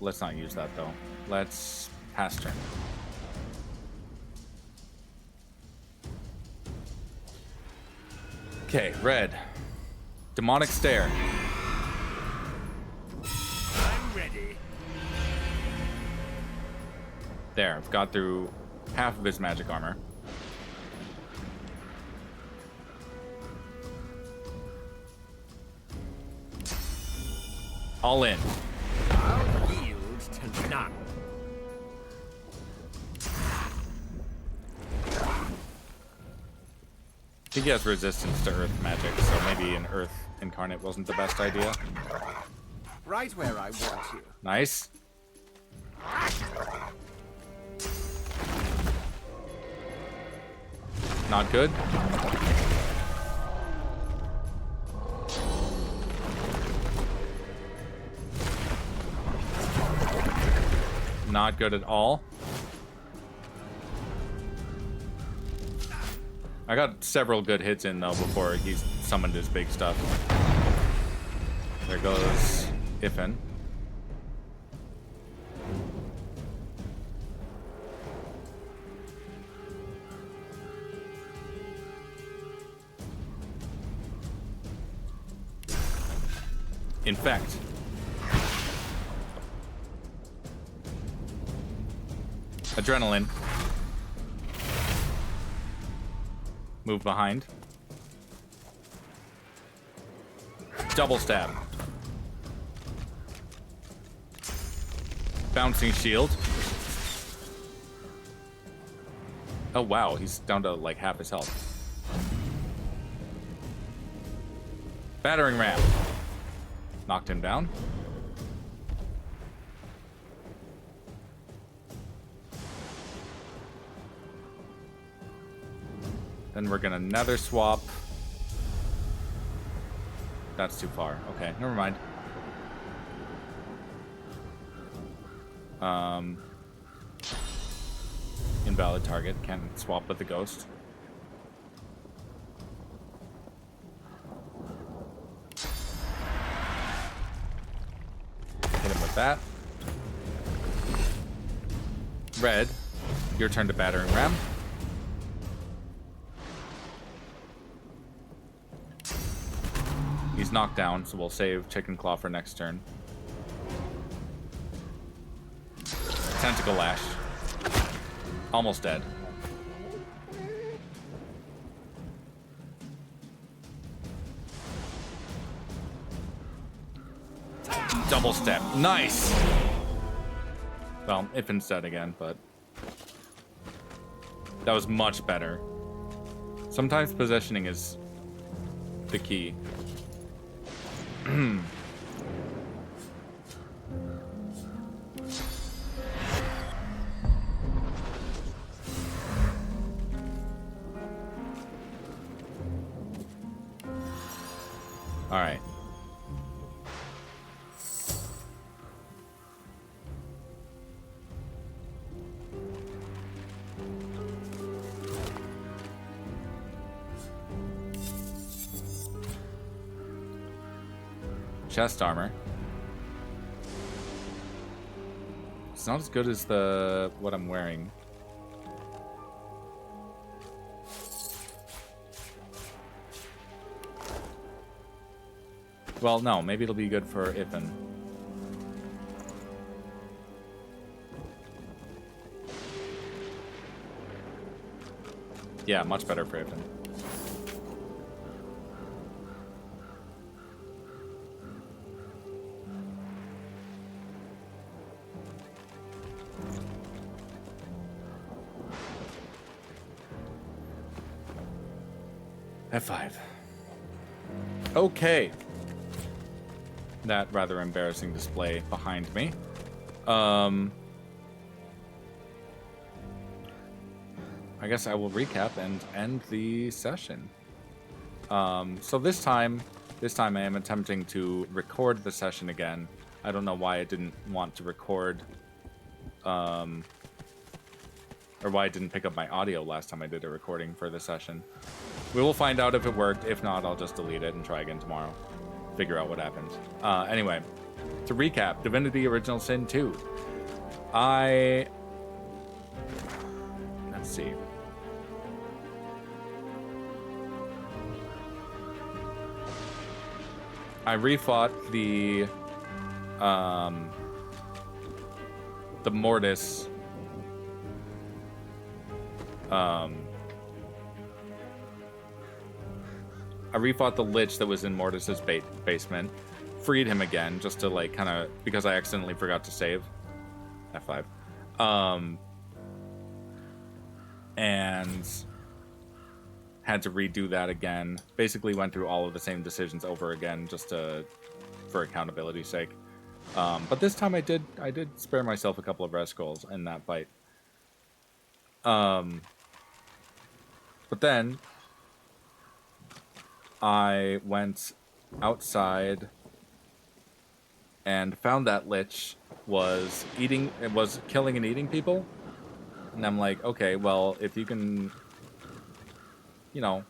Let's not use that though. Let's pass turn. Okay, red. Demonic Stare.
I'm ready.
There, I've got through half of his magic armor. All in.
I'll yield to none.
I think he has resistance to earth magic, so maybe an earth incarnate wasn't the best idea.
Right where I want you.
Nice. Not good. Not good at all. I got several good hits in though before he summoned his big stuff. There goes Ifin. Infect. Adrenaline. Move behind. Double stab. Bouncing shield. Oh wow, he's down to like half his health. Battering ram. Knocked him down. Then we're gonna nether swap. That's too far. Okay, never mind. Invalid target. Can't swap with the ghost. Hit him with that. Red, your turn to battering ram. He's knocked down, so we'll save Chicken Claw for next turn. Tentacle Lash. Almost dead. Double step. Nice! Well, Iffin's dead again, but that was much better. Sometimes positioning is the key. All right. Chest armor. It's not as good as the what I'm wearing. Well, no, maybe it'll be good for Iffin. Yeah, much better for Iffin. F5. Okay. That rather embarrassing display behind me. I guess I will recap and end the session. So this time I am attempting to record the session again. I don't know why I didn't want to record, or why I didn't pick up my audio last time I did a recording for the session. We will find out if it worked. If not, I'll just delete it and try again tomorrow. Figure out what happened. Anyway, to recap, Divinity Original Sin 2. Let's see. I refought the Mortis I refought the Lich that was in Mortis's basement, freed him again, just to like kind of, because I accidentally forgot to save. F5. And had to redo that again. Basically went through all of the same decisions over again, just for accountability's sake. But this time I did spare myself a couple of rest goals in that fight. But then I went outside and found that Lich was killing and eating people. And I'm like, okay, well, if you can, you know,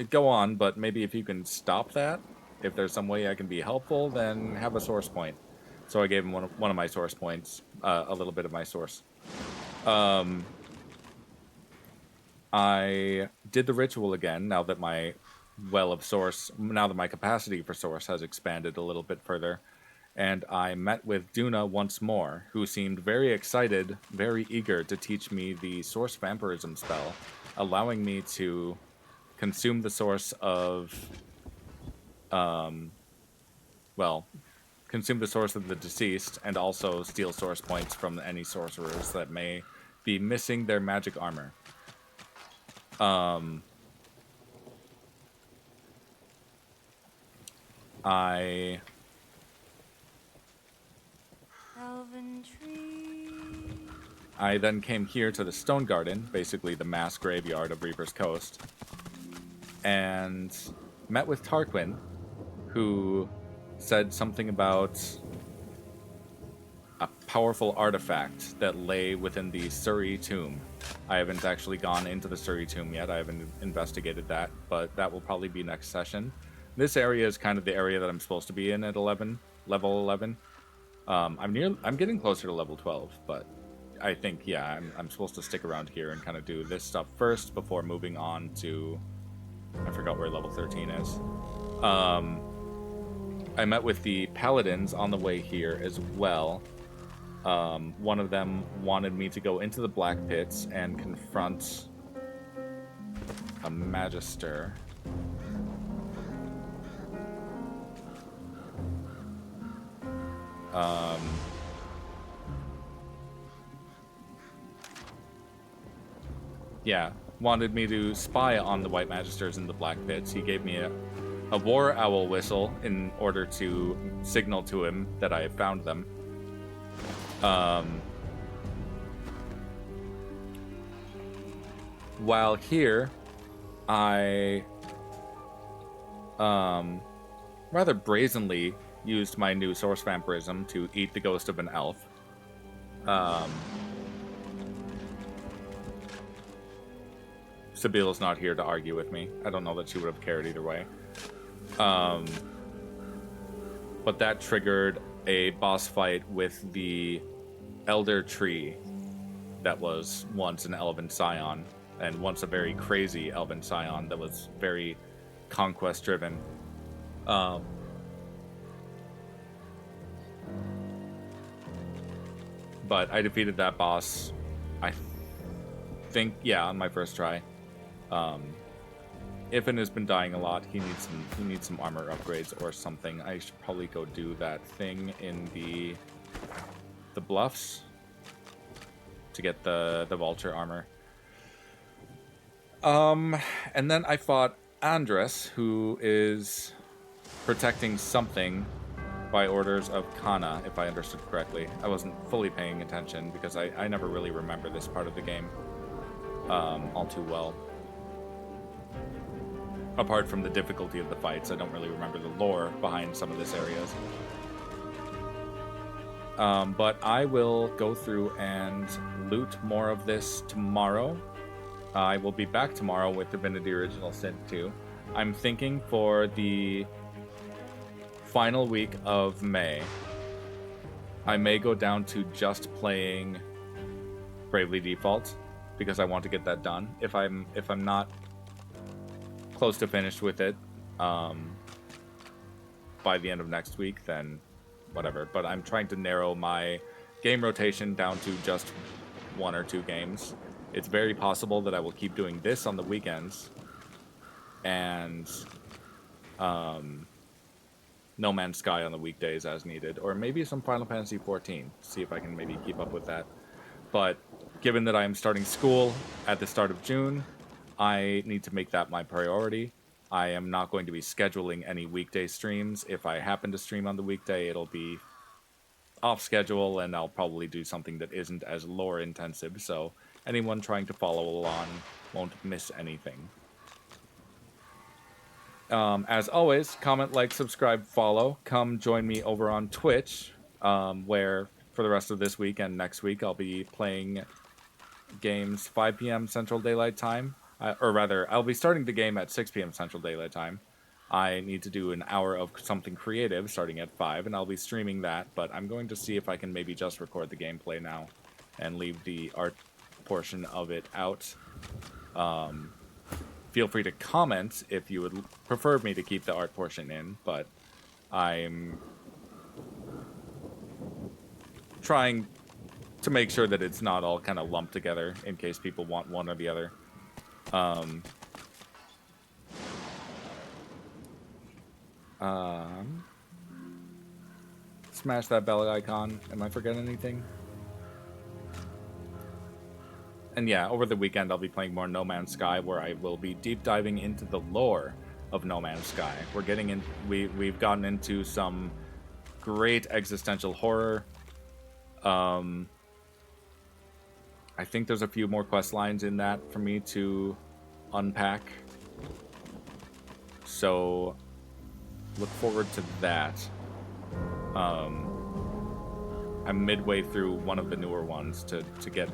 go on, but maybe if you can stop that, if there's some way I can be helpful, then have a source point. So I gave him one of my source points, a little bit of my source. I did the ritual again now that my now that my capacity for source has expanded a little bit further. And I met with Duna once more, who seemed very excited, very eager to teach me the source vampirism spell, allowing me to consume the source of, well, consume the source of the deceased, and also steal source points from any sorcerers that may be missing their magic armor. I then came here to the Stone Garden, basically the mass graveyard of Reaper's Coast, and met with Tarquin, who said something about a powerful artifact that lay within the Surrey tomb. I haven't actually gone into the Surrey tomb yet. I haven't investigated that, but that will probably be next session. This area is kind of the area that I'm supposed to be in at level 11. I'm getting closer to level 12, but I think, yeah, I'm supposed to stick around here and kind of do this stuff first before moving on to... I forgot where level 13 is. I met with the Paladins on the way here as well. One of them wanted me to go into the Black Pits and confront a Magister. Yeah, wanted me to spy on the White Magisters in the Black Pits. He gave me a war owl whistle in order to signal to him that I had found them. While here, I rather brazenly used my new source vampirism to eat the ghost of an elf. Sabila's not here to argue with me. I don't know that she would have cared either way. But that triggered a boss fight with the Elder Tree that was once an Elven Scion, and once a very crazy Elven Scion that was very conquest-driven. But I defeated that boss, I think, yeah, on my first try. Ifin has been dying a lot. He needs some armor upgrades or something. I should probably go do that thing in the bluffs to get the vulture armor. And then I fought Andres, who is protecting something by orders of Kana, if I understood correctly. I wasn't fully paying attention because I never really remember this part of the game all too well. Apart from the difficulty of the fights, I don't really remember the lore behind some of these areas. But I will go through and loot more of this tomorrow. I will be back tomorrow with Divinity Original Sin 2. I'm thinking for the final week of May, I may go down to just playing Bravely Default because I want to get that done. If I'm not close to finished with it by the end of next week, then whatever. But I'm trying to narrow my game rotation down to just 1 or 2 games. It's very possible that I will keep doing this on the weekends and No Man's Sky on the weekdays as needed, or maybe some Final Fantasy XIV, see if I can maybe keep up with that. But given that I am starting school at the start of June, I need to make that my priority. I am not going to be scheduling any weekday streams. If I happen to stream on the weekday, it'll be off schedule, and I'll probably do something that isn't as lore intensive, so anyone trying to follow along won't miss anything. As always, comment, like, subscribe, follow. Come join me over on Twitch, where for the rest of this week and next week I'll be playing games 5 p.m. Central Daylight Time. Or rather, I'll be starting the game at 6 p.m. Central Daylight Time. I need to do an hour of something creative starting at 5, and I'll be streaming that, but I'm going to see if I can maybe just record the gameplay now and leave the art portion of it out. Feel free to comment if you would prefer me to keep the art portion in, but I'm trying to make sure that it's not all kind of lumped together in case people want one or the other. Smash that bell icon. Am I forgetting anything? And yeah, over the weekend I'll be playing more No Man's Sky, where I will be deep diving into the lore of No Man's Sky. We're getting in. We've gotten into some great existential horror. I think there's a few more quest lines in that for me to unpack. So look forward to that. I'm midway through one of the newer ones to get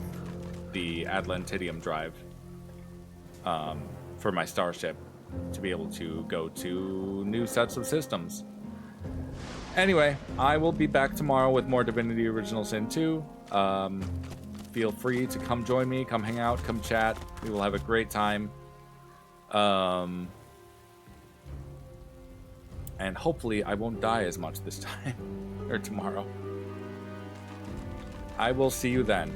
the Atlantidium drive for my starship to be able to go to new sets of systems. Anyway, I will be back tomorrow with more Divinity Original Sin 2. Feel free to come join me, come hang out, come chat. We will have a great time. And hopefully I won't die as much this time, or tomorrow. I will see you then.